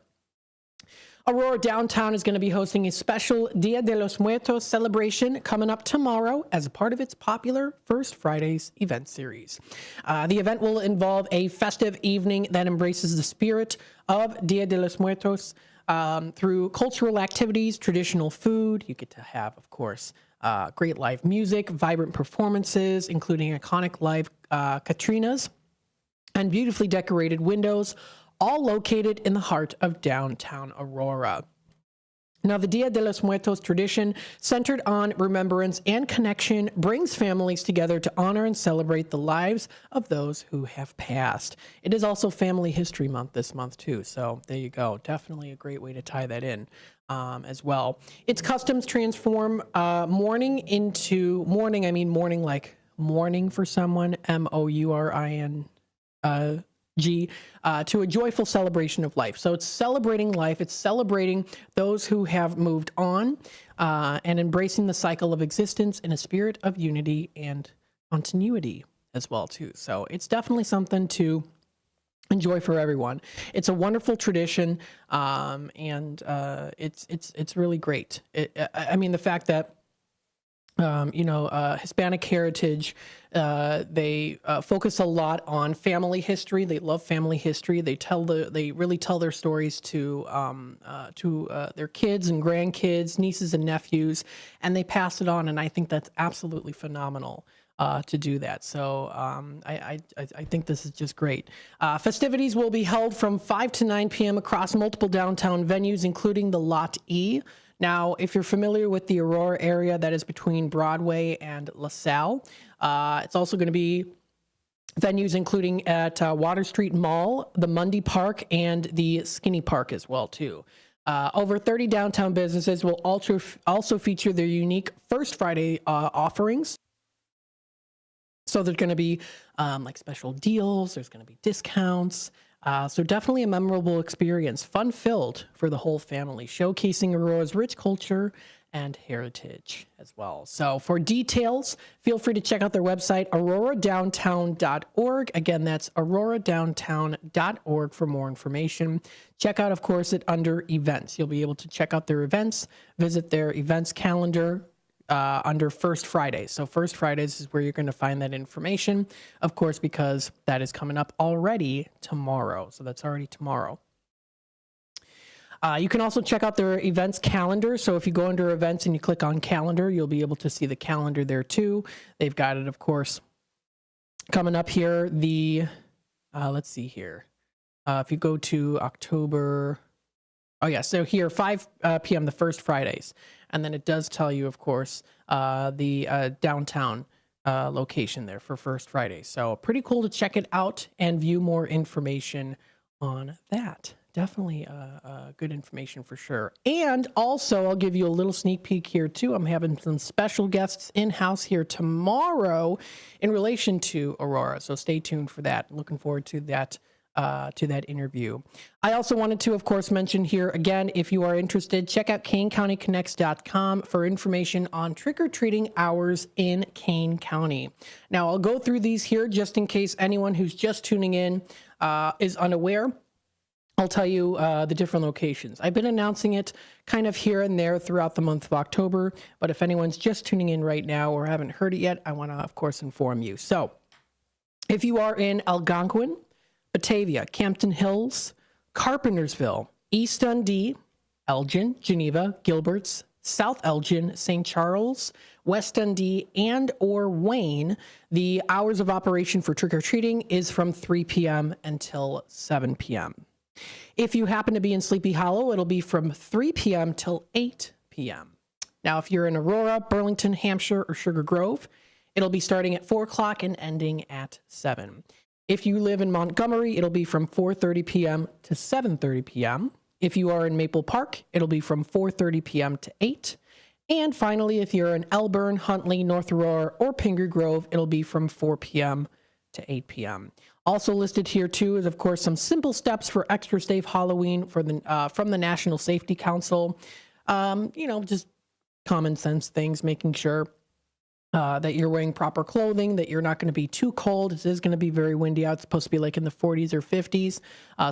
Aurora Downtown is going to be hosting a special Dia de los Muertos celebration coming up tomorrow as a part of its popular First Fridays event series. The event will involve a festive evening that embraces the spirit of Dia de los Muertos through cultural activities, traditional food. You get to have, of course, great live music, vibrant performances, including iconic live Catrinas, and beautifully decorated windows, all located in the heart of downtown Aurora. Now, the Dia de los Muertos tradition, centered on remembrance and connection, brings families together to honor and celebrate the lives of those who have passed. It is also Family History Month this month, too, so there you go. Definitely a great way to tie that in as well. Its customs transform mourning like mourning for someone, MOURIN, to a joyful celebration of life. So it's celebrating life. It's celebrating those who have moved on and embracing the cycle of existence in a spirit of unity and continuity as well, too. So it's definitely something to enjoy for everyone. It's a wonderful tradition, and it's really great. The fact that Hispanic heritage, they focus a lot on family history. They love family history. They really tell their stories to their kids and grandkids, nieces and nephews, and they pass it on. And I think that's absolutely phenomenal to do that. So I think this is just great. Festivities will be held from 5 to 9 p.m. across multiple downtown venues, including the Lot E. Now, if you're familiar with the Aurora area, that is between Broadway and LaSalle, it's also going to be venues including at Water Street Mall, the Mundy Park, and the Skinny Park as well, too. Over 30 downtown businesses will also feature their unique First Friday offerings. So there's going to be like special deals, there's going to be discounts. So definitely a memorable experience, fun-filled for the whole family, showcasing Aurora's rich culture and heritage as well. So for details, feel free to check out their website, auroradowntown.org. Again, that's auroradowntown.org for more information. Check out, of course, it under events. You'll be able to check out their events, visit their events calendar, under First Fridays. So First Fridays is where you're going to find that information, of course, because that is coming up already tomorrow. So that's already tomorrow. You can also check out their events calendar. So if you go under events and you click on calendar, you'll be able to see the calendar there too. They've got it, of course, coming up here. Let's see here. If you go to October, so here, 5 p.m., the First Fridays. And then it does tell you, of course, the downtown location there for First Friday. So pretty cool to check it out and view more information on that. definitely good information for sure. And also, I'll give you a little sneak peek here too. I'm having some special guests in-house here tomorrow in relation to Aurora. So stay tuned for that. Looking forward to that interview. I also wanted to, of course, mention here again, if you are interested, check out KaneCountyConnects.com for information on trick-or-treating hours in Kane County. Now, I'll go through these here just in case anyone who's just tuning in is unaware. I'll tell you the different locations. I've been announcing it kind of here and there throughout the month of October, but if anyone's just tuning in right now or haven't heard it yet, I want to, of course, inform you. So, if you are in Algonquin, Batavia, Campton Hills, Carpentersville, East Dundee, Elgin, Geneva, Gilberts, South Elgin, St. Charles, West Dundee, and or Wayne, the hours of operation for trick-or-treating is from 3 p.m. until 7 p.m. If you happen to be in Sleepy Hollow, it'll be from 3 p.m. till 8 p.m. Now, if you're in Aurora, Burlington, Hampshire, or Sugar Grove, it'll be starting at 4 o'clock and ending at 7. If you live in Montgomery, it'll be from 4:30 p.m. to 7:30 p.m. If you are in Maple Park, it'll be from 4:30 p.m. to 8. And finally, if you're in Elburn, Huntley, North Aurora, or Pingree Grove, it'll be from 4 p.m. to 8 p.m. Also listed here, too, is, of course, some simple steps for extra safe Halloween for the from the National Safety Council. Just common sense things, making sure that you're wearing proper clothing, that you're not going to be too cold. It is going to be very windy out. It's supposed to be like in the 40s or 50s,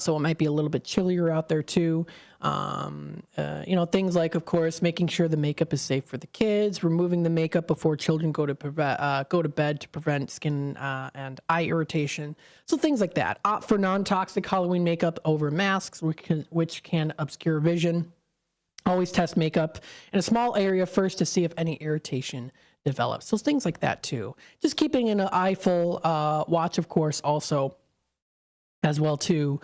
so it might be a little bit chillier out there too. Things like, of course, making sure the makeup is safe for the kids, removing the makeup before children go to bed to prevent skin and eye irritation. So things like that. Opt for non-toxic Halloween makeup over masks, which can obscure vision. Always test makeup in a small area first to see if any irritation develops. So things like that too. Just keeping an eyeful watch, of course, also as well too.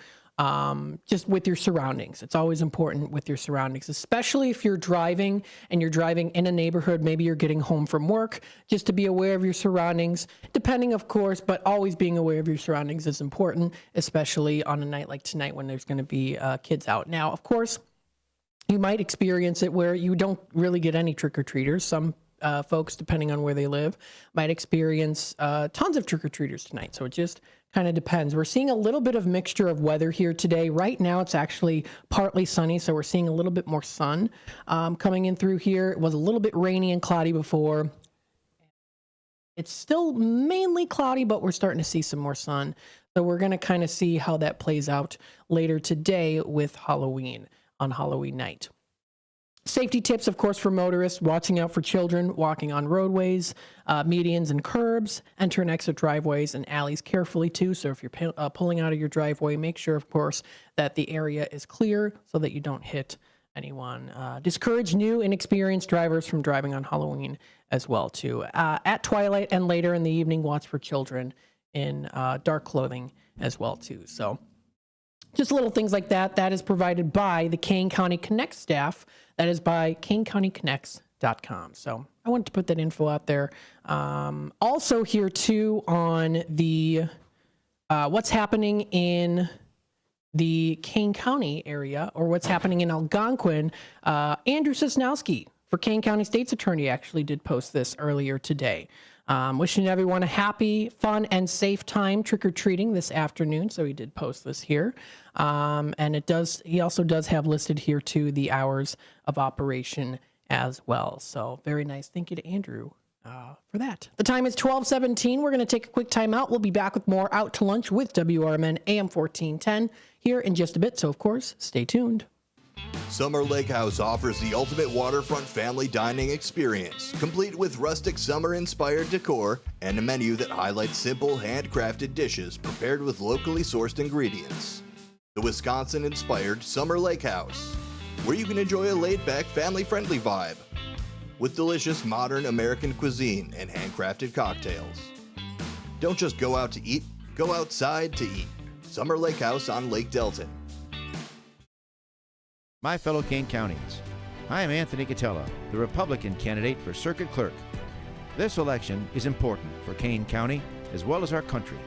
Just with your surroundings. It's always important with your surroundings, especially if you're driving and you're driving in a neighborhood. Maybe you're getting home from work, just to be aware of your surroundings, depending, of course, but always being aware of your surroundings is important, especially on a night like tonight when there's going to be kids out. Now, of course, you might experience it where you don't really get any trick-or-treaters. Some folks, depending on where they live, might experience tons of trick-or-treaters tonight. So it just kind of depends. We're seeing a little bit of mixture of weather here today. Right now, it's actually partly sunny, so we're seeing a little bit more sun coming in through here. It was a little bit rainy and cloudy before. It's still mainly cloudy, but we're starting to see some more sun. So we're going to kind of see how that plays out later today with Halloween, on Halloween night. Safety tips, of course, for motorists: watching out for children walking on roadways, medians and curbs, enter and exit driveways and alleys carefully too. So if you're pulling out of your driveway, make sure, of course, that the area is clear so that you don't hit anyone. Discourage new, inexperienced drivers from driving on Halloween as well too. At twilight and later in the evening, watch for children in dark clothing as well too. So just little things like that. That is provided by the Kane County Connect staff. That is by KaneCountyConnects.com. So I wanted to put that info out there. Also here too on the what's happening in the Kane County area, or what's happening in Algonquin. Andrew Sosnowski for Kane County State's Attorney actually did post this earlier today. Wishing everyone a happy, fun, and safe time trick-or-treating this afternoon. So he did post this here. And he also does have listed here too the hours of operation as well. So very nice. Thank you to Andrew for that. The time is 12:17. We're going to take a quick time out. We'll be back with more Out to Lunch with WRMN AM 1410 here in just a bit. So of course, stay tuned. Summer Lake House offers the ultimate waterfront family dining experience, complete with rustic summer-inspired decor and a menu that highlights simple, handcrafted dishes prepared with locally sourced ingredients. The Wisconsin-inspired Summer Lake House, where you can enjoy a laid-back, family-friendly vibe with delicious modern American cuisine and handcrafted cocktails. Don't just go out to eat, go outside to eat. Summer Lake House on Lake Delton. My fellow Kane Countyans, I am Anthony Catella, the Republican candidate for Circuit Clerk. This election is important for Kane County as well as our country.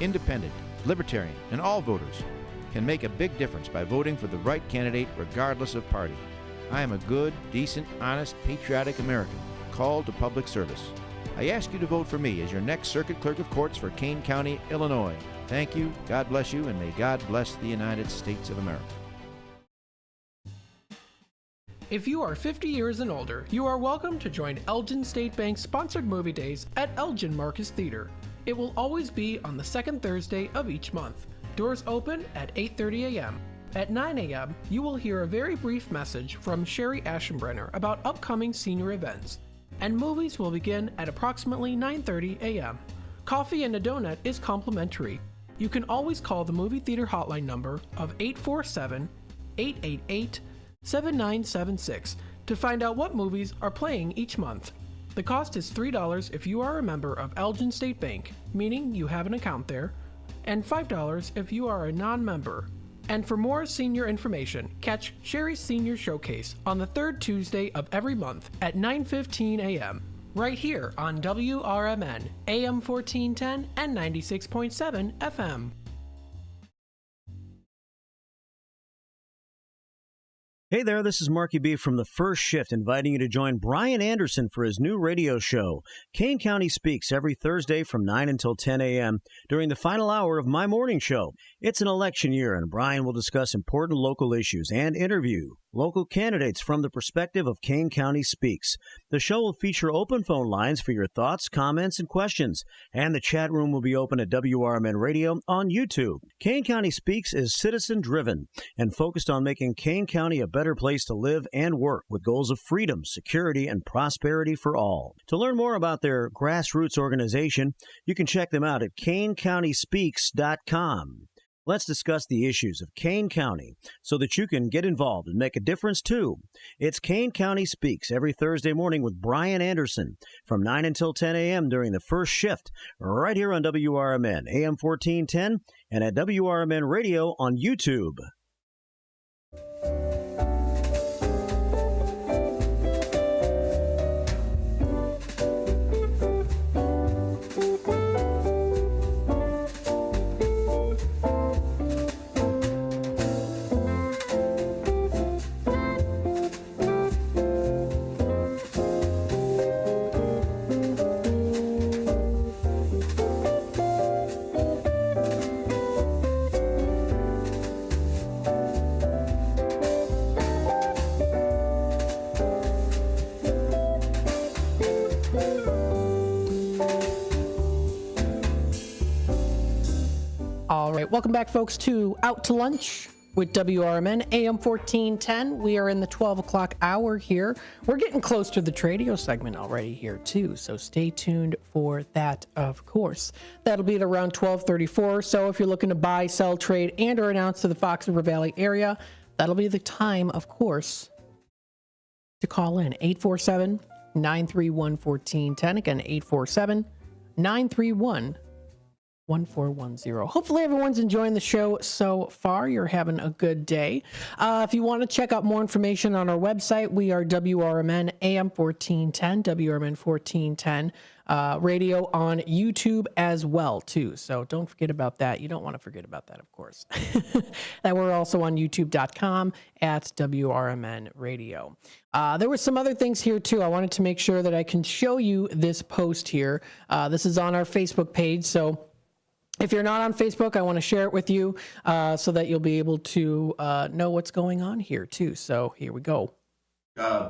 Independent, libertarian, and all voters can make a big difference by voting for the right candidate regardless of party. I am a good, decent, honest, patriotic American called to public service. I ask you to vote for me as your next Circuit Clerk of Courts for Kane County, Illinois. Thank you, God bless you, and may God bless the United States of America. If you are 50 years and older, you are welcome to join Elgin State Bank's sponsored movie days at Elgin Marcus Theater. It will always be on the second Thursday of each month. Doors open at 8:30 a.m. At 9 a.m., you will hear a very brief message from Sherry Aschenbrenner about upcoming senior events, and movies will begin at approximately 9:30 a.m. Coffee and a donut is complimentary. You can always call the movie theater hotline number of 847-888-7976 to find out what movies are playing each month. The cost is $3 if you are a member of Elgin State Bank, meaning you have an account there, and $5 if you are a non-member. And for more senior information, catch Sherry's Senior Showcase on the third Tuesday of every month at 9:15 a.m. right here on WRMN, AM 1410 and 96.7 FM. Hey there, this is Marky B from The First Shift, inviting you to join Brian Anderson for his new radio show, Kane County Speaks, every Thursday from 9 until 10 a.m. during the final hour of my morning show. It's an election year, and Brian will discuss important local issues and interview local candidates from the perspective of Kane County Speaks. The show will feature open phone lines for your thoughts, comments, and questions, and the chat room will be open at WRMN Radio on YouTube. Kane County Speaks is citizen-driven and focused on making Kane County a better place to live and work with goals of freedom, security, and prosperity for all. To learn more about their grassroots organization, you can check them out at KaneCountySpeaks.com. Let's discuss the issues of Kane County so that you can get involved and make a difference too. It's Kane County Speaks every Thursday morning with Brian Anderson from 9 until 10 a.m. during the first shift right here on WRMN, AM 1410, and at WRMN Radio on YouTube. All right, welcome back, folks, to Out to Lunch with WRMN, AM 1410. We are in the 12 o'clock hour here. We're getting close to the Tradio segment already here, too, so stay tuned for that, of course. That'll be at around 12:34, so if you're looking to buy, sell, trade, and or announce to the Fox River Valley area, that'll be the time, of course, to call in. 847-931-1410. Again, 847-931-1410. 1410. Hopefully everyone's enjoying the show so far. You're having a good day. If you want to check out more information on our website, we are WRMN AM 1410, WRMN 1410 radio on YouTube as well, too. So don't forget about that. You don't want to forget about that, of course. That we're also on youtube.com at WRMN radio. There were some other things here, too. I wanted to make sure that I can show you this post here. This is on our Facebook page, so if you're not on Facebook, I want to share it with you so that you'll be able to know what's going on here, too. So here we go.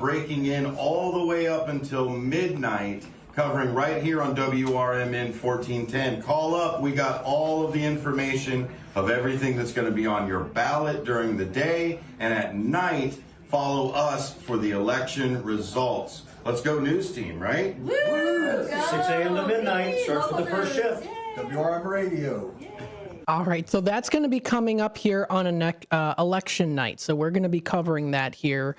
Breaking in all the way up until midnight, covering right here on WRMN 1410. Call up. We got all of the information of everything that's going to be on your ballot during the day. And at night, follow us for the election results. Let's go, news team, right? Woo! 6 a.m. to midnight. Starts with the first shift. WRM Radio. All right, so that's going to be coming up here on an election night. So we're going to be covering that here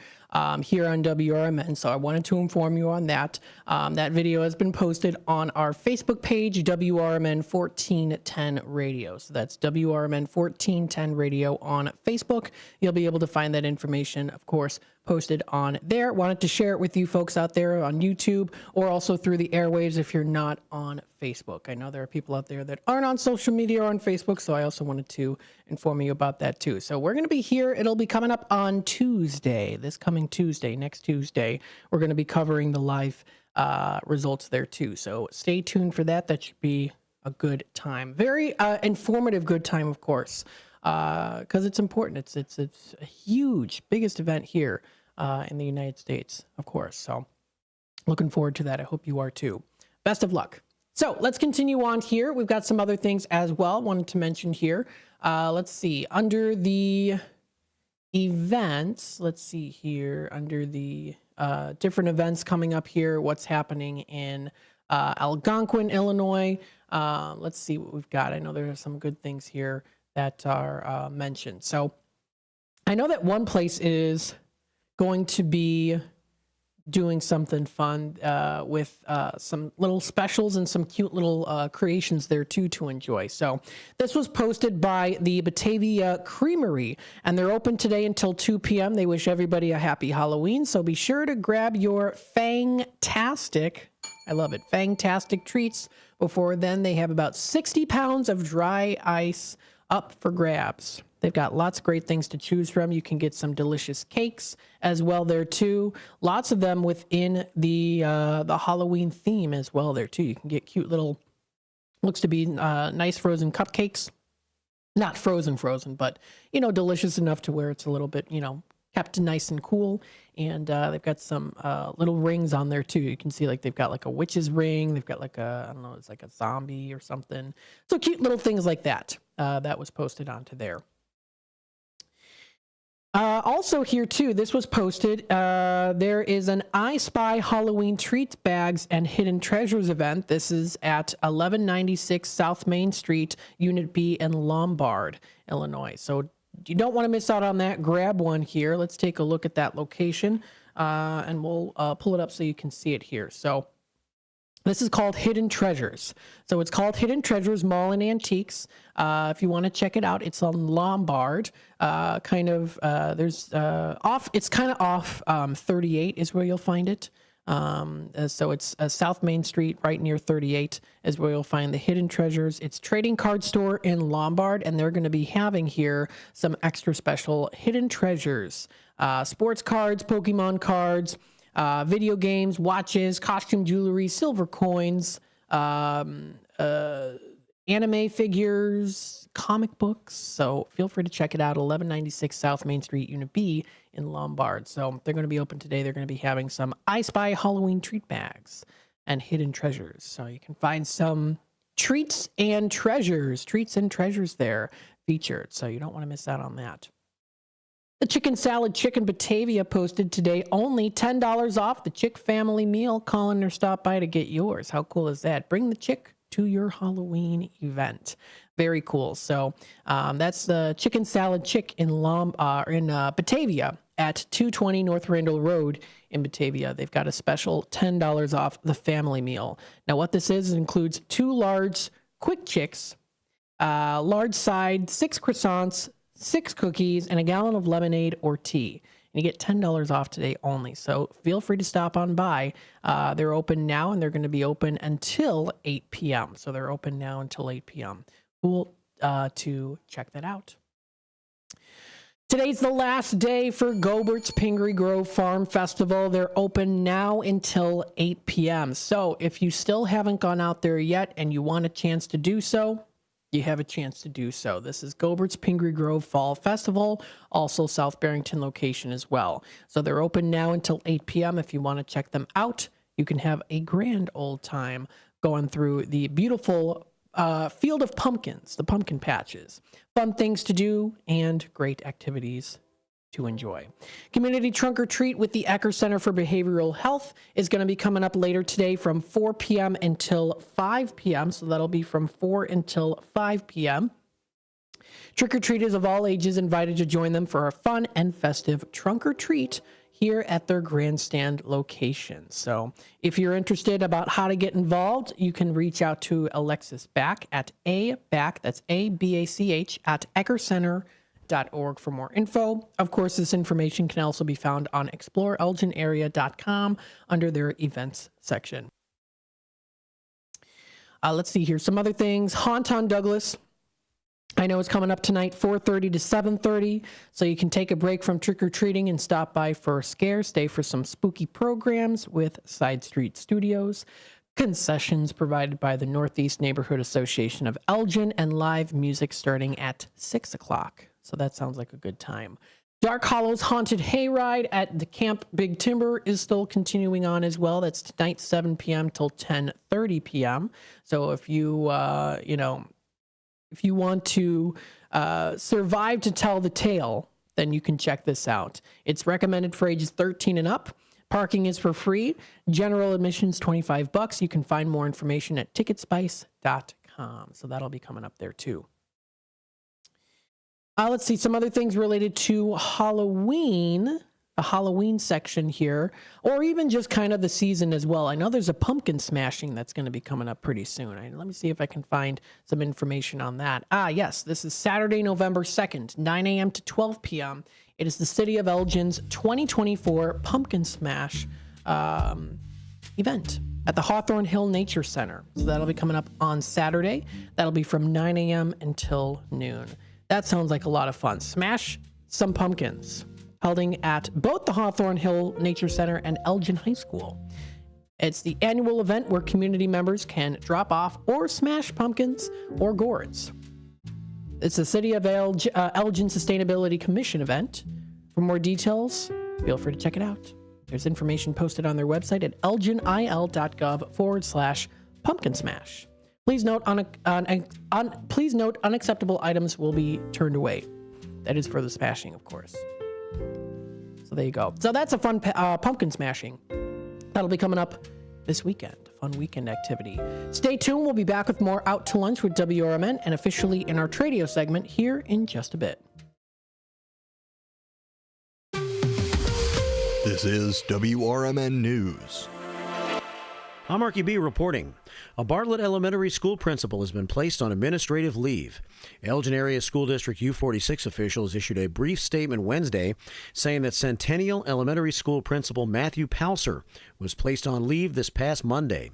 here on WRMN. So I wanted to inform you on that. That video has been posted on our Facebook page, WRMN 1410 Radio. So that's WRMN 1410 Radio on Facebook. You'll be able to find that information, of course, posted on there. Wanted to share it with you folks out there on YouTube or also through the airwaves if you're not on Facebook. I know there are people out there that aren't on social media or on Facebook, so I also wanted to inform you about that too. So we're going to be here. It'll be coming up on Tuesday, this coming Tuesday, next Tuesday. We're going to be covering the live results there too. So stay tuned for that. That should be a good time. Very informative, good time, of course, because it's important. It's a huge, biggest event here in the United States, of course. So looking forward to that. I hope you are too. Best of luck. So let's continue on here. We've got some other things as well. Wanted to mention here. Let's see. Under the events, let's see here. Under the different events coming up here, what's happening in Algonquin, Illinois. Let's see what we've got. I know there are some good things here that are mentioned. So I know that one place is going to be doing something fun with some little specials and some cute little creations there too to enjoy. So this was posted by the Batavia Creamery, and they're open today until 2 p.m. They wish everybody a happy Halloween, so be sure to grab your Fangtastic, I love it, Fangtastic treats. Before then, they have about 60 pounds of dry ice up for grabs. They've got lots of great things to choose from. You can get some delicious cakes as well there too. Lots of them within the Halloween theme as well there too. You can get cute little, looks to be nice frozen cupcakes. Not frozen, but, you know, delicious enough to where it's a little bit, you know, kept nice and cool. And they've got some little rings on there too. You can see like they've got like a witch's ring. They've got like a, I don't know, it's like a zombie or something. So cute little things like that. That was posted onto there. Also here too, this was posted, there is an I Spy Halloween Treats, Bags, and Hidden Treasures event. This is at 1196 South Main Street, Unit B in Lombard, Illinois. So you don't want to miss out on that. Grab one here. Let's take a look at that location, and we'll pull it up so you can see it here. So this is called Hidden Treasures. So it's called Hidden Treasures Mall and Antiques. If you want to check it out, it's on Lombard. It's kind of off 38 is where you'll find it. So it's South Main Street, right near 38 is where you'll find the Hidden Treasures. It's trading card store in Lombard, and they're going to be having here some extra special hidden treasures. Sports cards, Pokemon cards, video games, watches, costume jewelry, silver coins, anime figures, comic books. So feel free to check it out. 1196 South Main Street, Unit B in Lombard. So they're going to be open today. They're going to be having some I Spy Halloween treat bags and hidden treasures. So you can find some treats and treasures there featured. So you don't want to miss out on that. The Chicken Salad Chicken Batavia posted today only $10 off the Chick family meal. Call in or stop by to get yours. How cool is that? Bring the Chick to your Halloween event. Very cool. So that's the Chicken Salad Chick in Batavia at 220 North Randall Road in Batavia. They've got a special $10 off the family meal. Now what this is, it includes 2 large quick chicks, large side, 6 croissants, 6 cookies, and a gallon of lemonade or tea. And you get $10 off today only. So feel free to stop on by. They're open now, and they're going to be open until 8 p.m. So they're open now until 8 p.m. Cool to check that out. Today's the last day for Gobert's Pingree Grove Farm Festival. They're open now until 8 p.m. So if you still haven't gone out there yet and you want a chance to do so, you have a chance to do so. This is Gobert's Pingree Grove Fall Festival, also South Barrington location as well. So they're open now until 8 p.m. If you want to check them out, you can have a grand old time going through the beautiful field of pumpkins, the pumpkin patches. Fun things to do and great activities to enjoy. Community Trunk or Treat with the Ecker Center for Behavioral Health is going to be coming up later today from 4 p.m. until 5 p.m. So that'll be from 4 until 5 p.m. Trick-or-treaters of all ages invited to join them for a fun and festive trunk or treat here at their grandstand location. So if you're interested about how to get involved, you can reach out to Alexis Bach at that's ABACH at eckercenter.org for more info. Of course, this information can also be found on exploreelginarea.com under their events section. Let's see here. Some other things. Haunt on Douglas. I know it's coming up tonight, 4:30 to 7:30, so you can take a break from trick-or-treating and stop by for a scare. Stay for some spooky programs with Side Street Studios, concessions provided by the Northeast Neighborhood Association of Elgin, and live music starting at 6 o'clock. So that sounds like a good time. Dark Hollows Haunted Hayride at the Camp Big Timber is still continuing on as well. That's tonight, 7 p.m. till 10:30 p.m. So if you, if you want to survive to tell the tale, then you can check this out. It's recommended for ages 13 and up. Parking is for free. General admission's $25. You can find more information at ticketspice.com. So that'll be coming up there too. Let's see some other things related to Halloween, the Halloween section here, or even just kind of the season as well. I know there's a pumpkin smashing that's going to be coming up pretty soon. Let me see if I can find some information on that. Yes, this is Saturday, November 2nd, 9 a.m. to 12 p.m. It is the City of Elgin's 2024 Pumpkin Smash event at the Hawthorne Hill Nature Center. So that'll be coming up on Saturday. That'll be from 9 a.m. until noon. That sounds like a lot of fun. Smash some pumpkins. Holding at both the Hawthorne Hill Nature Center and Elgin High School. It's the annual event where community members can drop off or smash pumpkins or gourds. It's the City of Elgin Sustainability Commission event. For more details, feel free to check it out. There's information posted on their website at elginil.gov/pumpkin smash. Please note, please note unacceptable items will be turned away. That is for the smashing, of course. So there you go. So that's a fun pumpkin smashing. That'll be coming up this weekend. Fun weekend activity. Stay tuned. We'll be back with more Out to Lunch with WRMN and officially in our Tradio segment here in just a bit. This is WRMN News. I'm Marky B reporting. A Bartlett Elementary School principal has been placed on administrative leave. Elgin Area School District U46 officials issued a brief statement Wednesday saying that Centennial Elementary School Principal Matthew Palser was placed on leave this past Monday.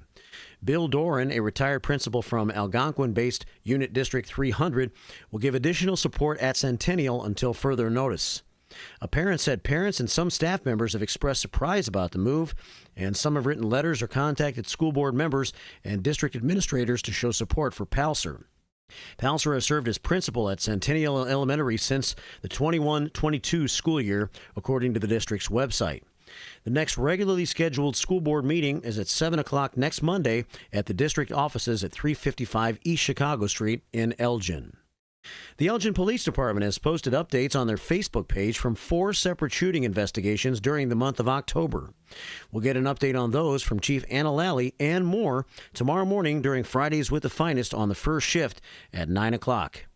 Bill Doran, a retired principal from Algonquin-based Unit District 300, will give additional support at Centennial until further notice. A parent said parents and some staff members have expressed surprise about the move, and some have written letters or contacted school board members and district administrators to show support for Palser. Palser has served as principal at Centennial Elementary since the 21-22 school year, according to the district's website. The next regularly scheduled school board meeting is at 7 o'clock next Monday at the district offices at 355 East Chicago Street in Elgin. The Elgin Police Department has posted updates on their Facebook page from 4 separate shooting investigations during the month of October. We'll get an update on those from Chief Anna Lally and more tomorrow morning during Fridays with the Finest on the first shift at 9 o'clock.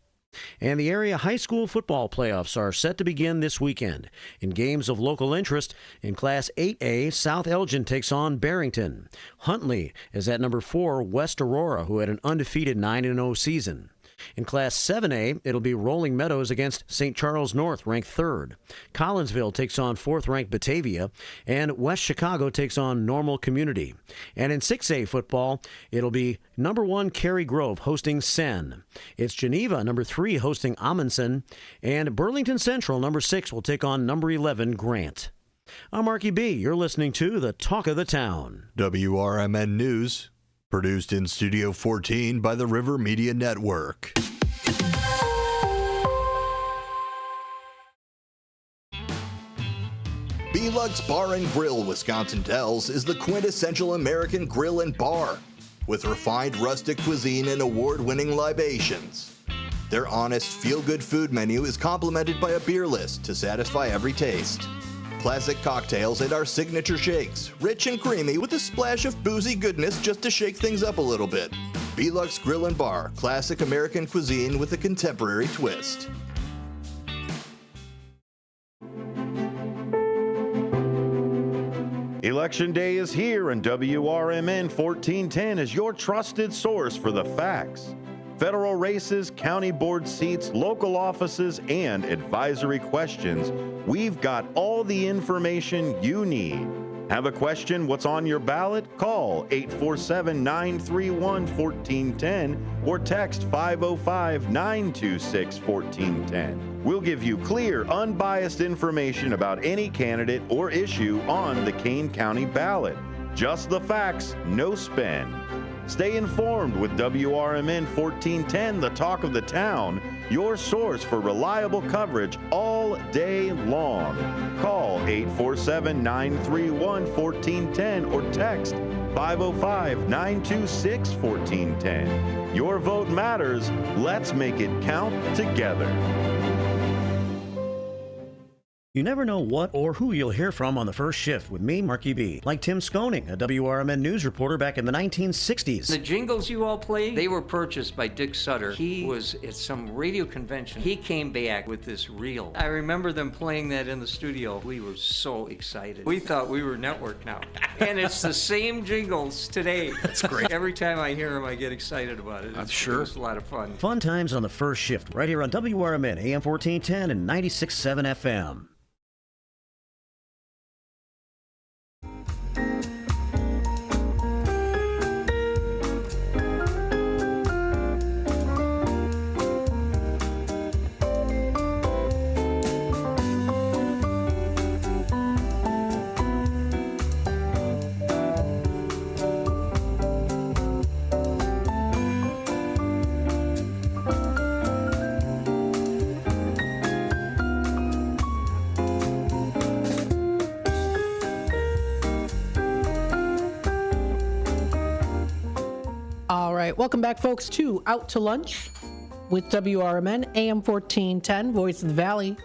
And the area high school football playoffs are set to begin this weekend. In games of local interest, in Class 8A, South Elgin takes on Barrington. Huntley is at number 4, West Aurora, who had an undefeated 9-0 season. In Class 7A, it'll be Rolling Meadows against St. Charles North, ranked 3rd. Collinsville takes on 4th-ranked Batavia, and West Chicago takes on Normal Community. And in 6A football, it'll be number 1 Cary Grove hosting Senn. It's Geneva, number 3, hosting Amundsen, and Burlington Central, number 6, will take on number 11 Grant. I'm Marky B. You're listening to the Talk of the Town. WRMN News. Produced in Studio 14 by the River Media Network. B-Lux Bar and Grill, Wisconsin Dells, is the quintessential American grill and bar, with refined rustic cuisine and award-winning libations. Their honest, feel-good food menu is complemented by a beer list to satisfy every taste. Classic cocktails and our signature shakes, rich and creamy with a splash of boozy goodness just to shake things up a little bit. B-Lux Grill and Bar, classic American cuisine with a contemporary twist. Election Day is here, and WRMN 1410 is your trusted source for the facts. Federal races, county board seats, local offices, and advisory questions. We've got all the information you need. Have a question? What's on your ballot? Call 847-931-1410 or text 505-926-1410. We'll give you clear, unbiased information about any candidate or issue on the Kane County ballot. Just the facts, no spin. Stay informed with WRMN 1410, the talk of the town, your source for reliable coverage all day long. Call 847-931-1410 or text 505-926-1410. Your vote matters. Let's make it count together. You never know what or who you'll hear from on the first shift with me, Marky B. Like Tim Skoning, a WRMN news reporter back in the 1960s. The jingles you all play, they were purchased by Dick Sutter. He was at some radio convention. He came back with this reel. I remember them playing that in the studio. We were so excited. We thought we were network now. And it's the same jingles today. That's great. Every time I hear them, I get excited about it. I'm sure. It's a lot of fun. Fun times on the first shift, right here on WRMN, AM 1410 and 96.7 FM. Welcome back, folks, to Out to Lunch with WRMN, AM 1410, Voice of the Valley,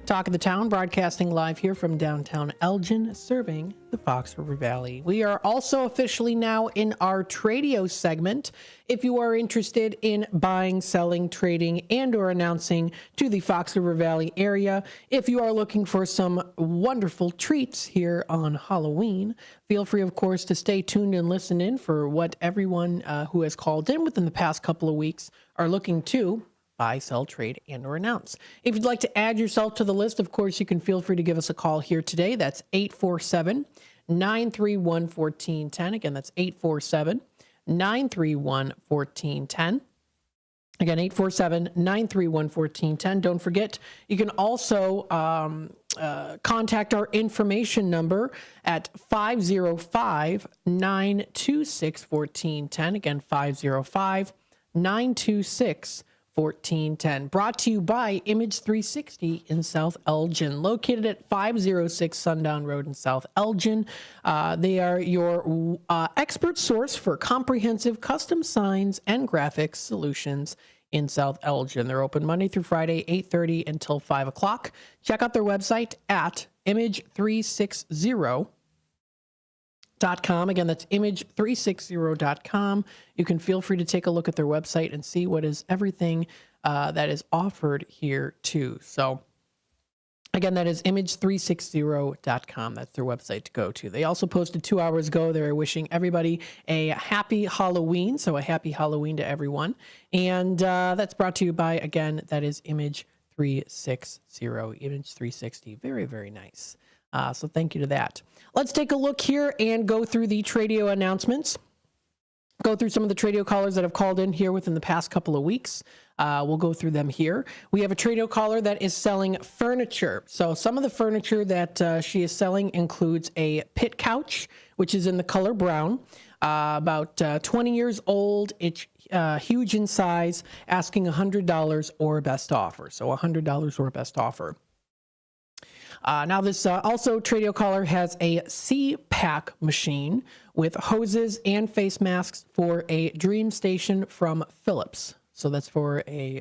Talk of the Town, broadcasting live here from downtown Elgin, serving the Fox River Valley. We are also officially now in our Tradio segment. If you are interested in buying, selling, trading, and or announcing to the Fox River Valley area, if you are looking for some wonderful treats here on Halloween, feel free, of course, to stay tuned and listen in for what everyone who has called in within the past couple of weeks are looking to buy, sell, trade, and or announce. If you'd like to add yourself to the list, of course, you can feel free to give us a call here today. That's 847-931-1410. Again, that's 847-931-1410. Again, 847-931-1410. Don't forget, you can also contact our information number at 505-926-1410. Again, 505-926-1410. Brought to you by Image 360 in South Elgin, located at 506 Sundown Road in South Elgin. They are your expert source for comprehensive custom signs and graphics solutions in South Elgin. They're open Monday through Friday, 8:30 until 5 o'clock. Check out their website at image360.com. Again, that's image360.com. You can feel free to take a look at their website and see what is everything that is offered here too. So again, that is image360.com. That's their website to go to. They also posted 2 hours ago. They're wishing everybody a happy Halloween. So a happy Halloween to everyone. And that's brought to you by, again, that is Image360. Image360. Very, very nice. So thank you to that. Let's take a look here and go through the Tradio announcements. Go through some of the Tradio callers that have called in here within the past couple of weeks. We'll go through them here. We have a Tradio caller that is selling furniture. So some of the furniture that she is selling includes a pit couch, which is in the color brown, about 20 years old. It's huge in size, asking $100 or best offer. So $100 or best offer. Now this also Tradio caller has a C-Pack machine with hoses and face masks for a Dream Station from Philips. So that's for a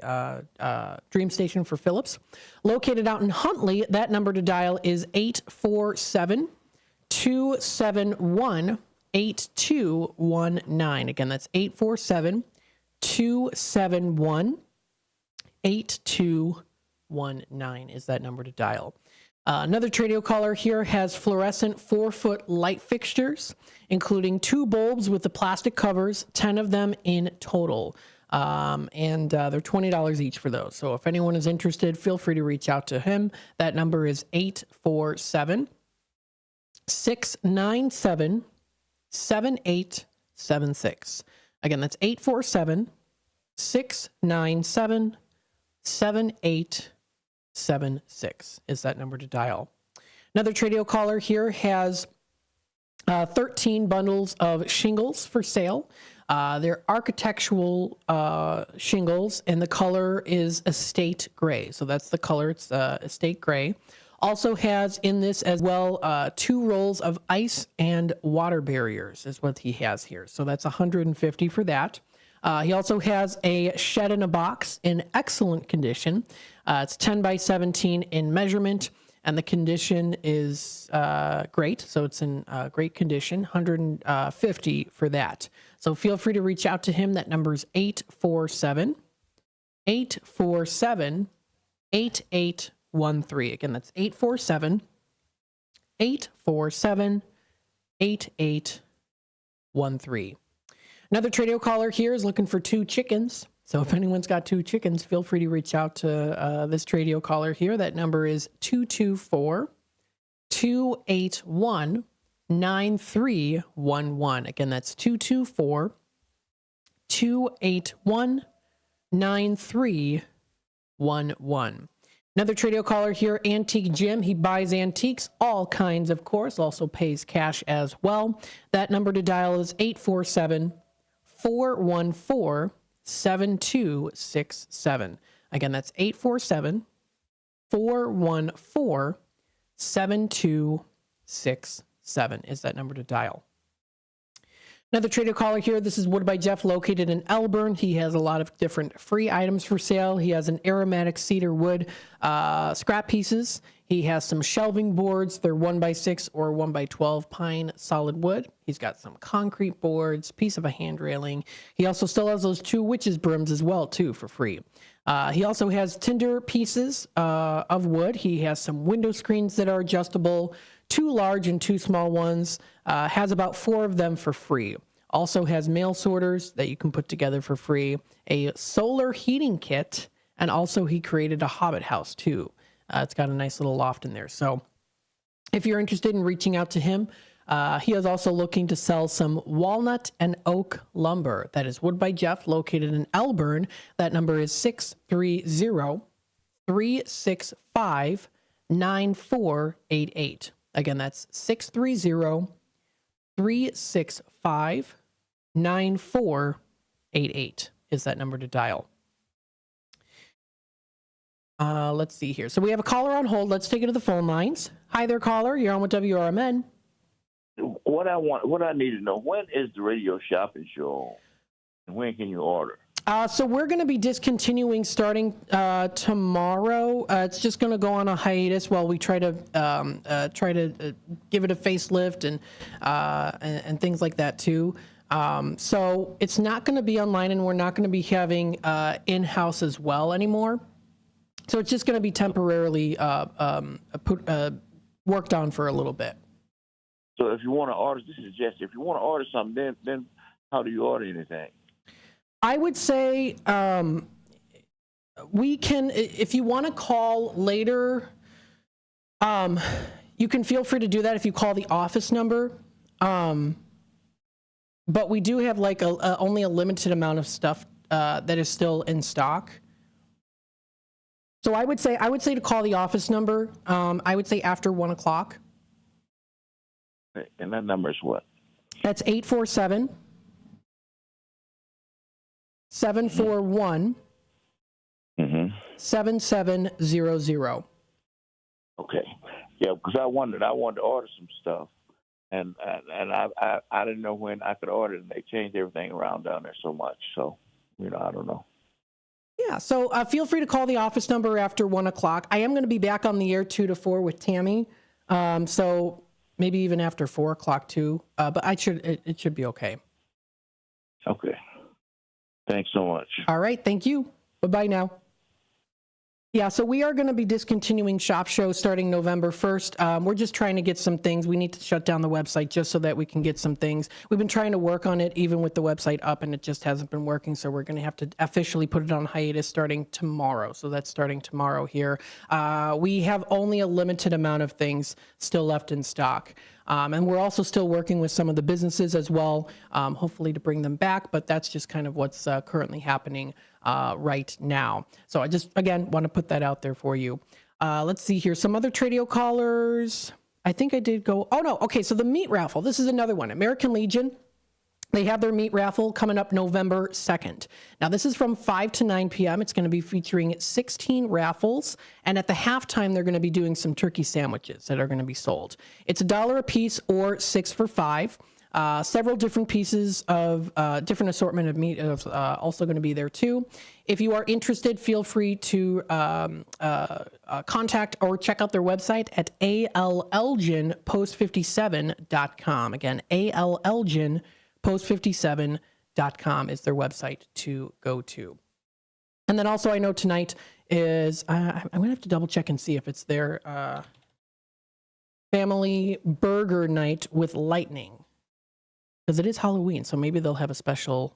Dream Station for Philips. Located out in Huntley, that number to dial is 847-271-8219. Again, that's 847-271-8219 is that number to dial. Another Tradio caller here has fluorescent 4-foot light fixtures, including 2 bulbs with the plastic covers, 10 of them in total. And they're $20 each for those. So if anyone is interested, feel free to reach out to him. That number is 847-697-7876. Again, that's 847-697-7876 is that number to dial. Another Tradio caller here has 13 bundles of shingles for sale. They're architectural shingles, and the color is estate gray. So that's the color. It's estate gray. Also has in this as well 2 rolls of ice and water barriers is what he has here. So that's $150 for that. He also has a shed in a box in excellent condition. It's 10 by 17 in measurement, and the condition is great. So it's in great condition, $150 for that. So feel free to reach out to him. That number is 847-8813. Again, that's 847-8813. Another Tradio caller here is looking for 2 chickens. So if anyone's got 2 chickens, feel free to reach out to this Tradio caller here. That number is 224-281-9311. Again, that's 224-281-9311. Another Tradio caller here, Antique Jim. He buys antiques, all kinds, of course, also pays cash as well. That number to dial is 847-414-7267. Again, that's 847-414-7267 is that number to dial. Another Tradio caller here. This is Wood by Jeff, located in Elburn. He has a lot of different free items for sale. He has an aromatic cedar wood scrap pieces. He has some shelving boards. They're 1x6 or 1x12 pine solid wood. He's got some concrete boards, piece of a hand railing. He also still has those 2 witches' brooms as well, too, for free. He also has tinder pieces of wood. He has some window screens that are adjustable, 2 large and 2 small ones. Has about 4 of them for free. Also has mail sorters that you can put together for free, a solar heating kit, and also he created a hobbit house too. It's got a nice little loft in there. So if you're interested in reaching out to him, he is also looking to sell some walnut and oak lumber. That is Wood by Jeff, located in Elburn. That number is 630-365-9488. Again, that's 630-365-9488 is that number to dial. Let's see here. So we have a caller on hold. Let's take it to the phone lines. Hi there, caller. You're on with WRMN. What I need to know, when is the radio shopping show? And when can you order? So we're going to be discontinuing starting tomorrow. It's just going to go on a hiatus while we try to give it a facelift and things like that too. So it's not going to be online, and we're not going to be having in-house as well anymore. So it's just going to be temporarily worked on for a little bit. So if you want to order, this is Jesse. If you want to order something, then how do you order anything? I would say we can, if you want to call later, you can feel free to do that if you call the office number. But we do have like only a limited amount of stuff that is still in stock. So I would say to call the office number. I would say after 1 o'clock. And that number is what? That's 847 741 7700. Okay. Yeah, because I wanted to order some stuff, and I didn't know when I could order it, and they changed everything around down there so much. So, I don't know. Yeah, so feel free to call the office number after 1 o'clock. I am going to be back on the air 2 to 4 with Tammy, so maybe even after 4 o'clock too. But it should be okay. Okay. Thanks so much. All right, thank you. Bye-bye now. Yeah, so we are going to be discontinuing Shop Show starting November 1st. We're just trying to get some things. We need to shut down the website just so that we can get some things. We've been trying to work on it even with the website up, and it just hasn't been working, so we're going to have to officially put it on hiatus starting tomorrow. So that's starting tomorrow here. We have only a limited amount of things still left in stock. And we're also still working with some of the businesses as well, hopefully to bring them back, but that's just kind of what's currently happening right now. So I just, again, want to put that out there for you. Let's see here. Some other Tradio callers. I think I did go, oh no, okay, so the meat raffle. This is another one. American Legion. They have their meat raffle coming up November 2nd. Now, this is from 5 to 9 p.m. It's going to be featuring 16 raffles. And at the halftime, they're going to be doing some turkey sandwiches that are going to be sold. It's $1 a piece or 6 for $5. Several different pieces of different assortment of meat is also going to be there, too. If you are interested, feel free to contact or check out their website at allelginpost57.com. Again, allelginpost57.com is their website to go to. And then also I know tonight is, I'm going to have to double check and see if it's their family burger night with lightning. Because it is Halloween, so maybe they'll have a special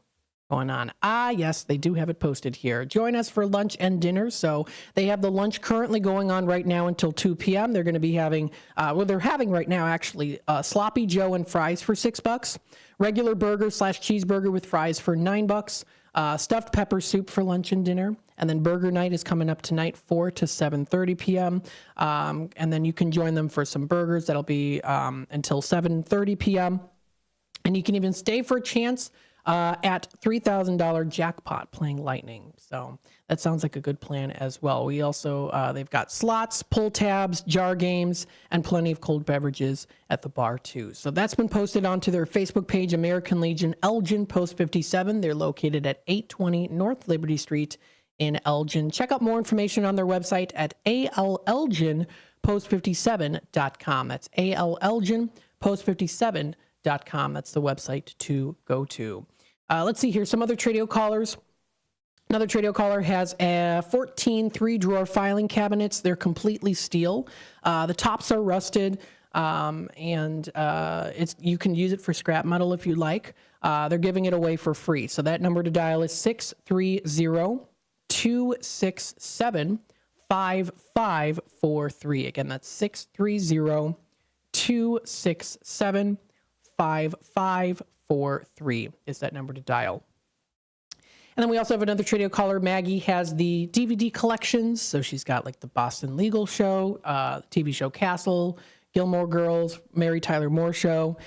going on. Yes, they do have it posted here. Join us for lunch and dinner. So they have the lunch currently going on right now until 2 p.m. They're going to be having, they're having right now actually Sloppy Joe and fries for $6, regular burger / cheeseburger with fries for $9, stuffed pepper soup for lunch and dinner, and then burger night is coming up tonight, 4 to 7:30 p.m. And then you can join them for some burgers. That'll be until 7:30 p.m. And you can even stay for a chance at $3,000 jackpot playing Lightning. So that sounds like a good plan as well. We also, they've got slots, pull tabs, jar games, and plenty of cold beverages at the bar too. So that's been posted onto their Facebook page, American Legion Elgin Post 57. They're located at 820 North Liberty Street in Elgin. Check out more information on their website at allelginpost57.com. That's allelginpost57.com. That's the website to go to. Let's see here. Some other Tradio callers. Another Tradio caller has 14 3-drawer filing cabinets. They're completely steel. The tops are rusted, and you can use it for scrap metal if you like. They're giving it away for free. So that number to dial is 630-267-5543. Again, that's 630-267-5543 is that number to dial. And then we also have another Tradio caller. Maggie has the DVD collections. So she's got like the Boston Legal Show, TV show Castle, Gilmore Girls, Mary Tyler Moore Show.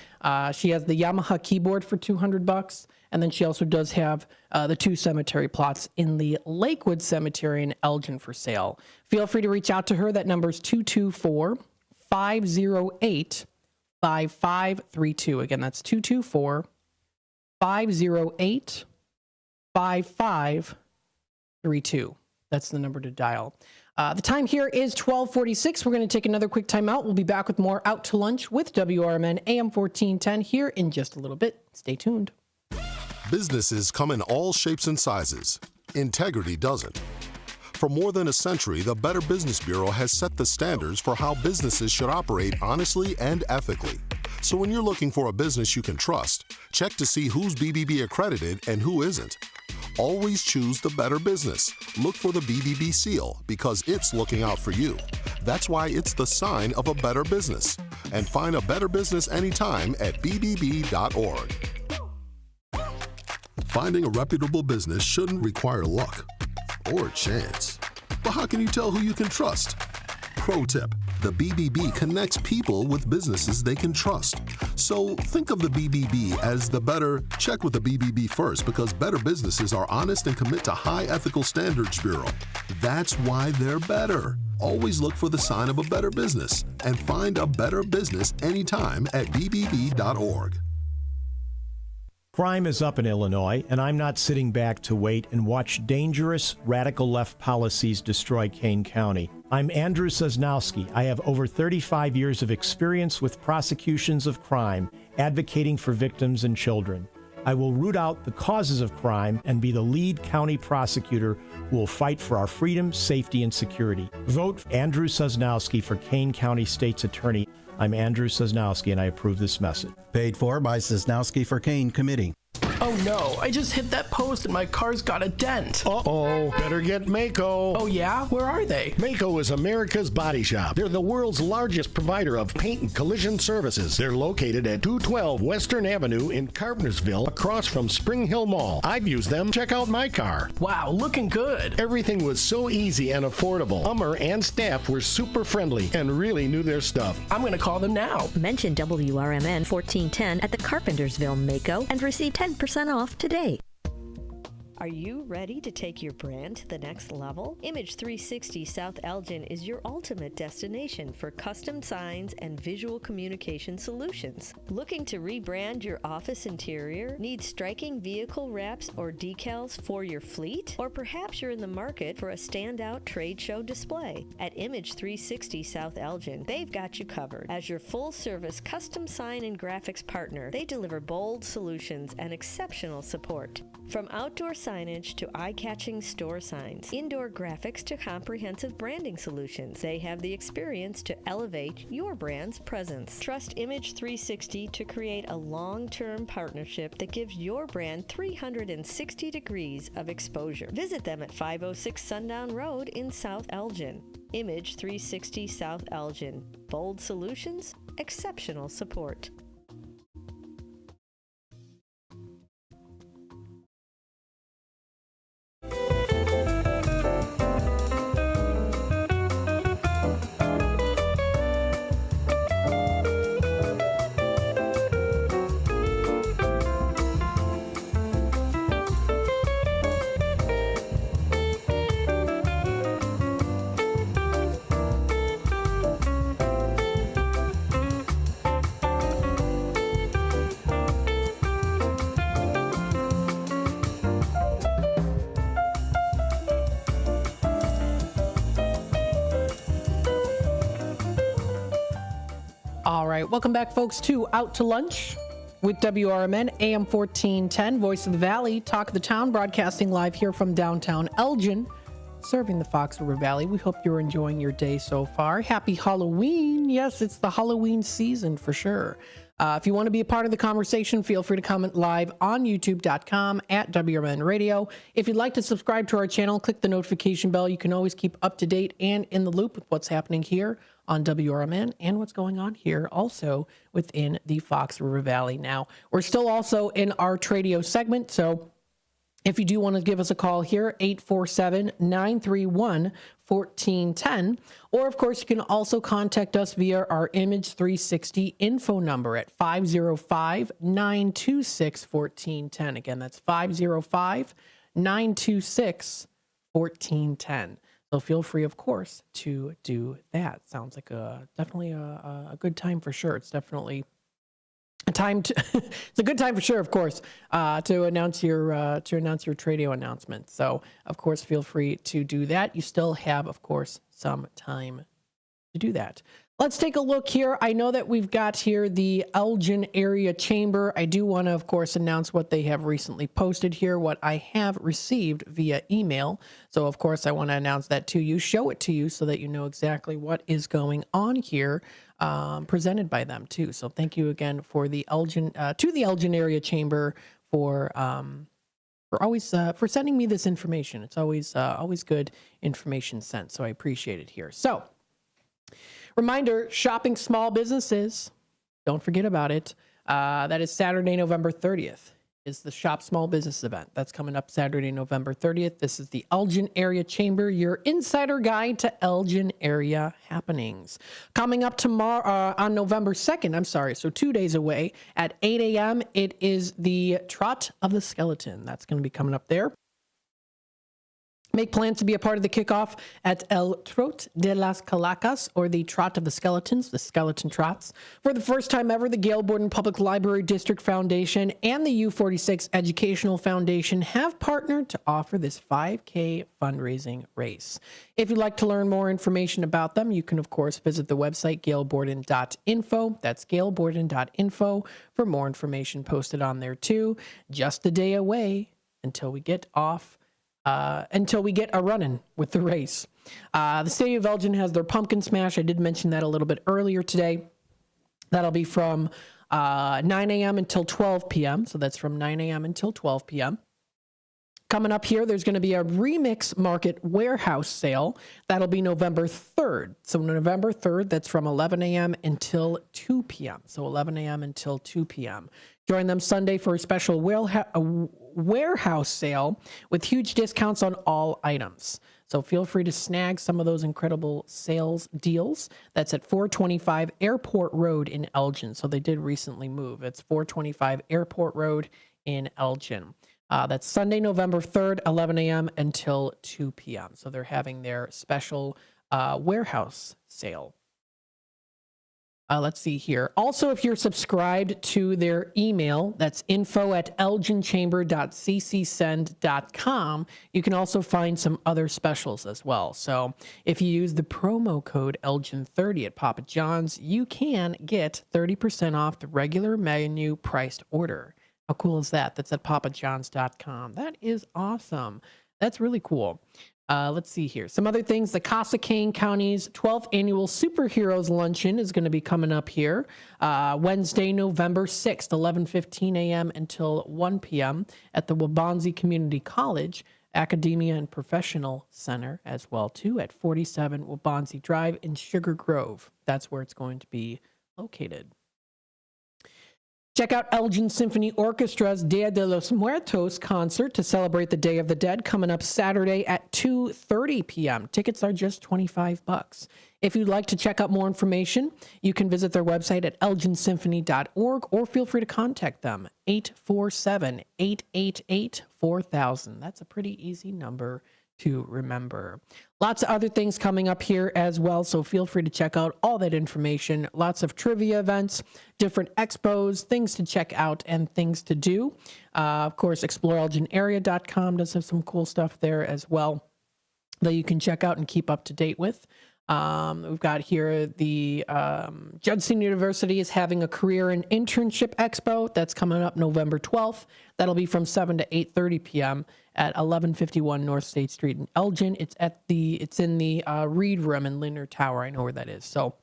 She has the Yamaha keyboard for $200. And then she also does have the 2 cemetery plots in the Lakewood Cemetery in Elgin for sale. Feel free to reach out to her. That number is 224-508-5532. Again, that's 224-508-5532. That's the number to dial. The time here is 12:46. We're going to take another quick time out. We'll be back with more Out to Lunch with WRMN AM 1410 here in just a little bit. Stay tuned. Businesses come in all shapes and sizes. Integrity doesn't. For more than a century, the Better Business Bureau has set the standards for how businesses should operate honestly and ethically. So when you're looking for a business you can trust, check to see who's BBB accredited and who isn't. Always choose the Better Business. Look for the BBB seal because it's looking out for you. That's why it's the sign of a better business. And find a better business anytime at bbb.org. Finding a reputable business shouldn't require luck or chance. But how can you tell who you can trust? Pro tip: the BBB connects people with businesses they can trust. So think of the BBB as the better. Check with the BBB first because better businesses are honest and commit to high ethical standards bureau. That's why they're better. Always look for the sign of a better business and find a better business anytime at bbb.org. Crime is up in Illinois, and I'm not sitting back to wait and watch dangerous, radical left policies destroy Kane County. I'm Andrew Sosnowski. I have over 35 years of experience with prosecutions of crime, advocating for victims and children. I will root out the causes of crime and be the lead county prosecutor who will fight for our freedom, safety, and security. Vote Andrew Sosnowski for Kane County State's Attorney. I'm Andrew Sosnowski, and I approve this message. Paid for by Sosnowski for Kane Committee. Oh no, I just hit that post and my car's got a dent. Uh-oh, better get Mako. Oh yeah? Where are they? Mako is America's body shop. They're the world's largest provider of paint and collision services. They're located at 212 Western Avenue in Carpentersville, across from Spring Hill Mall. I've used them. Check out my car. Wow, looking good. Everything was so easy and affordable. Hummer and staff were super friendly and really knew their stuff. I'm going to call them now. Mention WRMN 1410 at the Carpentersville Mako and receive 10% off today. Are you ready to take your brand to the next level? Image 360 South Elgin is your ultimate destination for custom signs and visual communication solutions. Looking to rebrand your office interior? Need striking vehicle wraps or decals for your fleet? Or perhaps you're in the market for a standout trade show display? At Image 360 South Elgin, they've got you covered. As your full-service custom sign and graphics partner, they deliver bold solutions and exceptional support. From outdoor signage to eye-catching store signs, indoor graphics to comprehensive branding solutions, they have the experience to elevate your brand's presence. Trust Image 360 to create a long-term partnership that gives your brand 360 degrees of exposure. Visit them at 506 Sundown Road in South Elgin. Image 360 South Elgin. Bold solutions, exceptional support. All right, welcome back, folks, to Out to Lunch with WRMN, AM 1410, Voice of the Valley, Talk of the Town, broadcasting live here from downtown Elgin, serving the Fox River Valley. We hope you're enjoying your day so far. Happy Halloween. Yes, it's the Halloween season for sure. If you want to be a part of the conversation, feel free to comment live on youtube.com at WRMN Radio. If you'd like to subscribe to our channel, click the notification bell. You can always keep up to date and in the loop with what's happening here on WRMN and what's going on here also within the Fox River Valley. Now, we're still also in our Tradio segment, so if you do want to give us a call here, 847-931-1410. Or, of course, you can also contact us via our Image 360 info number at 505-926-1410. Again, that's 505-926-1410. So feel free, of course, to do that. Sounds like definitely a good time for sure. It's definitely a time to it's a good time for sure, of course, to announce your Tradio announcement. So, of course, feel free to do that. You still have, of course, some time to do that. Let's take a look here. I know that we've got here the Elgin Area Chamber. I do want to, of course, announce what they have recently posted here, what I have received via email. So, of course, I want to announce that to you, show it to you so that you know exactly what is going on here, presented by them too. So thank you again for the Elgin, to the Elgin Area Chamber for always, for sending me this information. It's always good information sent. So I appreciate it here. So, reminder, shopping small businesses, don't forget about it. That is Saturday, November 30th, is the Shop Small Business event. That's coming up Saturday, November 30th. This is the Elgin Area Chamber, your insider guide to Elgin area happenings. Coming up tomorrow, on November 2nd, so 2 days away, at 8 a.m., it is the Trot of the Skeleton. That's going to be coming up there. Make plans to be a part of the kickoff at El Trot de las Calacas, or the Trot of the Skeletons, the Skeleton Trots. For the first time ever, the Gail Borden Public Library District Foundation and the U46 Educational Foundation have partnered to offer this 5K fundraising race. If you'd like to learn more information about them, you can, of course, visit the website gailborden.info. That's gailborden.info for more information posted on there, too. Just a day away until we get a running with the race. The city of Elgin has their pumpkin smash. I did mention that a little bit earlier today. That'll be from 9 a.m. until 12 p.m. So that's from 9 a.m. until 12 p.m. Coming up here, there's going to be a Remix Market warehouse sale. That'll be November 3rd. So November 3rd, that's from 11 a.m. until 2 p.m. So 11 a.m. until 2 p.m. Join them Sunday for a special warehouse sale with huge discounts on all items. So feel free to snag some of those incredible sales deals. That's at 425 Airport Road in Elgin. So they did recently move. It's 425 Airport Road in Elgin. That's Sunday, November 3rd, 11 a.m. until 2 p.m. So they're having their special warehouse sale. Let's see here. Also, if you're subscribed to their email, that's info@elginchamber.ccsend.com, you can also find some other specials as well. So if you use the promo code Elgin30 at Papa John's, you can get 30% off the regular menu priced order. How cool is that? That's at papajohns.com. That is awesome. That's really cool. Let's see here. Some other things. The Casa Kane County's 12th Annual Superheroes Luncheon is going to be coming up here Wednesday, November 6th, 11:15 a.m. until 1 p.m. at the Waubonsie Community College, Academia and Professional Center as well, too, at 47 Waubonsie Drive in Sugar Grove. That's where it's going to be located. Check out Elgin Symphony Orchestra's Dia de los Muertos concert to celebrate the Day of the Dead coming up Saturday at 2:30 p.m. Tickets are just $25. If you'd like to check out more information, you can visit their website at elginsymphony.org or feel free to contact them, 847-888-4000. That's a pretty easy number to remember. Lots of other things coming up here as well, so feel free to check out all that information. Lots of trivia events, different expos, things to check out, and things to do. Of course, exploreelginarea.com does have some cool stuff there as well that you can check out and keep up to date with. We've got here the Judson University is having a career and internship expo that's coming up November 12th. That'll be from 7 to 8:30 p.m. at 1151 North State Street in Elgin. It's in the Reed Room in Lindner Tower. I know where that is. So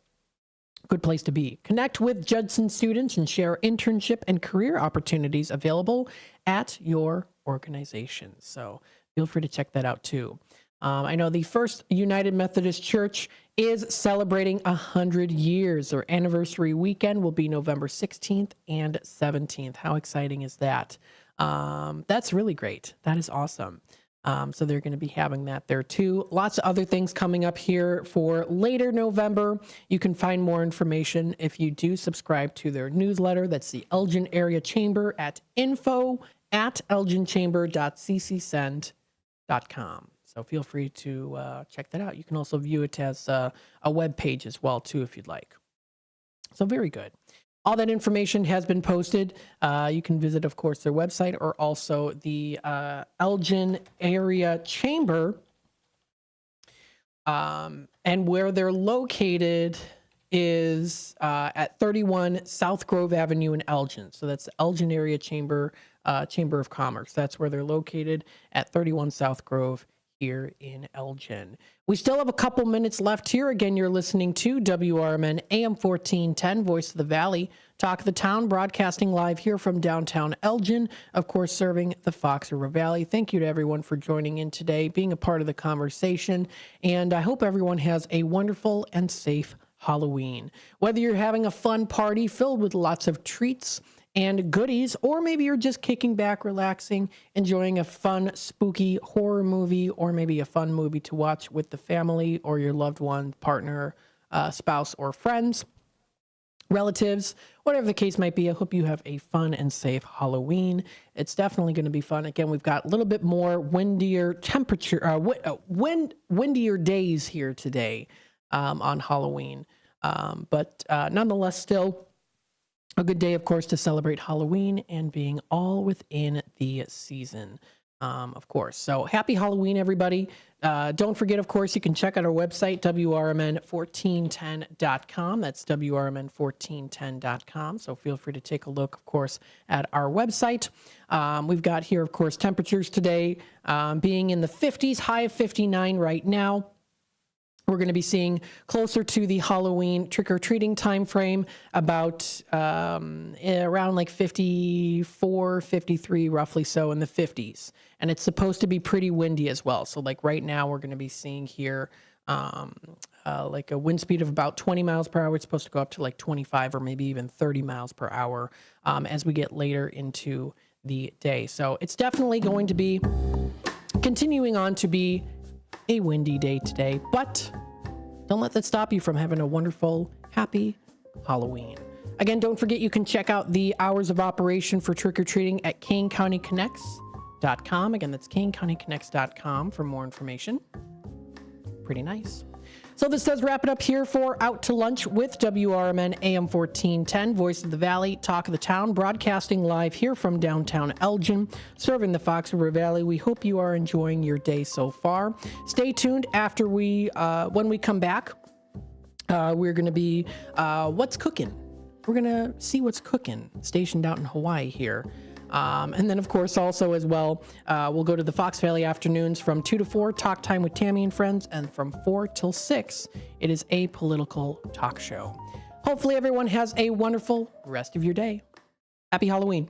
good place to be. Connect with Judson students and share internship and career opportunities available at your organization. So feel free to check that out too. I know the First United Methodist Church is celebrating 100 years. Their anniversary weekend will be November 16th and 17th. How exciting is that? That's really great. That is awesome. So they're going to be having that there too. Lots of other things coming up here for later November. You can find more information if you do subscribe to their newsletter. That's the Elgin Area Chamber at info@elginchamber.ccsend.com. So feel free to check that out. You can also view it as a web page as well, too, if you'd like. So very good. All that information has been posted. You can visit, of course, their website or also the Elgin Area Chamber. And where they're located is at 31 South Grove Avenue in Elgin. So that's the Elgin Area Chamber, Chamber of Commerce. That's where they're located at 31 South Grove here in Elgin. We still have a couple minutes left here. Again, you're listening to WRMN AM 1410, Voice of the Valley, Talk of the Town, broadcasting live here from downtown Elgin, of course, serving the Fox River Valley. Thank you to everyone for joining in today, being a part of the conversation, and I hope everyone has a wonderful and safe Halloween. Whether you're having a fun party filled with lots of treats and goodies, or maybe you're just kicking back, relaxing, enjoying a fun, spooky horror movie, or maybe a fun movie to watch with the family or your loved one, partner, spouse, or friends. relatives, whatever the case might be. I hope you have a fun and safe Halloween. It's definitely going to be fun. Again, we've got a little bit more windier temperature, windier days here today on Halloween. But nonetheless, still a good day, of course, to celebrate Halloween and being all within the season. Of course. So happy Halloween, everybody. Don't forget, of course, you can check out our website, WRMN1410.com. That's WRMN1410.com. So feel free to take a look, of course, at our website. We've got here, of course, temperatures today being in the 50s, high of 59 right now. We're going to be seeing closer to the Halloween trick-or-treating time frame, about around like 54, 53, roughly so, in the 50s. And it's supposed to be pretty windy as well. So like right now we're going to be seeing here like a wind speed of about 20 miles per hour. It's supposed to go up to like 25 or maybe even 30 miles per hour as we get later into the day. So it's definitely going to be continuing on to be a windy day today, but don't let that stop you from having a wonderful, happy Halloween. Again, don't forget you can check out the hours of operation for trick-or-treating at KaneCountyConnects.com. Again, that's KaneCountyConnects.com for more information. Pretty nice. So this does wrap it up here for Out to Lunch with WRMN AM 1410, Voice of the Valley, Talk of the Town, broadcasting live here from downtown Elgin, serving the Fox River Valley. We hope you are enjoying your day so far. Stay tuned after when we come back. We're going to be What's Cooking. We're going to see what's cooking, stationed out in Hawaii here. And then, of course, also as well, we'll go to the Fox Valley afternoons from 2 to 4, Talk Time with Tammy and Friends, and from 4 till 6, it is a political talk show. Hopefully everyone has a wonderful rest of your day. Happy Halloween.